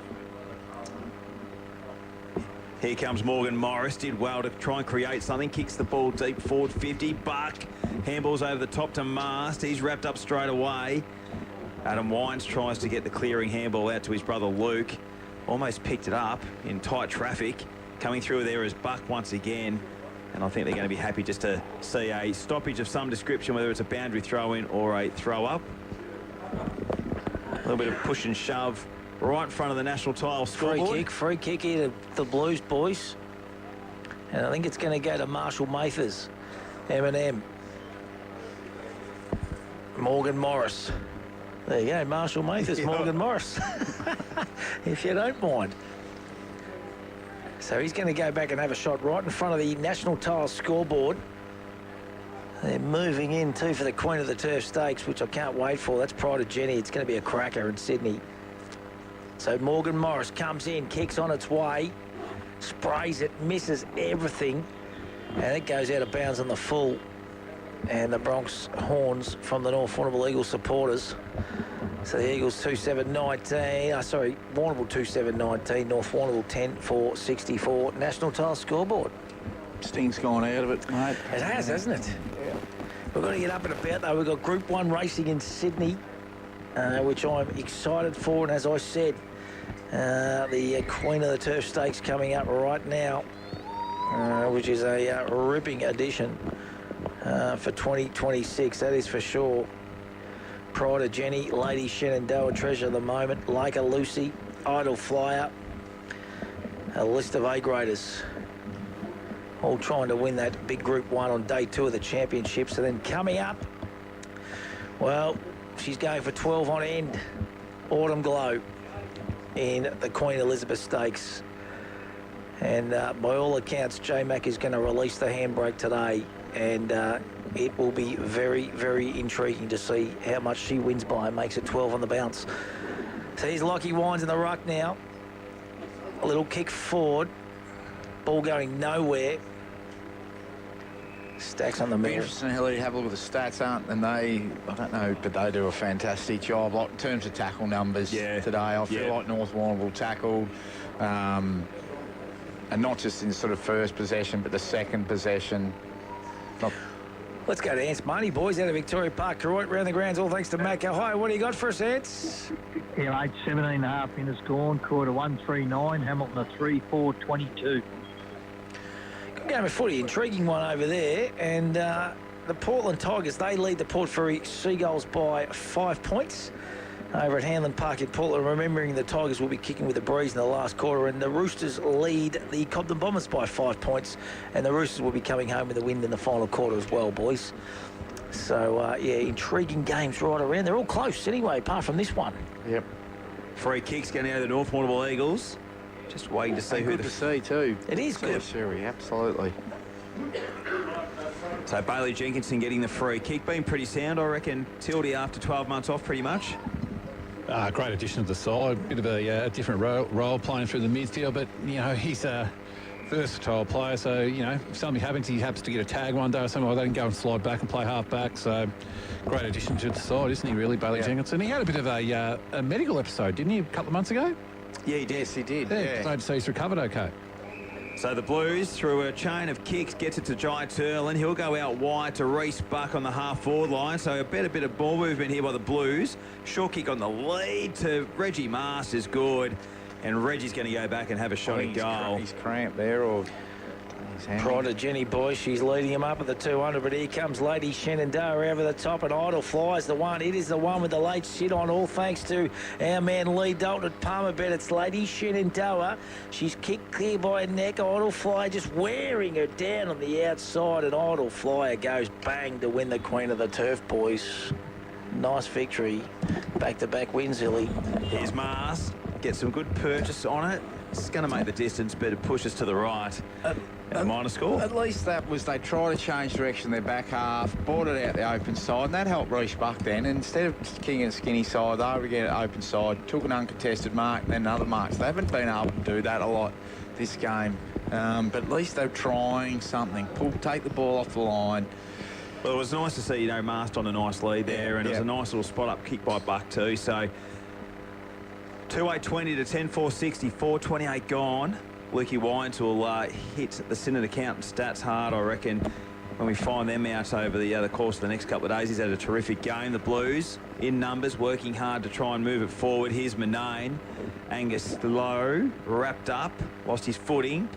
Here comes Morgan Morris. Did well to try and create something. Kicks the ball deep forward 50. Buck. Handballs over the top to Mast. He's wrapped up straight away. Adam Wines tries to get the clearing handball out to his brother Luke. Almost picked it up in tight traffic. Coming through there is Buck once again. And I think they're going to be happy just to see a stoppage of some description, whether it's a boundary throw-in or a throw-up. A little bit of push and shove right in front of the national tile scoreboard. Free kick here to the Blues, boys. And I think it's going to go to Marshall Mathers, M&M. Morgan Morris. There you go, Marshall Mathers, yeah. Morgan Morris. If you don't mind. So he's going to go back and have a shot right in front of the national tile scoreboard. They're moving in too for the Queen of the Turf Stakes, which I can't wait for. That's Pride of Jenny. It's going to be a cracker in Sydney. So Morgan Morris comes in, kicks on its way, sprays it, misses everything, and it goes out of bounds on the full. And the Bronx horns from the North Warrnambool Eagles supporters. So the Eagles 2-7-19, Warrnambool 2-7-19, North Warrnambool 10-4-64. National tile scoreboard. Sting's gone out of it, mate. It has, hasn't it? Yeah. We've got to get up and about, though. We've got Group 1 racing in Sydney, which I'm excited for. And as I said, the Queen of the Turf Stakes coming up right now, which is a ripping edition for 2026, that is for sure. Pride of Jenny, Lady Shenandoah, Treasure of the Moment, Laker Lucy, Idle Flyer, a list of A-graders, all trying to win that big Group 1 on day 2 of the championships. And then coming up, well, she's going for 12 on end, Autumn Glow in the Queen Elizabeth Stakes. And by all accounts, J-Mac is going to release the handbrake today, and it will be very, very intriguing to see how much she wins by and makes it 12 on the bounce. So here's Lockie Wines in the ruck now. A little kick forward. Ball going nowhere. Stacks on the middle. Interesting, Hilly, have a look at the stats, aren't and they, I don't know, but they do a fantastic job. Like, in terms of tackle numbers today, I feel like North Warrnambool tackled, and not just in sort of first possession, but the second possession. Let's go to Ants Money, boys, out of Victoria Park, Koroit, round the grounds, all thanks to Matt. Hi, what do you got for us, Ants? Yeah, mate, 17.5 minutes gone, quarter 1-3-9, Hamilton a 3-4-22. Good game of footy, intriguing one over there, and the Portland Tigers, they lead the Port Fairy Seagulls by 5 points over at Hanlon Park in Portland. Remembering the Tigers will be kicking with a breeze in the last quarter, and the Roosters lead the Cobden Bombers by 5 points, and the Roosters will be coming home with a win in the final quarter as well, boys. So, yeah, intriguing games right around. They're all close anyway, apart from this one. Yep. Free kicks going out of the North Warrnambool Eagles. Just waiting to see who to see too. It is good. Sherry, absolutely. So Bailey Jenkinson getting the free kick. Been pretty sound, I reckon, Tildy after 12 months off pretty much. Great addition to the side. Bit of a different role playing through the midfield, but, you know, he's a versatile player. So, you know, if something happens, he happens to get a tag one day or something like that and go and slide back and play half back. So, great addition to the side, isn't he, really, Bailey Jenkinson? He had a bit of a medical episode, didn't he, a couple of months ago? Yeah, he did. Yes, he did. Yeah. Glad to see he's recovered okay. So the Blues, through a chain of kicks, gets it to Jai Turlin. He'll go out wide to Reece Buck on the half-forward line. So a better bit of ball movement here by the Blues. Short kick on the lead to Reggie Masters, good. And Reggie's going to go back and have a shot at goal. He's cramped there, or... Pride of Jenny, boys. She's leading him up at the 200, but here comes Lady Shenandoah over the top, and Idle Flies the one. It is the one with the late sit on, all thanks to our man Lee Dalton at Palmerbet. It's Lady Shenandoah. She's kicked clear by her neck. Idle Flyer just wearing her down on the outside, and Idle Flyer goes bang to win the Queen of the Turf, boys. Nice victory. Back-to-back wins, Hilly. Here's Mars. Get some good purchase on it. It's going to make the distance, but it pushes to the right. A minor score. At least that was, they tried to change direction their back half, brought it out the open side, and that helped Reece Buck then. And instead of kicking a skinny side, they were getting an open side, took an uncontested mark, and then another mark. So they haven't been able to do that a lot this game. But at least they're trying something. Take the ball off the line. Well, it was nice to see, you know, Mast on a nice lead there, and it was a nice little spot-up kick by Buck too. So 2-8-20 to 10-4-60, 4:28 gone. Lukey Wines will hit the Synod accountant stats hard, I reckon, when we find them out over the course of the next couple of days. He's had a terrific game. The Blues in numbers, working hard to try and move it forward. Here's Manane. Angus Lowe wrapped up, lost his footing,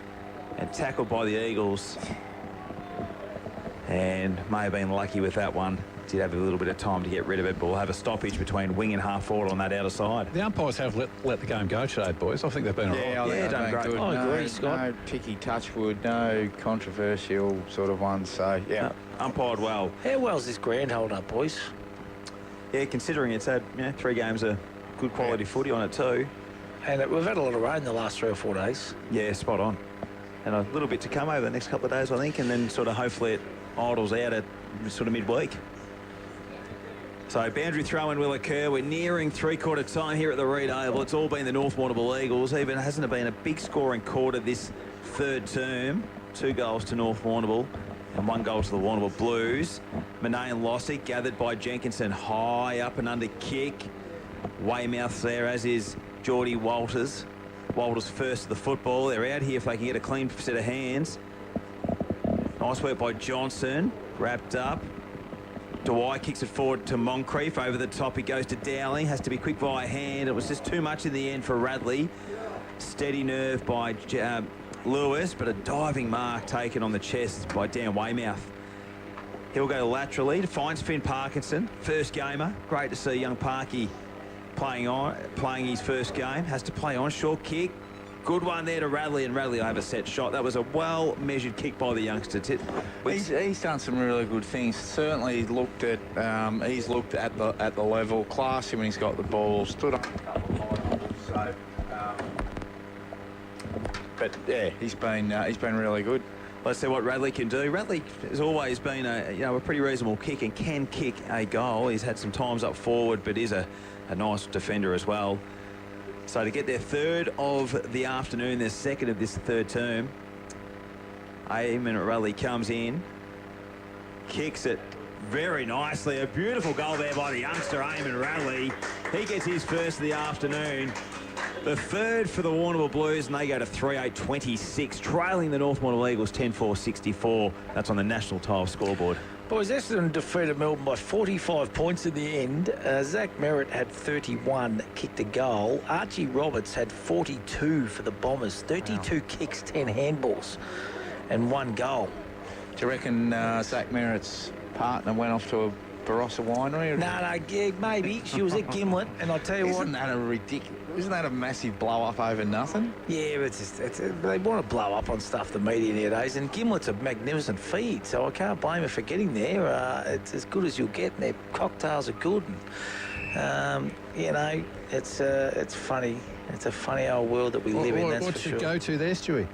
and tackled by the Eagles. And may have been lucky with that one. Did have a little bit of time to get rid of it, but we'll have a stoppage between wing and half forward on that outer side. The umpires have let the game go today, boys. I think they've been all right. I think they've done been great. good. I agree, Scott. No picky touchwood, no controversial sort of ones. So, yeah. Umpired well. How well's this ground holding up, boys? Yeah, considering it's had 3 games of good quality footy on it too. And we've had a lot of rain the last 3 or 4 days. Yeah, spot on. And a little bit to come over the next couple of days, I think, and then sort of hopefully it idles out at sort of midweek. So boundary throw-in will occur. We're nearing three-quarter time here at the Reed Oval. It's all been the North Warrnambool Eagles. Even hasn't it been a big scoring quarter this third term. 2 goals to North Warrnambool and 1 goal to the Warrnambool Blues. Manane lost it, gathered by Jenkinson. High up and under kick. Weymouth's there, as is Geordie Walters. Walters first to the football. They're out here if they can get a clean set of hands. Nice work by Johnson. Wrapped up. Dwyer kicks it forward to Moncrief. Over the top, he goes to Dowling. Has to be quick via hand. It was just too much in the end for Radley. Steady nerve by Lewis, but a diving mark taken on the chest by Dan Weymouth. He'll go laterally to finds Finn Parkinson. First gamer. Great to see young Parky playing his first game. Has to play on. Short kick. Good one there to Radley, and Radley will have a set shot. That was a well-measured kick by the youngster. He's done some really good things. Certainly looked at he's looked at the level, classy when he's got the ball, stood on a couple of high balls. So, but yeah, he's been really good. Let's see what Radley can do. Radley has always been a pretty reasonable kick and can kick a goal. He's had some times up forward, but is a nice defender as well. So to get their third of the afternoon, their second of this third term, Eamon Radley comes in, kicks it very nicely. A beautiful goal there by the youngster, Eamon Radley. He gets his first of the afternoon. The third for the Warrnambool Blues, and they go to 3-8-26, trailing the North Warrnambool Eagles 10-4-64. That's on the National Tile scoreboard. Boys, Essendon defeated Melbourne by 45 points in the end. Zach Merritt had 31, kicked a goal. Archie Roberts had 42 for the Bombers. 32 kicks, 10 handballs, and 1 goal. Do you reckon Zach Merritt's partner went off to a Barossa winery? No, maybe. She was at Gimlet, and I'll tell you what. Isn't that a massive blow-up over nothing? Yeah, but they want to blow up on stuff, the media nowadays, and Gimlet's a magnificent feed, so I can't blame her for getting there. It's as good as you'll get, and their cocktails are good. And, it's funny. It's a funny old world that we live in, that's for sure. What's your go-to there, Stewie?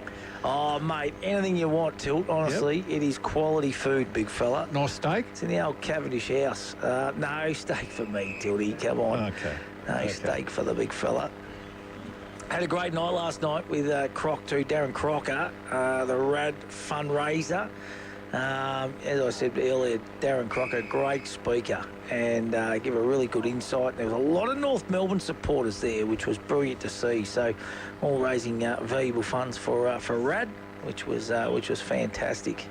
Oh, mate, anything you want, Tilt, honestly. It is quality food, big fella. Nice steak? It's in the old Cavendish house. No steak for me, Tilty, come on. Okay. No steak for the big fella. Had a great night last night with Croc too, Darren Crocker, the Rad fundraiser. As I said earlier, Darren Crocker, great speaker, and give a really good insight. There was a lot of North Melbourne supporters there, which was brilliant to see. So, all raising valuable funds for Rad, which was fantastic.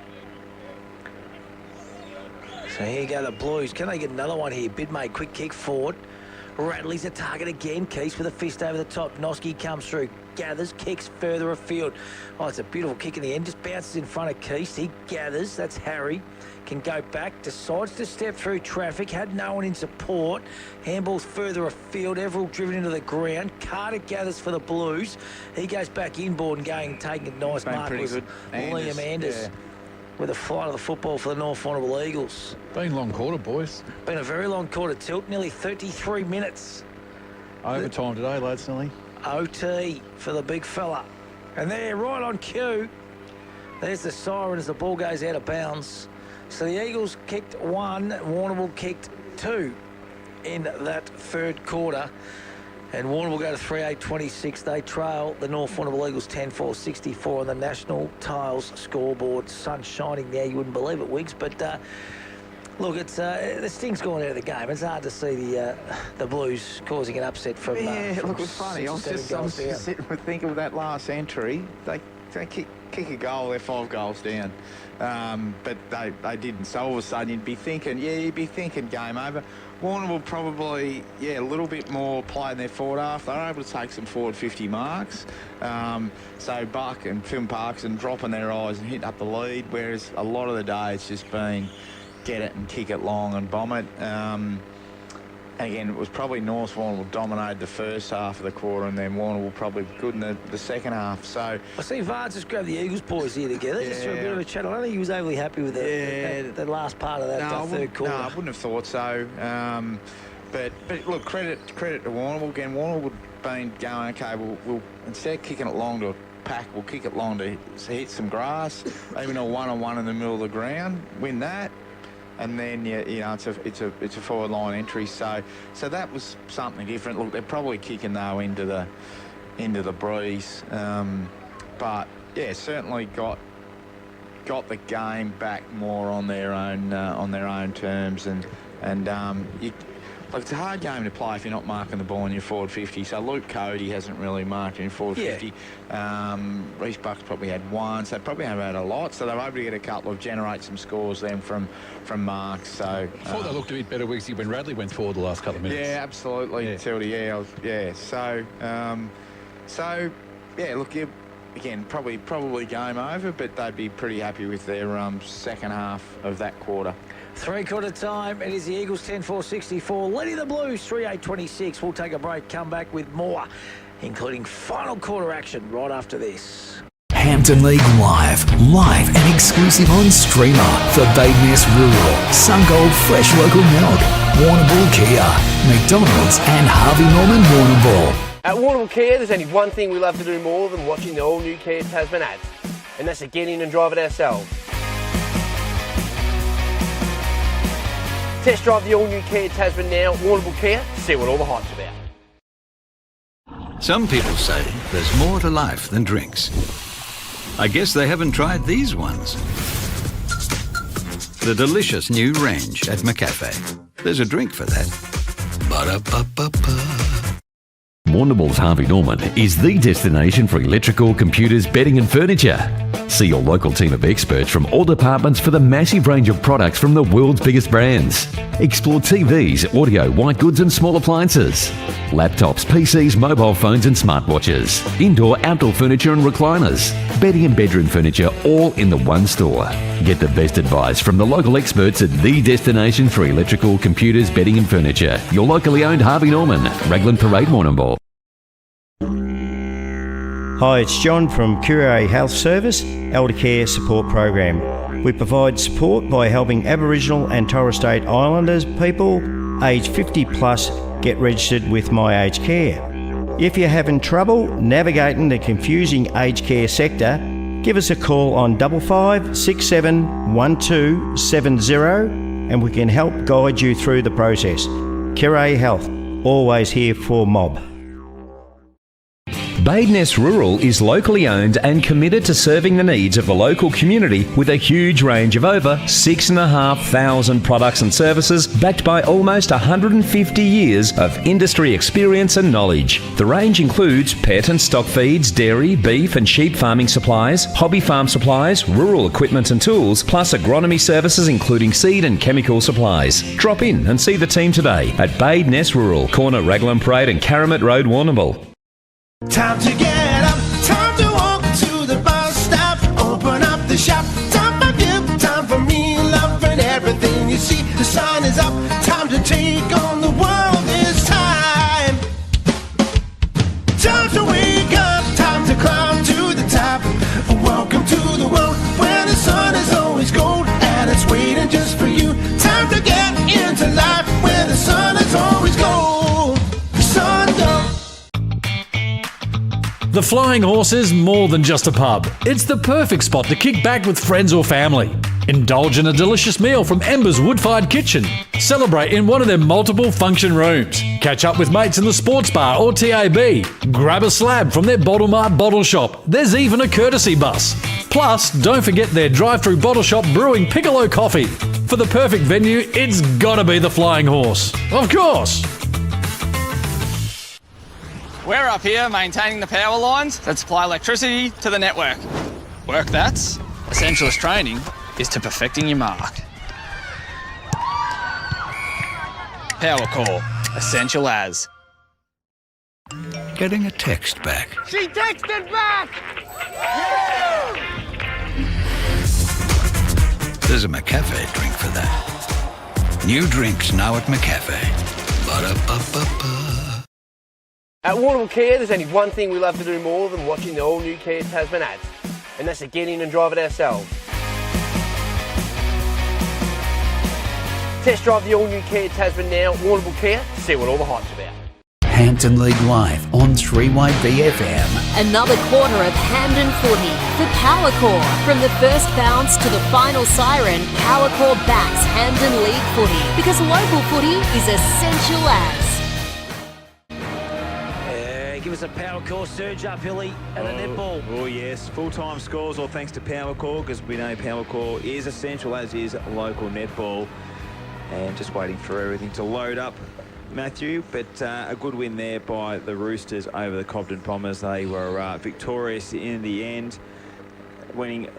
So here you go, the Blues. Can they get another one here? Bidmate, quick kick forward. Radley's a target again. Keith with a fist over the top. Noski comes through, gathers, kicks further afield. Oh, it's a beautiful kick in the end. Just bounces in front of Keith. He gathers. That's Harry. Can go back. Decides to step through traffic. Had no one in support. Handball's further afield. Everall driven into the ground. Carter gathers for the Blues. He goes back inboard and taking a nice mark with Liam Anders. Yeah. With a flight of the football for the North Warrnambool Eagles. Been a long quarter, boys. Been a very long quarter, Tilt. Nearly 33 minutes. Overtime today, lads, Nelly. OT for the big fella. And there, right on cue, there's the siren as the ball goes out of bounds. So the Eagles kicked 1, Warrnambool kicked 2 in that third quarter. And Warrnambool go to 3-8-26. They trail the North Warrnambool Eagles 10-4-64 on the National Tiles scoreboard. Sun shining there, you wouldn't believe it, Wiggs. But look, it's the sting's gone out of the game. It's hard to see the Blues causing an upset from. Look, it was funny. I was just sitting and thinking of that last entry. They kicked kick a goal, they're 5 goals down. But they didn't. So all of a sudden you'd be thinking game over. Warrnambool probably, a little bit more play in their forward half. They were able to take some forward 50 marks. So Buck and Phil Parkinson dropping their eyes and hitting up the lead, whereas a lot of the day it's just been get it and kick it long and bomb it. And again, it was probably North Warrnambool dominated the first half of the quarter, and then Warrnambool probably good in the second half. So I see Vard just grabbed the Eagles boys here together, just for a bit of a chat. I don't think he was overly happy with the last part of that third quarter. No, I wouldn't have thought so. But look, credit to Warrnambool. Again, Warrnambool been going, okay, we'll instead of kicking it long to a pack, we'll kick it long to hit some grass, even a one-on-one in the middle of the ground, win that. And then it's a forward line entry, so that was something different. Look, they're probably kicking though into the breeze, but certainly got the game back more on their own terms, and it's a hard game to play if you're not marking the ball in your forward 50. So Luke Cody hasn't really marked in forward 50. Reece Buck's probably had one, so they probably haven't had a lot. So they're able to get a couple generate some scores then from marks. So I thought they looked a bit better, Wiggsy, when Radley went forward the last couple of minutes. Yeah, absolutely. So look, again, probably game over, but they'd be pretty happy with their second half of that quarter. 3/4 time, it is the Eagles 10-4-64, leading the Blues 3-8-26. We'll take a break, come back with more, including final quarter action right after this. Hampden League Live and exclusive on Streamer for Badeness Rural, Sungold Fresh Local Milk, Warrnambool Kia, McDonald's and Harvey Norman Warrnambool. At Warrnambool Kia, there's only one thing we love to do more than watching the all-new Kia Tasman ads, and that's to get in and drive it ourselves. Test drive the all-new Kia Tasman now at Warrnambool Kia to see what all the hype's about. Some people say there's more to life than drinks. I guess they haven't tried these ones. The delicious new range at McCafe. There's a drink for that. Ba-da-ba-ba-ba. Warrnambool's Harvey Norman is the destination for electrical, computers, bedding and furniture. See your local team of experts from all departments for the massive range of products from the world's biggest brands. Explore TVs, audio, white goods and small appliances. Laptops, PCs, mobile phones and smartwatches. Indoor, outdoor furniture and recliners. Bedding and bedroom furniture all in the one store. Get the best advice from the local experts at the destination for electrical, computers, bedding and furniture. Your locally owned Harvey Norman, Raglan Parade, Warrnambool. Hi, it's John from Curare Health Service, Elder Care Support Program. We provide support by helping Aboriginal and Torres Strait Islanders people aged 50 plus get registered with My Aged Care. If you're having trouble navigating the confusing aged care sector, give us a call on 55 67 1270 and we can help guide you through the process. Curare Health, always here for mob. Badeness Rural is locally owned and committed to serving the needs of the local community with a huge range of over 6,500 products and services backed by almost 150 years of industry experience and knowledge. The range includes pet and stock feeds, dairy, beef and sheep farming supplies, hobby farm supplies, rural equipment and tools, plus agronomy services including seed and chemical supplies. Drop in and see the team today at Badeness Rural, corner Raglan Parade and Caramit Road, Warrnambool. Time to get up, time to walk to the bus stop, open up the shop, time for gift, time for me, love and everything you see. The sun is up, time to take on the world this time. Time to wake up, time to climb to the top. Welcome to the world where the sun is always gold and it's waiting just for you. Time to get into life where the sun is always gold. The sun goes. The Flying Horse is more than just a pub. It's the perfect spot to kick back with friends or family. Indulge in a delicious meal from Ember's wood-fired kitchen. Celebrate in one of their multiple function rooms. Catch up with mates in the sports bar or TAB. Grab a slab from their Bottle Mart bottle shop. There's even a courtesy bus. Plus, don't forget their drive-through bottle shop brewing Piccolo coffee. For the perfect venue, it's gotta be the Flying Horse. Of course! We're up here maintaining the power lines that supply electricity to the network. Work that's. Essentialist training is to perfecting your mark. Power Core. Essential as. Getting a text back. She texted back! There's a McCafe drink for that. New drinks now at McCafe. Ba-da-ba-ba-ba. At Warrnambool Kia, there's only one thing we love to do more than watching the all-new Kia Tasman ads, and that's to get in and drive it ourselves. Test drive the all-new Kia Tasman now at Warrnambool Kia to see what all the hype's about. Hampden League Live on 3YB FM. Another quarter of Hampden footy. The Power Core. From the first bounce to the final siren, Power Core backs Hampden League footy because local footy is essential as. Give us a Power Core surge up, Hilly, and a netball. Oh, yes. Full-time scores, all thanks to Power Core, because we know Power Core is essential, as is local netball. And just waiting for everything to load up, Matthew, but a good win there by the Roosters over the Cobden Bombers. They were victorious in the end, winning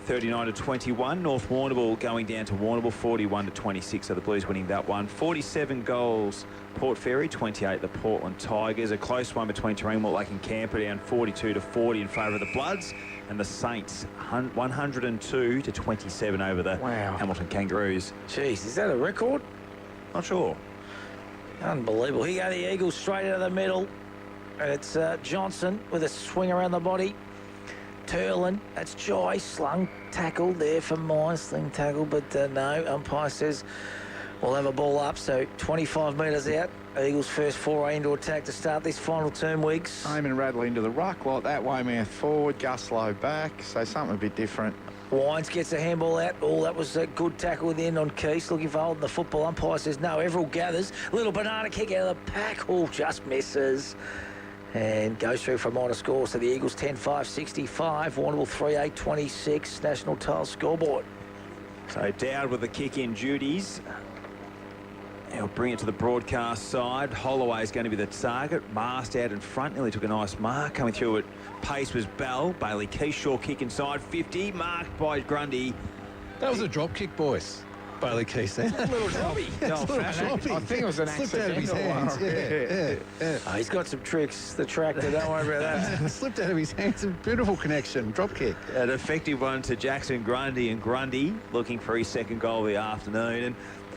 39-21. North Warrnambool going down to Warrnambool 41-26. So the Blues winning that one. 47 goals, Port Fairy 28. The Portland Tigers. A close one between Terrene Mortlake and Camperdown, 42-40 in favour of the Bloods, and the Saints 102-27 over the Hamilton Kangaroos. Jeez, is that a record? Not sure. Unbelievable. Here go the Eagles straight out of the middle. And it's Johnson with a swing around the body. Turlin, that's Jai, slung tackle there for mine, sling tackle, but no, umpire says we'll have a ball up, so 25 metres out. Eagles' first foray into attack to start this final term, Wiggs. Eamon Radley into the ruck like that, Weymouth forward, Guslow back, so something a bit different. Wines gets a handball out. Oh, that was a good tackle at the end on Keese, looking for holding the football. Umpire says no. Everall gathers. Little banana kick out of the pack. Oh, just misses. And goes through for a minor score. So the Eagles 10-5-65. Warrnambool 3-8-26. National Tile scoreboard. So Dowd with the kick-in duties. He'll bring it to the broadcast side. Holloway is going to be the target. Mast out in front. Nearly took a nice mark. Coming through at pace was Bell. Bailey Keith, short kick inside. 50. Marked by Grundy. That was a drop kick, boys. Bailey Keith there. A little droppy. I think it was an slipped out of his hands. Yeah. Oh, he's got some tricks, the tractor. Don't worry about that. Slipped out of his hands. A beautiful connection. Drop kick. An effective one to Jackson Grundy, and Grundy looking for his second goal of the afternoon. And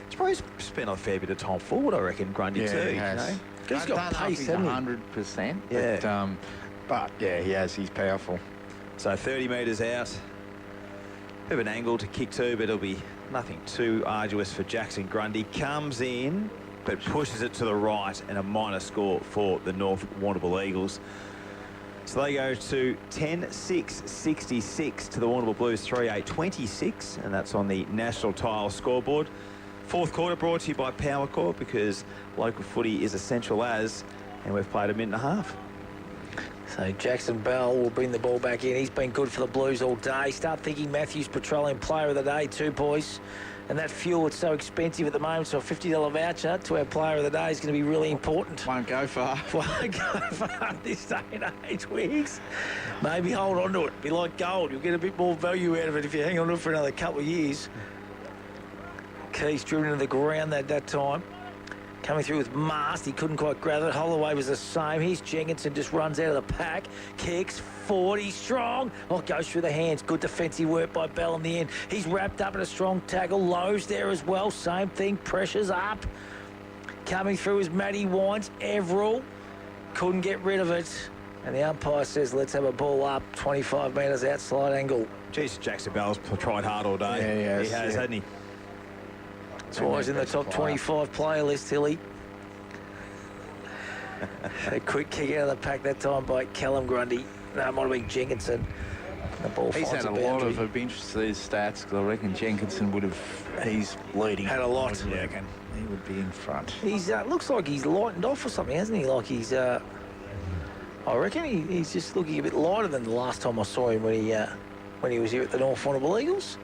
he's probably spent a fair bit of time forward, I reckon, Grundy too. He has. You know? He's got pace, hasn't he? 100%. Yeah. But yeah, he has. He's powerful. So 30 metres out. Bit of an angle to kick to, but it'll be nothing too arduous for Jackson Grundy. Comes in, but pushes it to the right, and a minor score for the North Warrnambool Eagles. So they go to 10-6-66 to the Warrnambool Blues 3-8-26, and that's on the National Tile scoreboard. Fourth quarter brought to you by Power Core, because local footy is essential as, and we've played a minute and a half. So Jackson Bell will bring the ball back in. He's been good for the Blues all day. Start thinking Matthews Petroleum Player of the Day too, boys. And that fuel, it's so expensive at the moment, so a $50 voucher to our Player of the Day is going to be really important. Won't go far. Won't go far this day and age, Wiggs. Maybe hold on to it. Be like gold. You'll get a bit more value out of it if you hang on to it for another couple of years. Keys driven into the ground that time. Coming through with Mast, he couldn't quite grab it. Holloway was the same. Here's Jenkinson, just runs out of the pack. Kicks, 40, strong. Oh, goes through the hands. Good defensive work by Bell in the end. He's wrapped up in a strong tackle. Lowe's there as well. Same thing. Pressure's up. Coming through is Matty Wines. Everall couldn't get rid of it. And the umpire says, let's have a ball up. 25 metres out, slide angle. Jeez, Jackson Bell's tried hard all day. Yeah, he has, hasn't he? That's why he's in the top 25 player list, Hilly. A quick kick out of the pack that time by Callum Grundy. No, it might have been Jenkinson. The ball He's finds had a boundary. lot of interest in these stats, because I reckon Jenkinson would have. He's leading. Had a lot. I reckon he would be in front. He's looks like he's lightened off or something, hasn't he? Like he's. I reckon he's just looking a bit lighter than the last time I saw him when he was here at the North Warrnambool Eagles.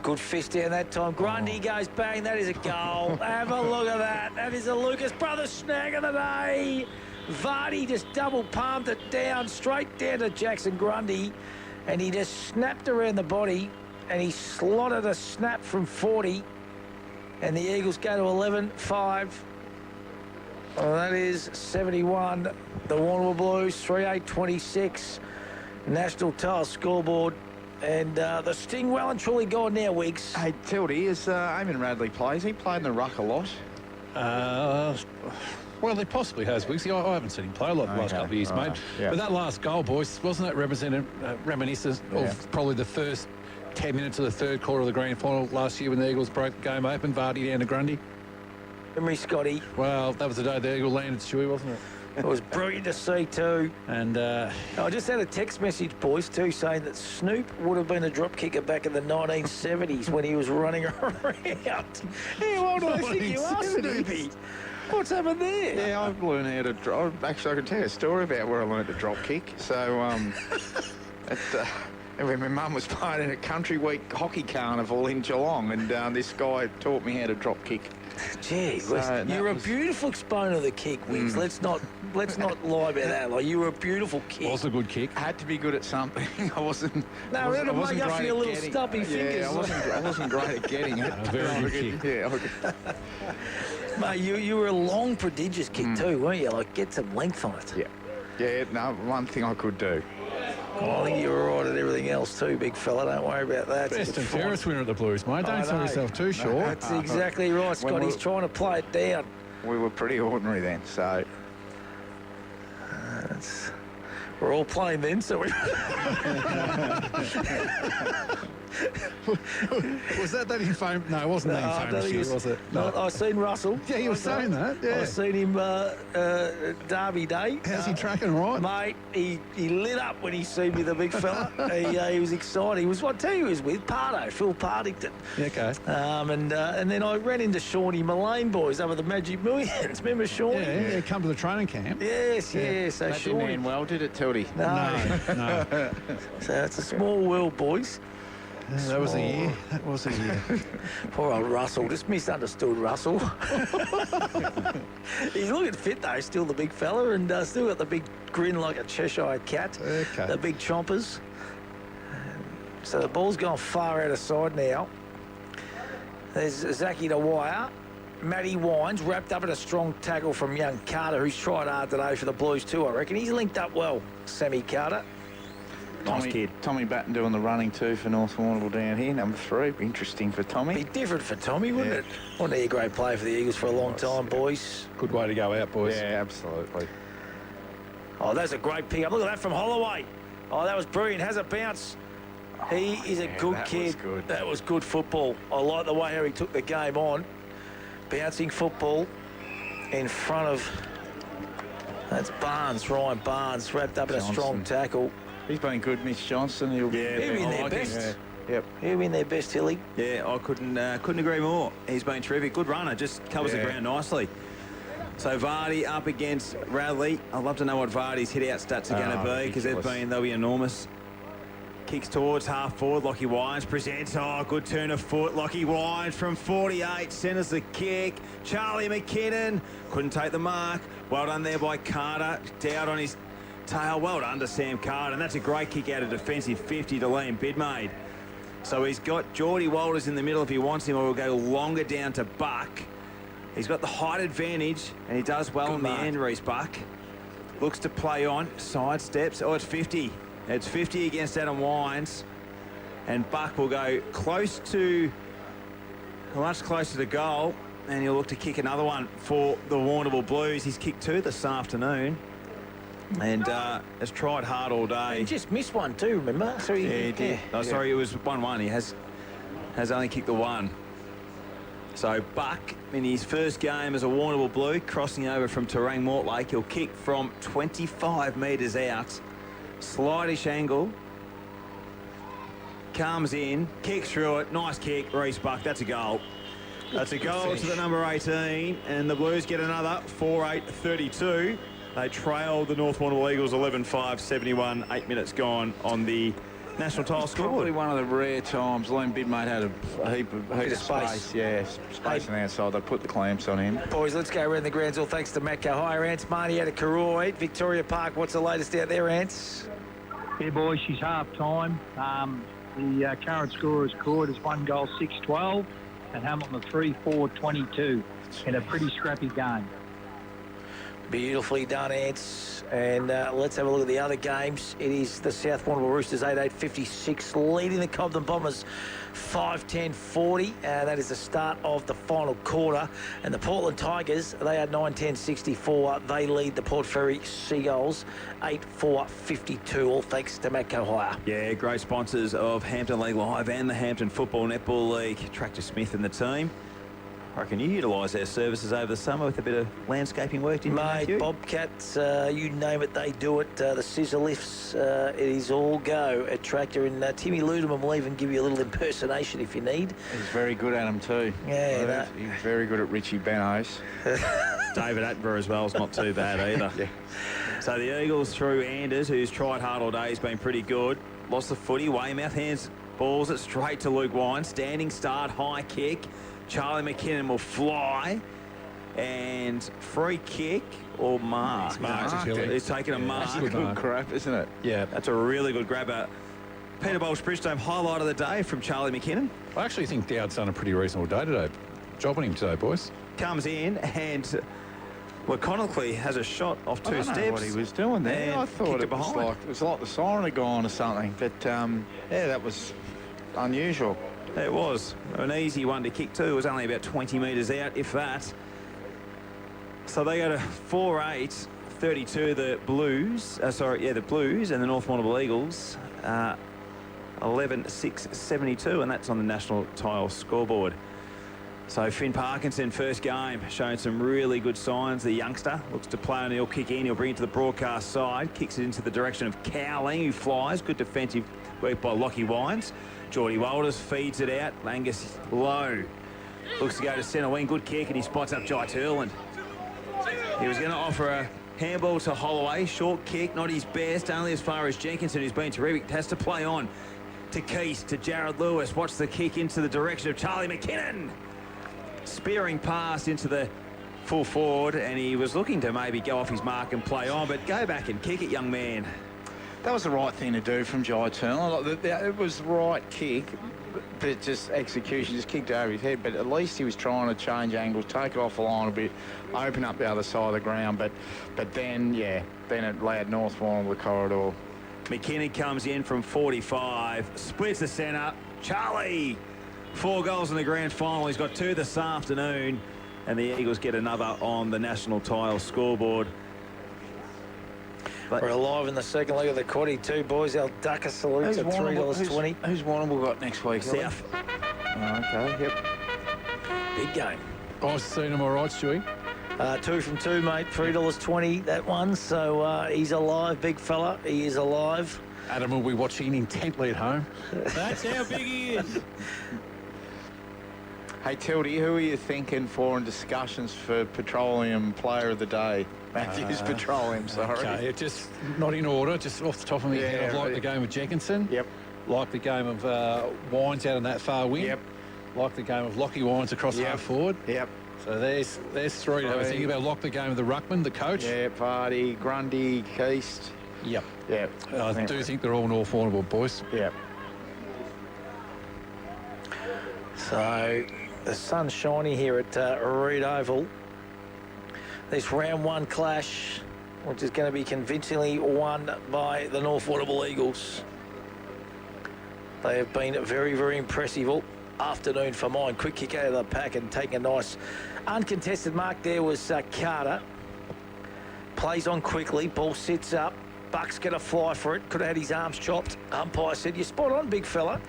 Good fist down that time. Grundy goes bang. That is a goal. Have a look at that. That is a Lucas Brothers snag of the day. Vardy just double palmed it down, straight down to Jackson Grundy, and he just snapped around the body, and he slotted a snap from 40, and the Eagles go to 11-5. Well, that is 71. The Warrnambool Blues, 3-8-26. National Tile scoreboard. And the Sting well and truly gone now, Wiggs. Hey, Tildy, is Eamon Radley plays? He played in the ruck a lot. Well, he possibly has, Wiggsy. I haven't seen him play a lot the last couple of years, mate. Yeah. But that last goal, boys, wasn't that reminiscent of probably the first 10 minutes of the third quarter of the grand final last year when the Eagles broke the game open, Vardy down to Grundy? Emery Scotty. Well, that was the day the Eagle landed, Stewie, wasn't it? It was brilliant to see too. And I just had a text message, boys, too, saying that Snoop would have been a drop kicker back in the 1970s when he was running around. How old do I think you are, Snoopy? What's happened there? Yeah, I've learned how to drop. Actually, I can tell you a story about where I learned to drop kick. So, when my mum was playing in a country week hockey carnival in Geelong, and this guy taught me how to drop kick. Gee, you're a beautiful exponent of the kick, Wiggs. Let's not lie about that. Like, you were a beautiful kick. Was a good kick. I had to be good at something. I wasn't. No, I it'll make up for your little getting, stubby fingers. Yeah, I wasn't great at getting it. Very good kick. Yeah. Mate, you were a long, prodigious kick too, weren't you? Like, get some length on it. Yeah. Yeah. No, one thing I could do. Oh, I think you were all right at everything else too, big fella. Don't worry about that. Best and fairest winner at the Blues, mate. Don't sell yourself too short. That's exactly right, Scott. He's trying to play it down. We were pretty ordinary then, so. We're all playing then, so we. Was that infame? No, it wasn't that infamous, was it? No, I seen Russell. Yeah, you were saying that. Yeah. I seen him Derby Day. How's he tracking, right? Mate, he lit up when he seen me, the big fella. He was excited. He was, I tell you, he was with Pardo, Phil Partington. Yeah, okay. And then I ran into Shawnee Mullane boys over the Magic Millions. Remember Shawnee? Yeah, come to the training camp. Yes. So that Shawnee. didn't end well, did it, Tildy? No. So it's a small world, boys. That was a year. That was a year. Poor old Russell. Just misunderstood Russell. He's looking fit, though, still the big fella, and still got the big grin like a Cheshire cat. Okay. The big chompers. So the ball's gone far out of side now. There's Zachy to wire. Matty Wines wrapped up in a strong tackle from young Carter, who's tried hard today for the Blues too, I reckon. He's linked up well, Sammy Carter. Nice kid. Tommy Batten doing the running too for North Warrnambool down here, number 3. Be interesting for Tommy. Be different for Tommy, wouldn't it? Wasn't he a great player for the Eagles for a long time, boys? Good way to go out, boys. Yeah, absolutely. Oh, that's a great pick-up. Look at that from Holloway. Oh, that was brilliant. Has a bounce. He is a good kid. That was good football. I like the way how he took the game on. Bouncing football in front of... That's Barnes, Ryan Barnes, wrapped up in a strong tackle. He's been good, Mitch Johnson. He'll be in their best. Yep. He'll be in their best, Hilly. Yeah, I couldn't agree more. He's been terrific. Good runner, just covers the ground nicely. So Vardy up against Radley. I'd love to know what Vardy's hit-out stats are going to be, because they'll be enormous. Kicks towards half forward. Lockie Wines presents. Oh, good turn of foot. Lockie Wines from 48 centres the kick. Charlie McKinnon couldn't take the mark. Well done there by Carter. Down on his tail. Well done to Sam Carter. And that's a great kick out of defensive 50 to Liam Bidmaid. So he's got Geordie Walters in the middle if he wants him, or we'll go longer down to Buck. He's got the height advantage, and he does well in the end, Reece Buck. Looks to play on. Side steps. Oh, it's 50. It's 50 against Adam Wines. And Buck will go much closer to goal. And he'll look to kick another one for the Warrnambool Blues. He's kicked 2 this afternoon. And has tried hard all day. He just missed one too, remember? So he did. Oh, sorry, it was 1-1. He has only kicked the 1. So Buck, in his first game as a Warrnambool Blue, crossing over from Terang Mortlake, he'll kick from 25 metres out. Slightish angle. Comes in, kicks through it. Nice kick, Reece Buck. That's a goal. That's a goal to the number 18. And the Blues get another 4-8-32. They trail the North Warrnambool Eagles 11-5, 71, 8 minutes gone on the national tile Probably scoreboard. one of the rare times Liam Bidmate had a heap of space. Yeah, space on the outside. They put the clamps on him. Boys, let's go around the grounds. All thanks to Matco Hire. Ants Marnie out of Karoi, Victoria Park. What's the latest out there, Ants? Yeah, boys, she's half time. The current score is Cord is 1 goal 6-12 and Hamilton 3-4-22 in a pretty scrappy game. Beautifully done, Ants. And let's have a look at the other games. It is the South Warrnambool Roosters 8-8-56 leading the Cobden Bombers 5-10-40. That is the start of the final quarter. And the Portland Tigers, they are 9-10-64. They lead the Port Fairy Seagulls 8-4-52. All thanks to Matco Hire. Yeah, great sponsors of Hampden League Live and the Hampden Football Netball League. Tractor Smith and the team. I reckon you utilise their services over the summer with a bit of landscaping work, didn't you, Matthew? Bobcats, you name it, they do it. The scissor lifts, it is all go at Tractor. And Timmy Ludeman will even give you a little impersonation if you need. He's very good at them too. Yeah, he's very good at Richie Benos. David Attenborough as well is not too bad either. Yeah. So the Eagles through Anders, who's tried hard all day, has been pretty good. Lost the footy. Weymouth hands balls it straight to Luke Wine. Standing start, high kick. Charlie McKinnon will fly. And free kick or mark. He's taking a mark. That's a good grab, isn't it? Yeah. That's a really good grab. Peter Bowles-Bridgestone highlight of the day from Charlie McKinnon. I actually think Dowd's done a pretty reasonable day today. Job on him today, boys. Comes in and laconically has a shot off two steps. I don't know what he was doing there. I thought it was like the siren had gone or something. But, yeah, that was unusual. It was an easy one to kick too. It was only about 20 metres out, if that. So they go to 4-8-32. The Blues. The Blues and the North Warrnambool Eagles. 11-6-72, and that's on the national tile scoreboard. So Finn Parkinson, first game, showing some really good signs. The youngster looks to play on. He'll kick in. He'll bring it to the broadcast side. Kicks it into the direction of Cowling, who flies. Good defensive work by Lockie Wines. Geordie Walters feeds it out. Langus low. Looks to go to centre wing. Good kick, and he spots up Jai Turland. He was going to offer a handball to Holloway. Short kick, not his best. Only as far as Jenkinson, who's been terrific, has to play on to Keys, to Jared Lewis. Watch the kick into the direction of Charlie McKinnon. Spearing pass into the full forward, and he was looking to maybe go off his mark and play on, but go back and kick it, young man. That was the right thing to do from Jai Turner. It was the right kick, but it just execution just kicked over his head. But at least he was trying to change angles, take it off the line a bit, open up the other side of the ground. But then it allowed North Warrnambool the corridor. McKinnon comes in from 45, splits the centre. Charlie, 4 goals in the grand final. He's got 2 this afternoon, and the Eagles get another on the national tile scoreboard. We're alive in the second leg of the quaddy too, boys. Our Ducker salute at $3.20. Who's Warrnambool got next week? South. Okay, yep. Big game. I've seen him all right, Stewie. 2 from 2, mate. $3.20 that one. So he's alive, big fella. He is alive. Adam will be watching intently at home. That's how big he is. Hey, Tildy, who are you thinking for in discussions for Petroleum Player of the Day? Matthews Petroleum, sorry. Okay, just not in order, just off the top of my head. I've liked the game of Jenkinson. Yep. Like the game of Wines out on that far wing. Yep. Like the game of Lockie Wines across half forward. Yep. So there's 3 to have a think about. Like the game of the Ruckman, the coach. Yeah, Vardy, Grundy, Keast. Yep. Yeah. I do think they're all North Warrnambool boys. Yep. So the sun's shining here at Reed Oval. This round 1 clash, which is going to be convincingly won by the North Warrnambool Eagles. They have been very, very impressive all afternoon for mine. Quick kick out of the pack and taking a nice uncontested mark there was Carter. Plays on quickly, ball sits up. Buck's going to fly for it. Could have had his arms chopped. Umpire said, "You're spot on, big fella."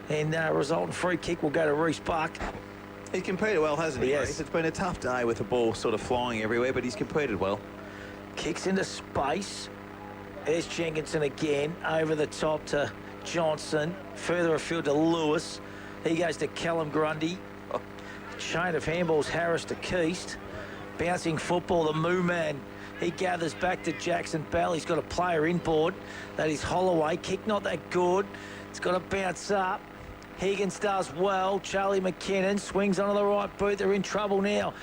And resultant free kick will go to Reece Buck. He's competed well, hasn't he? Yes. It's been a tough day with the ball sort of flying everywhere, but he's competed well. Kicks into space. There's Jenkinson again. Over the top to Johnson. Further afield to Lewis. He goes to Callum Grundy. Chain of handballs, Harris to Keast. Bouncing football, the Moo Man He gathers back to Jackson Bell. He's got a player inboard. That is Holloway. Kick not that good. It's got to bounce up. Higgins does well. Charlie McKinnon swings onto the right boot. They're in trouble now.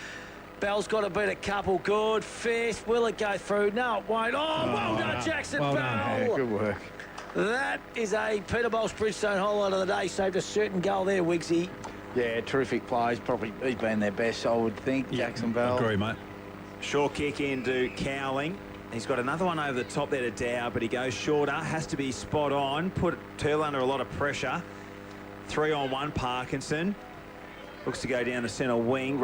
Bell's got to beat a couple. Good fist. Will it go through? No, it won't. Oh, well done, Jackson Bell. Yeah, good work. That is a Peter Bols Bridgestone highlight of the day. Saved a certain goal there, Wiggsy. Yeah, terrific plays. He's been their best, I would think, Jackson Bell. Agree, mate. Short kick into Cowling. He's got another one over the top there to Dow, but he goes shorter. Has to be spot on. Put Turl under a lot of pressure. 3-on-1, Parkinson. Looks to go down the centre wing.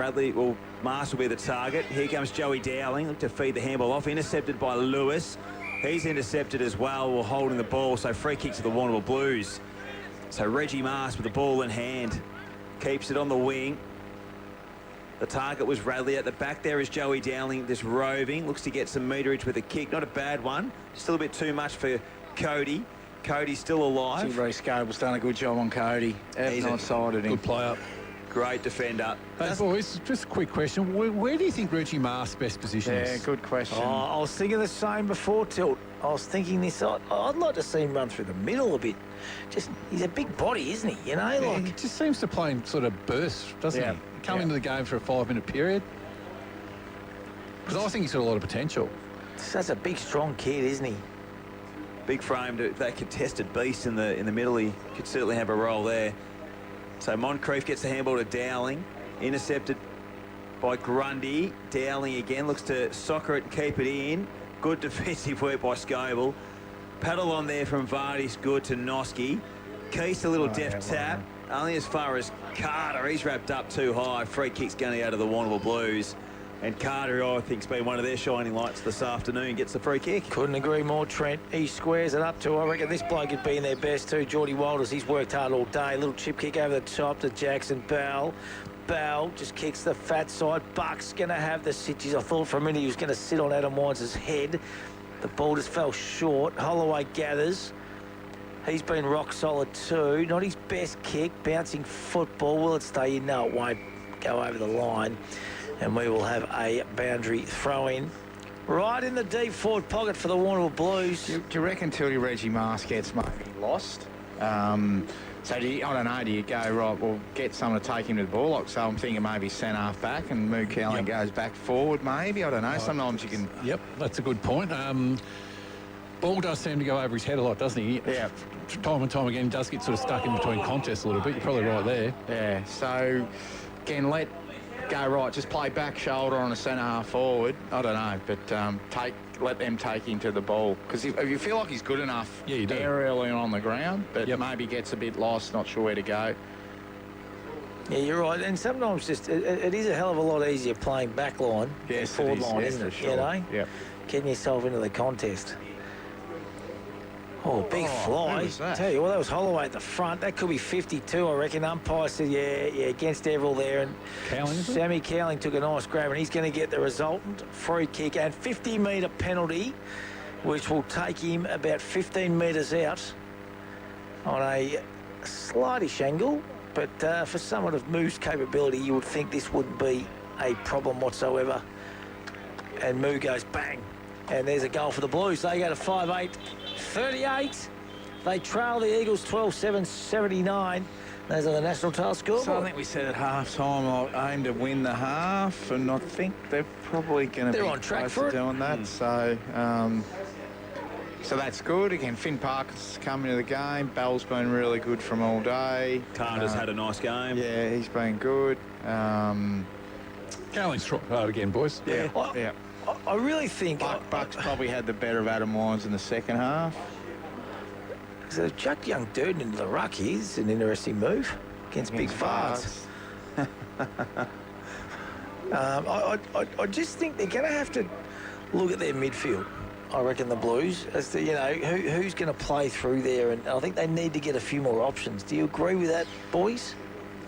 Mars will be the target. Here comes Joey Dowling. Look to feed the handball off. Intercepted by Lewis. He's intercepted as well while holding the ball. So free kick to the Warrnambool Blues. So Reggie Mars with the ball in hand. Keeps it on the wing. The target was Radley. At the back there is Joey Dowling, just roving. Looks to get some meterage with a kick. Not a bad one. Just a little bit too much for Cody. Cody's still alive. Reece Gable's done a good job on Cody. He's not-sided him. Good player. Great defender. Hey, boys, just a quick question. Where do you think Reggie Mars' best position is? Yeah, good question. I was thinking the same before, Tilt. I was thinking this. I'd like to see him run through the middle a bit. He's a big body, isn't he? You know, Yeah, he just seems to play in sort of bursts, doesn't he? Come into the game for a 5-minute period. Because I think he's got a lot of potential. That's a big, strong kid, isn't he? Big frame, that contested beast in the middle. He could certainly have a role there. So Moncrief gets the handball to Dowling. Intercepted by Grundy. Dowling again looks to soccer it and keep it in. Good defensive work by Scoble. Paddle on there from Vardy's good to Noski. Keith a little deft tap. Only as far as Carter. He's wrapped up too high. Free kick's going out of the Warrnambool Blues. And Carter, I think, has been one of their shining lights this afternoon. Gets the free kick. Couldn't agree more, Trent. He squares it up to, I reckon this bloke could be in their best too. Geordie Wilders, he's worked hard all day. Little chip kick over the top to Jackson Bell. Bell just kicks the fat side. Buck's going to have the sitches. I thought for a minute he was going to sit on Adam Wines' head. The ball just fell short. Holloway gathers. He's been rock solid too. Not his best kick. Bouncing football. Will it stay in? No, it won't go over the line. And we will have a boundary throw-in right in the deep forward pocket for the Warrnambool Blues. Do you reckon till Reggie Mars gets maybe lost? So I don't know, do you go, right, well, get someone to take him to the ball? So I'm thinking maybe centre-half back and Moo Cowling goes back forward maybe. I don't know. Sometimes you can... Yep, that's a good point. Ball does seem to go over his head a lot, doesn't he? Yeah. Time and time again, he does get sort of stuck in between contests a little bit. You're probably right there. Yeah, so again, go right, just play back shoulder on a centre-half forward. I don't know, but let them take him to the ball. Because if you feel like he's good enough there early on the ground, but maybe gets a bit lost, not sure where to go. Yeah, you're right. And sometimes it is a hell of a lot easier playing back line than forward line, isn't it? Sure. You know? Yep. Getting yourself into the contest. Oh, big fly. Who was that? Tell you, well, that was Holloway at the front. That could be 52, I reckon. Umpire said, yeah, against Everall there. And Cowling, Sammy Cowling took a nice grab, and he's going to get the resultant free kick and 50-metre penalty, which will take him about 15 metres out on a slightish angle. But for someone of Moo's capability, you would think this wouldn't be a problem whatsoever. And Moo goes bang. And there's a goal for the Blues. They go to 5-8-38. They trail the Eagles 12-7-79. Those are the national tail scoreboard. So I think we said at half-time, I aim to win the half, and I think they're probably going to be on track close for to it. doing that. So that's good. Again, Finn Parker's come into the game. Bell's been really good from all day. Carter's had a nice game. Yeah, he's been good. Cowling's tried hard again, boys. Yeah. I really think... Buck's probably had the better of Adam Wines in the second half. So they've chucked young Durden into the ruck. He's an interesting move against big farts. I just think they're going to have to look at their midfield. I reckon the Blues, as to, who's going to play through there, and I think they need to get a few more options. Do you agree with that, boys?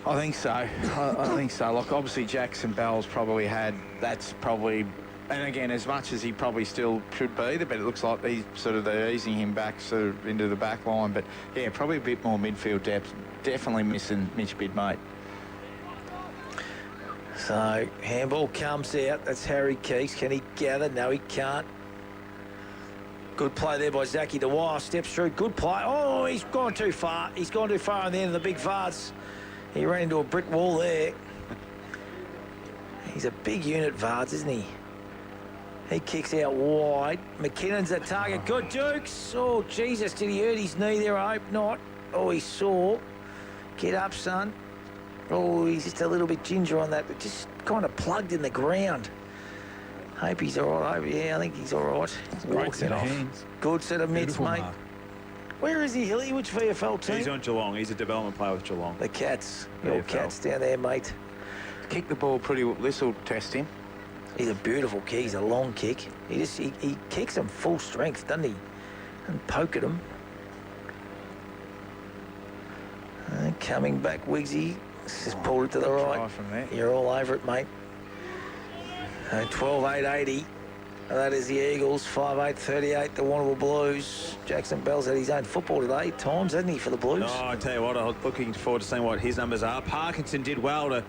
I think so. I think so. Like, obviously, Jackson Bell's probably had... That's probably... And again, as much as he probably still should be, but it looks like they're easing him back sort of into the back line. But, yeah, probably a bit more midfield depth. Definitely missing Mitch Bidmate. So, handball comes out. That's Harry Keys. Can he gather? No, he can't. Good play there by Zachy Dwyer. Steps through. Good play. Oh, he's gone too far. He's gone too far on the end of the big Vards. He ran into a brick wall there. He's a big unit, Vards, isn't he? He kicks out wide. McKinnon's a target. Good, Dukes. Oh, Jesus, did he hurt his knee there? I hope not. Oh, he saw. Get up, son. Oh, he's just a little bit ginger on that, but just kind of plugged in the ground. Hope he's all right. Yeah, I think he's all right. Great set of hands. Good set of mitts, Beautiful mate. mark. Where is he, Hilly? Which VFL team? He's on Geelong. He's a development player with Geelong. The Cats. Your Cats down there, mate. Kick the ball pretty well. This will test him. He's a beautiful kick. He's a long kick. He kicks them full strength, doesn't he? And poke at them. Coming back, Wiggsy. Just pulled it to the right. From there. You're all over it, mate. 12-8-80. That is the Eagles. 5-8-38, the Warrnambool Blues. Jackson Bell's had his own football today. Times, hasn't he, for the Blues? Oh, I tell you what, I'm looking forward to seeing what his numbers are. Parkinson did well to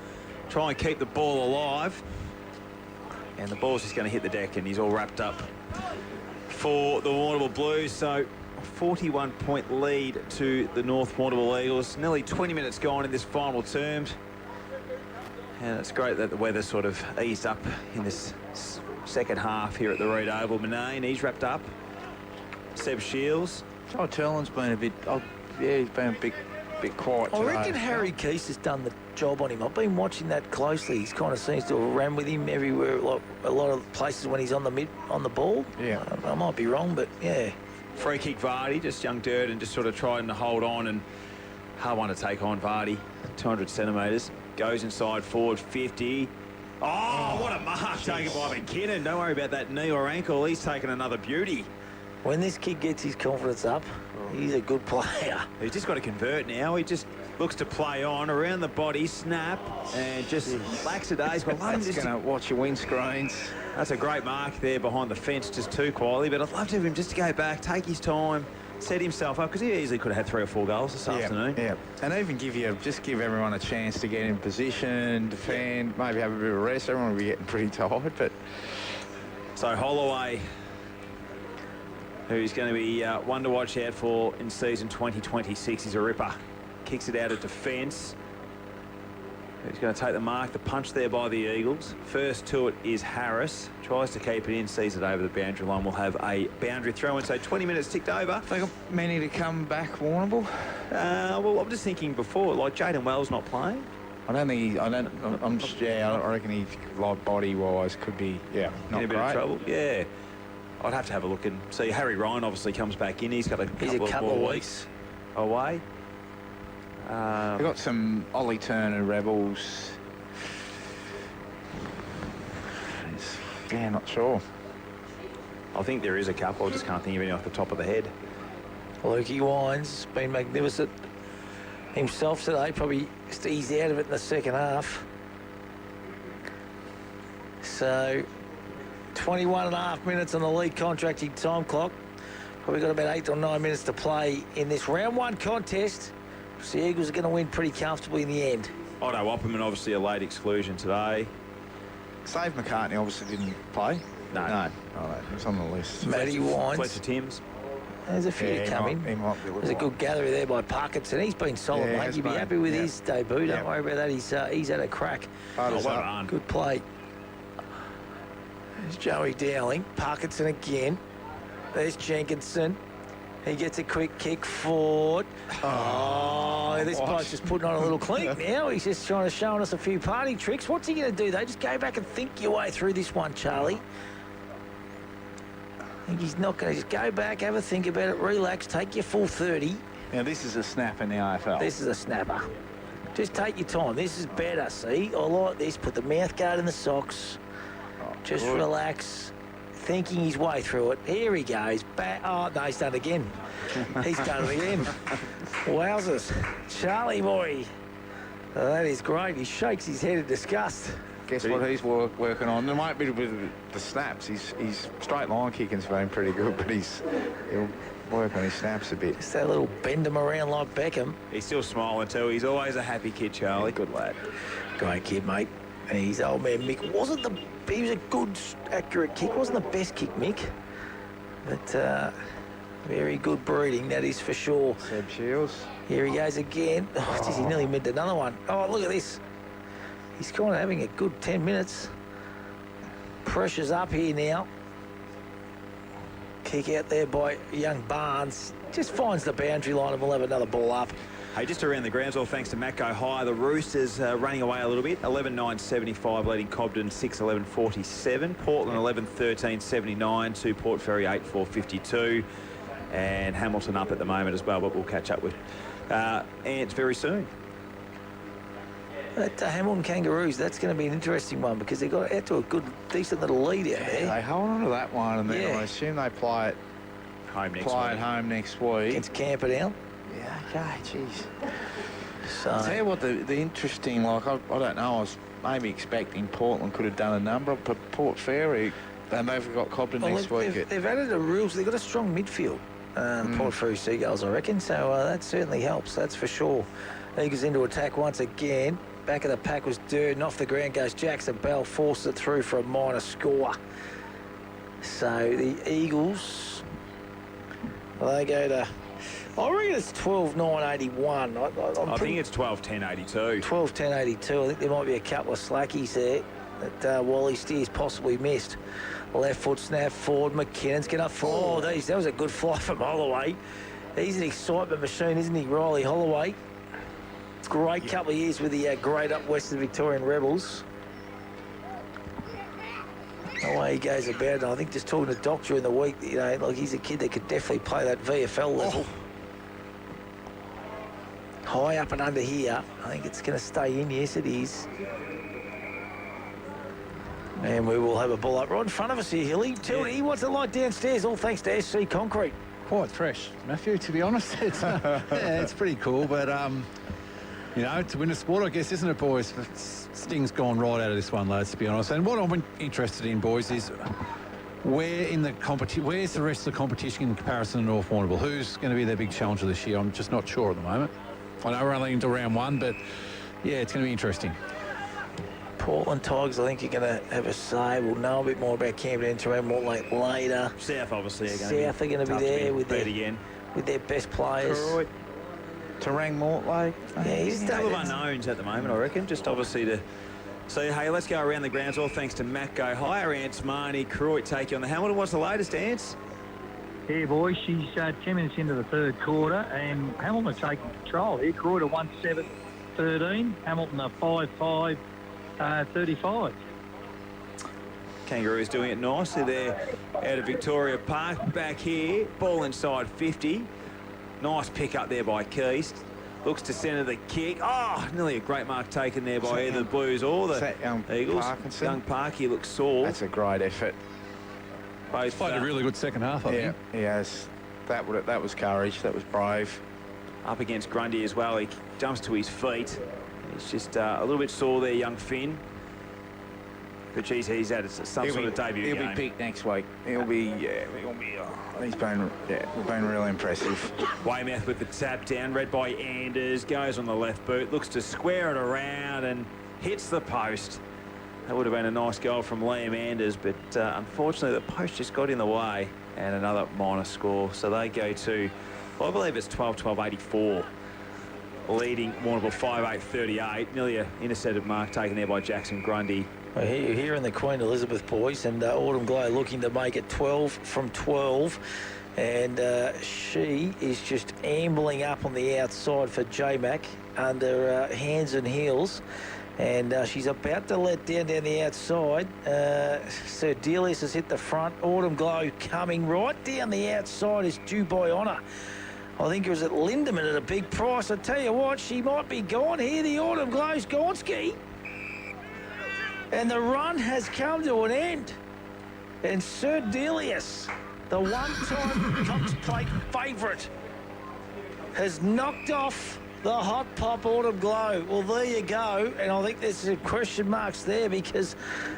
try and keep the ball alive. And the ball's just going to hit the deck, and he's all wrapped up for the Warrnambool Blues. So 41-point lead to the North Warrnambool Eagles. Nearly 20 minutes gone in this final term. And it's great that the weather sort of eased up in this second half here at the Reed Oval. Manane, he's wrapped up. Seb Shields. Joe Turlin's been a bit... yeah, he's been a bit quiet today. I reckon Harry Keys has done the job on him. I've been watching that closely. He kind of seems to have ran with him everywhere, like a lot of places when he's on the ball. Yeah. I might be wrong, but yeah. Free kick Vardy, just young Durden just sort of trying to hold on, and hard one to take on Vardy. 200 centimetres. Goes inside forward 50. Oh, what a mark taken by McKinnon. Don't worry about that knee or ankle. He's taken another beauty. When this kid gets his confidence up, he's a good player. He's just got to convert now. He just looks to play on around the body, snap, and just lackadaisical. That's going to watch your windscreens. That's a great mark there behind the fence, just too quietly. But I'd love to have him just to go back, take his time, set himself up, because he easily could have had 3 or 4 goals this afternoon. Yeah, and even give everyone a chance to get in position, defend, maybe have a bit of a rest. Everyone will be getting pretty tired, but... So Holloway, who's going to be one to watch out for in season 2026, he's a ripper. Kicks it out of defence. He's going to take the mark, the punch there by the Eagles. First to it is Harris. Tries to keep it in, sees it over the boundary line. We'll have a boundary throw in, so 20 minutes ticked over. They got many to come back, Warrnambool? Well, I'm just thinking before, like Jaden Wells not playing. I reckon he, like, body-wise, could be, not in a bit of trouble. Yeah. I'd have to have a look and see. Harry Ryan obviously comes back in. He's got a couple more weeks away. They've got some Ollie Turner Rebels. Yeah, not sure. I think there is a couple. I just can't think of any off the top of the head. Lukey Wines been magnificent himself today. Probably just eased out of it in the second half. So 21.5 minutes on the league contracting time clock. Probably got about 8 or 9 minutes to play in this round 1 contest. So the Eagles are going to win pretty comfortably in the end. Otto Opperman, obviously a late exclusion today. Save McCartney obviously didn't play. No. Oh, he was on the list. Matty Wines. Fletcher Timms. There's a few to come in. There's a good gallery there by Parkinson. He's been solid, mate. You'd be happy with his debut. Don't worry about that. He's had a crack. Good play. There's Joey Dowling. Parkinson again. There's Jenkinson. He gets a quick kick forward. Oh, this bloke's just putting on a little clink now. He's just trying to show us a few party tricks. What's he going to do, though? Just go back and think your way through this one, Charlie. I think he's not going to just go back, have a think about it, relax, take your full 30. Now, this is a snap in the AFL. This is a snapper. Just take your time. This is better, see? I like this. Put the mouth guard in the socks. Just relax. Thinking his way through it. Here he goes. Oh, no, he's done it again. He's done it again. Wowzers. Charlie boy. Oh, that is great. He shakes his head in disgust. Guess what he's working on? There might be with the snaps. He's straight line kicking's been pretty good, but he'll work on his snaps a bit. Just that little bend him around like Beckham. He's still smiling too. He's always a happy kid, Charlie. Yeah, good lad. Great kid, mate. And his old man Mick he was a good, accurate kick. Wasn't the best kick, Mick. But very good breeding, that is for sure. Seb Shields. Here he goes again. Oh, geez, he nearly missed another one. Oh, look at this. He's kind of having a good 10 minutes. Pressure's up here now. Kick out there by young Barnes. Just finds the boundary line and we'll have another ball up. Hey, just around the grounds, all thanks to Matt Go High. The Roosters running away a little bit. 11.975 leading Cobden 6.11.47. Portland 11.13.79 to Port Fairy 8.4.52. And Hamilton up at the moment as well, but we'll catch up with Ants very soon. That Hamilton Kangaroos, that's going to be an interesting one because they got out to a good, decent little lead out there. They hold on to that one, and then I assume they play it home next week. Against Camperdown. Yeah, okay, jeez. So I'll tell you what, the interesting, like, I don't know, I was maybe expecting Portland could have done a number, but Port Fairy, and they've got Cobden next week. They've added a rules. They've got a strong midfield, Port Fairy Seagulls, I reckon, so that certainly helps, that's for sure. Eagles into attack once again. Back of the pack was Durden. Off the ground goes Jackson Bell. Forces it through for a minor score. So the Eagles, they go to, I reckon it's 12.981. I think it's 12.10.82. 12.10.82. I think there might be a couple of slackies there that Wally Steers possibly missed. Left foot snap forward. McKinnon's going to fall. Oh, geez, that was a good fly from Holloway. He's an excitement machine, isn't he, Riley Holloway? Great couple of years with the great up Western Victorian Rebels. The way he goes about it, I think just talking to Doc during the week, you know, like he's a kid that could definitely play that VFL level. High up and under here. I think it's going to stay in. Yes, it is. And we will have a ball up right in front of us here, Hilly. Tildy, what's it like downstairs? All thanks to SC Concrete. Quite fresh, Matthew, to be honest. It's, it's pretty cool, but you know, to win a sport, I guess, isn't it, boys? Sting's gone right out of this one, lads, to be honest. And what I'm interested in, boys, is where's the rest of the competition in comparison to North Warrnambool? Who's going to be their big challenger this year? I'm just not sure at the moment. I know we're only into round one, but yeah, it's going to be interesting. Portland Tigers, I think you're going to have a say. We'll know a bit more about Camden and Mortlake later. South, obviously, South are going to be there with their best players. Correct. Terang Mortlake. Yeah, he's a couple of unknowns at the moment, I reckon. Just obviously to say, hey, let's go around the grounds. All thanks to Matt Go Higher. Ants, Marnie, Croyd take you on the Hamilton. What's the latest, Ants? Yeah, boys, she's 10 minutes into the third quarter, and Hamilton are taking control here. Croyd are 1-7-13. Hamilton are 5-5-35. Kangaroos doing it nicely there out of Victoria Park. Back here, ball inside 50. Nice pick up there by Keast. Looks to centre the kick. Oh, nearly a great mark taken there by either the Blues or the Eagles. Parkinson? Young Parky looks sore. That's a great effort. He's played a really good second half, I think. He has. That was courage. That was brave. Up against Grundy as well. He jumps to his feet. He's just a little bit sore there, young Finn. But geez, he's had some sort of debut He'll game. be picked next week. He'll be he's been really impressive. Weymouth with the tap down, read by Anders, goes on the left boot, looks to square it around and hits the post. That would have been a nice goal from Liam Anders, but unfortunately the post just got in the way, and another minor score. So they go to, well, I believe it's 12-12-84. Leading Warrnambool 5-8-38. Nearly an intercepted mark taken there by Jackson Grundy. Well, here in the Queen Elizabeth, boys, and Autumn Glow looking to make it 12 from 12. And she is just ambling up on the outside for J-Mac under hands and heels. And she's about to let down the outside. Sir Delius has hit the front. Autumn Glow coming right down the outside is due by honour. I think it was at Lindemann at a big price. I tell you what, she might be gone here. The Autumn Glow's Gonski. And the run has come to an end. And Sir Delius, the one-time Cox Plate favourite, has knocked off the Hot Pop Autumn Glow. Well, there you go. And I think there's some question marks there because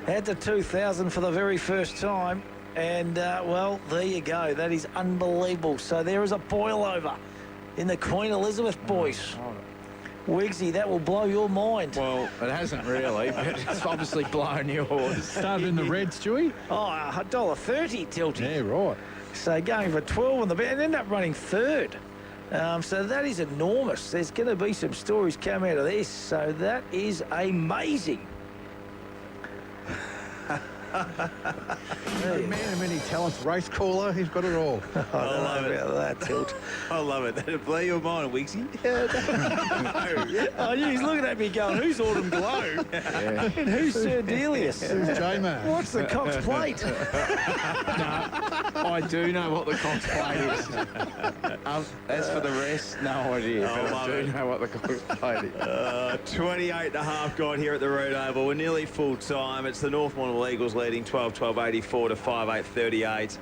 at the 2,000 for the very first time. And, well, there you go. That is unbelievable. So there is a boil over in the Queen Elizabeth, boys. Wiggsy, that will blow your mind. Well, it hasn't really, but it's obviously blown yours. Started in the red, Stewie. Oh, $1.30 Tilty. Yeah, right. So going for 12 on the bet and ended up running third. So that is enormous. There's going to be some stories come out of this. So that is amazing. A man of many talents, race caller, he's got it all. I love it. About that, Tilt. I love it. That'll blow your mind, Wiggsy. I knew he's looking at me going, who's Autumn Glow? Yeah. And who's Sir Delius? Who's J-Man? What's the Cox plate? I do know what the Cox plate is. As for the rest, no idea. But I do know what the Cox plate is. 28 and a half gone here at the Warrnambool. We're nearly full time. It's the North Warrnambool Eagles leading 12-12-84 to 5-8-38.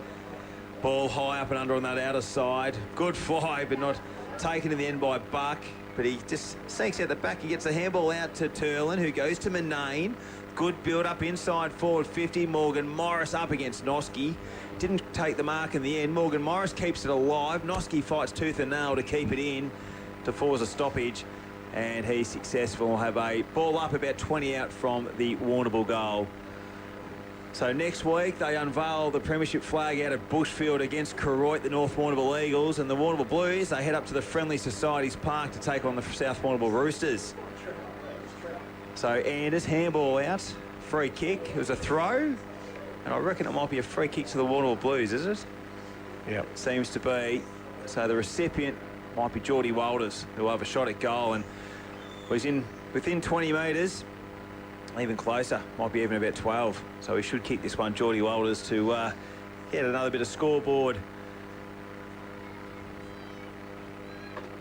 Ball high up and under on that outer side. Good fly, but not taken in the end by Buck. But he just sinks out the back. He gets the handball out to Turlin, who goes to Manane. Good build-up inside forward 50. Morgan Morris up against Noski. Didn't take the mark in the end. Morgan Morris keeps it alive. Noski fights tooth and nail to keep it in to force a stoppage. And he's successful. We'll have a ball up about 20 out from the Warrnambool goal. So next week, they unveil the premiership flag out at Bushfield against Koroit, the North Warrnambool Eagles. And the Warrnambool Blues, they head up to the Friendly Societies Park to take on the South Warrnambool Roosters. So Anders, handball out, free kick. It was a throw. And I reckon it might be a free kick to the Warrnambool Blues, is it? Yep. Seems to be. So the recipient might be Geordie Walters, who will have a shot at goal. And he's within 20 metres. Even closer, might be even about 12. So he should kick this one, Geordie Walters, to get another bit of scoreboard.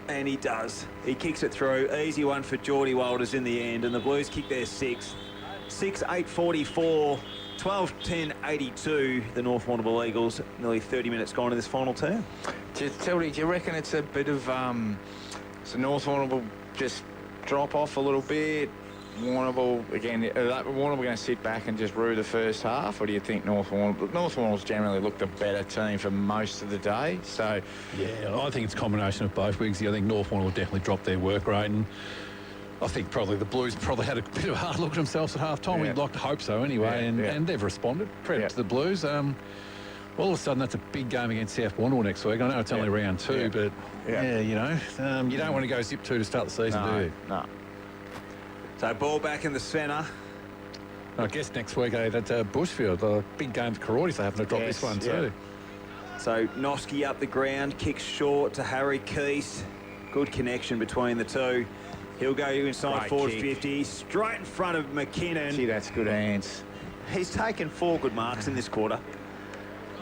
And he does. He kicks it through. Easy one for Geordie Walters in the end. And the Blues kick their 6. 6-8-44, 12-10-82. The North Warrnambool Eagles, nearly 30 minutes gone in this final term. Tildy, do you reckon it's a bit of so North Warrnambool just drop off a little bit? Warrnambool again. Warrnambool going to sit back and just rue the first half, or do you think North Warrnambool's generally looked a better team for most of the day? So yeah, I think it's a combination of both, Wiggsy. I think North Warrnambool definitely dropped their work rate, and I think probably the Blues probably had a bit of a hard look at themselves at half time. Yeah. We'd like to hope so anyway, and they've responded. Credit to the Blues. All of a sudden, that's a big game against South Warrnambool next week. I know it's only round 2, but you know, you don't want to go zip 2 to start the season, do you? No. So ball back in the centre. I guess next week at Bushfield, a big game for Karortis. They happen to drop this one too. So Noski up the ground, kicks short to Harry Keast. Good connection between the two. He'll go inside forward 50, straight in front of McKinnon. Gee, that's good hands. He's taken 4 good marks in this quarter.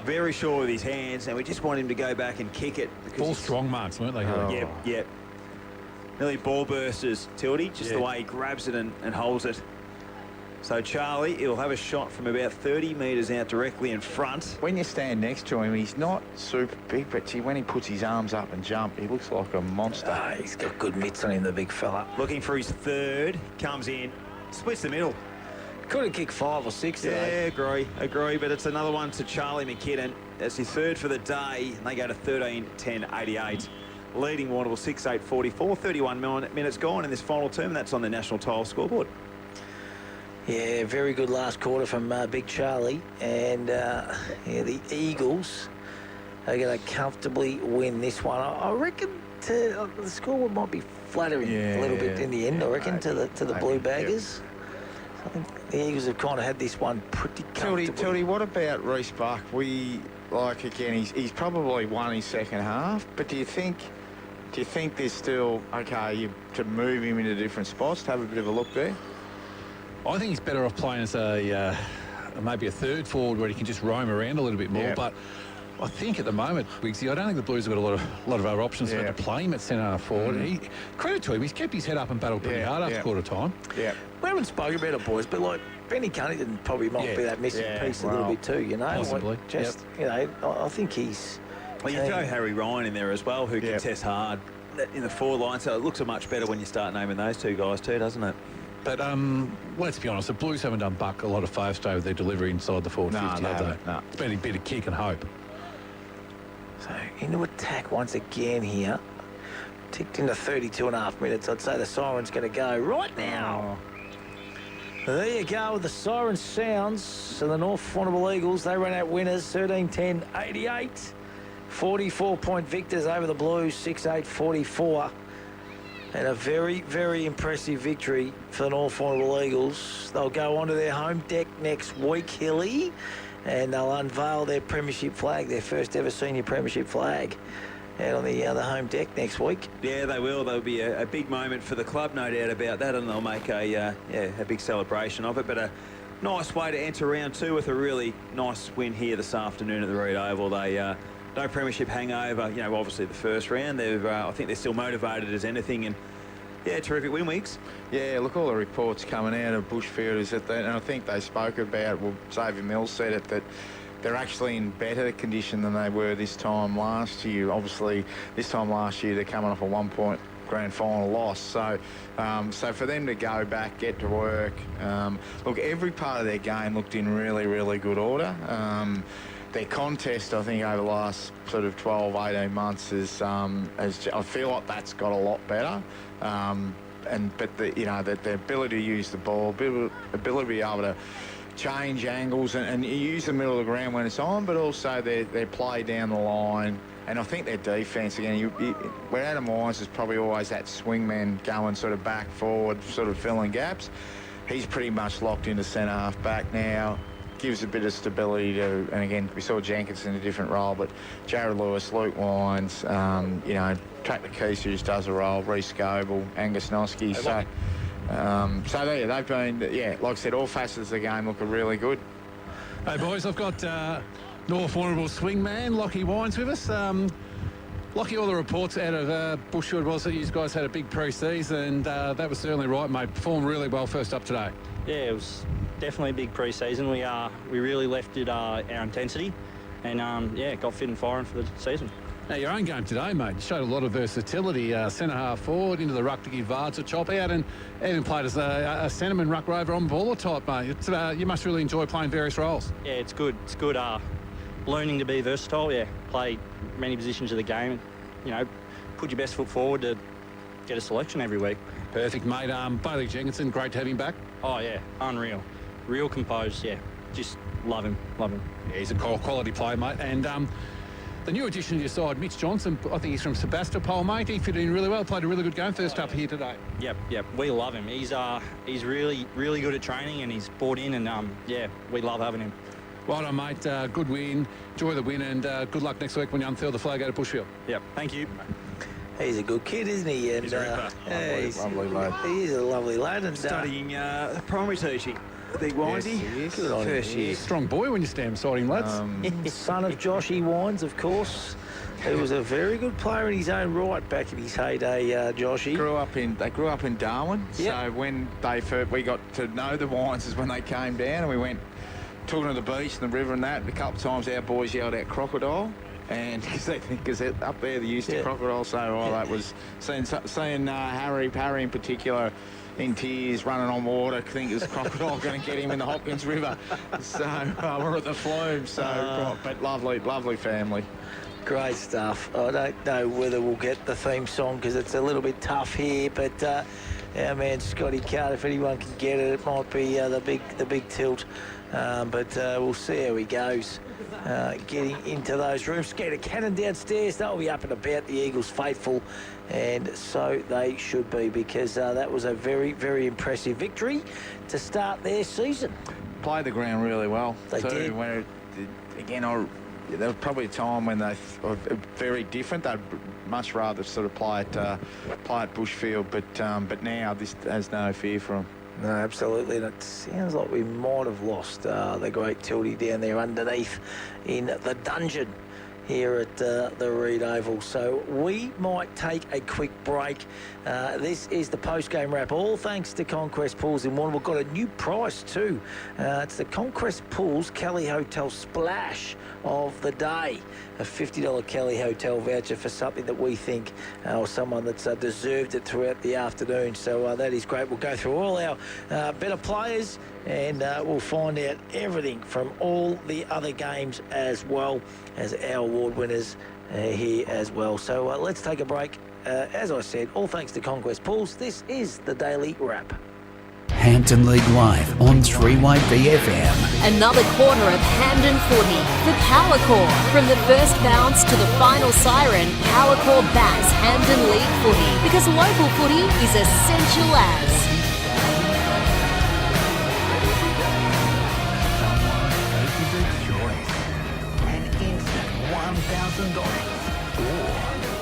Very sure with his hands, and we just want him to go back and kick it. All strong marks, weren't they? Yep. Nearly ball bursters, Tildy, just the way he grabs it and holds it. So Charlie, he'll have a shot from about 30 metres out directly in front. When you stand next to him, he's not super big, but when he puts his arms up and jump, he looks like a monster. He's got good mitts on him, the big fella. Looking for his third, comes in, splits the middle. Could have kicked 5 or 6 today. Yeah, agree, but it's another one to Charlie McKinnon. That's his third for the day, and they go to 13-10-88. Leading Warrnambool 6-8-44, 31 minutes gone in this final term. That's on the national tile scoreboard. Yeah, very good last quarter from Big Charlie. And the Eagles are going to comfortably win this one. I reckon the scoreboard might be flattering a little bit in the end, I reckon, to the Blue Baggers. I think the Eagles have kind of had this one pretty comfortably. Tildy, what about Reece Buck? He's probably won his second half, but do you think there's still, to move him into different spots, to have a bit of a look there? I think he's better off playing as maybe a third forward where he can just roam around a little bit more. But I think at the moment, Wiggsy, I don't think the Blues have got a lot of other options to play him at centre forward. Credit to him, he's kept his head up and battled pretty hard after quarter time. Yeah. We haven't spoken about it, boys, but like Benny Cunnington probably might be that missing piece a little bit too, you know? Possibly. I think he's... Well, you throw Harry Ryan in there as well, who can test hard in the forward line, so it looks much better when you start naming those two guys too, doesn't it? But let's be honest, the Blues haven't done Buck a lot of favours today with their delivery inside the forward 50, have they? No. It's been a bit of kick and hope. So into attack once again here. ticked into 32.5 minutes. I'd say the siren's going to go right now. There you go with the siren sounds. So the North Warrnambool Eagles, they run out winners 13-10-88. 44-point victors over the Blues 6-8-44. And a very, very impressive victory for the North Warrnambool Eagles. They'll go onto their home deck next week, Hilly, and they'll unveil their premiership flag, their first ever senior premiership flag, out on the home deck next week. Yeah, they will. There'll be a big moment for the club, no doubt about that, and they'll make a big celebration of it. But a nice way to enter round 2 with a really nice win here this afternoon at the Reed Oval. They no premiership hangover. You know, obviously the first round. I think they're still motivated as anything, and yeah, terrific win, Weeks. Yeah, look, all the reports coming out of Bushfield is that, and I think they spoke about, well, Xavier Mills said it, that they're actually in better condition than they were this time last year. Obviously, this time last year, they're coming off a 1-point grand final loss. So for them to go back, get to work, look, every part of their game looked in really, really good order. Their contest, I think, over the last sort of 12, 18 months I feel like that's got a lot better. But the ability to use the ball, ability to be able to change angles and use the middle of the ground when it's on, but also their play down the line. And I think their defence, again, where Adam Wines is probably always that swingman going sort of back forward, sort of filling gaps. He's pretty much locked into centre half back now. Gives a bit of stability to, and again, we saw Jenkins in a different role, but Jared Lewis, Luke Wines, Track the Keys does a role, Reece Goebel, Angus Noski. They've been, like I said, all facets of the game look really good. Hey, boys, I've got North Warrnambool swingman Lockie Wines with us. Lockie, all the reports out of Bushfield was that you guys had a big pre-season, and that was certainly right, mate. Performed really well first up today. Yeah, it was definitely a big pre-season. We really left it our intensity, and got fit and firing for the season. Now, your own game today, mate, you showed a lot of versatility. Centre half forward, into the ruck to give Vards a chop out, and even played as a centreman, ruck rover, on baller type, mate. You must really enjoy playing various roles. Yeah, it's good. It's good learning to be versatile, play many positions of the game, put your best foot forward to get a selection every week. Perfect, mate. Bailey Jenkinson, great to have him back. Oh, yeah, unreal. Real composed, just love him. Yeah, he's a quality player, mate. And the new addition to your side, Mitch Johnson, I think he's from Sebastopol, mate. He fitted in really well, played a really good game first up here today. Yep, we love him. He's really, really good at training, and he's bought in, and we love having him. Well done, mate. Good win. Enjoy the win, and good luck next week when you unfurl the flag out of Bushfield. Yep, thank you. He's a good kid, isn't he? And, he's a lovely lad. He is a lovely lad. And studying primary teaching. Big Winesy. Yes, good on first year. Strong boy when you stand beside him, lads. Son of Joshy Wines, of course. He was a very good player in his own right back in his heyday, Joshy. They grew up in Darwin. Yep. So when we got to know the Wineses when they came down, and we went talking to the beach and the river and that. A couple of times our boys yelled out crocodile. And because up there they used to crocodile, so that was seeing Harry in particular in tears, running on water. I think it was crocodile going to get him in the Hopkins River. So we're at the flume. But lovely family. Great stuff. I don't know whether we'll get the theme song because it's a little bit tough here, but our man Scotty Carter, if anyone can get it, it might be the big tilt. But we'll see how he goes. Getting into those rooms. Get a cannon downstairs. They'll be up and about, the Eagles faithful, and so they should be, because that was a very, very impressive victory to start their season. Played the ground really well. They did. There was probably a time when they were very different. They'd much rather sort of play at Bushfield, but now this has no fear for them. No, absolutely. And it sounds like we might have lost the great Tildy down there underneath in the dungeon here at the Reed Oval. So we might take a quick break. This is the post-game wrap, all thanks to Conquest Pools in Warrnambool. We've got a new prize too. It's the Conquest Pools Kelly Hotel Splash of the day. A $50 Kelly Hotel voucher for something that we think, or someone that's deserved it throughout the afternoon. So that is great. We'll go through all our better players, and we'll find out everything from all the other games as well as our award winners here as well. So let's take a break. as I said, all thanks to Conquest Pools, this is the Daily Wrap. Hampden League Live on 3YB FM. Another quarter of Hampden footy. The Power Core. From the first bounce to the final siren, Power Core backs Hampden League footy because local footy is essential as. An instant $1,000 or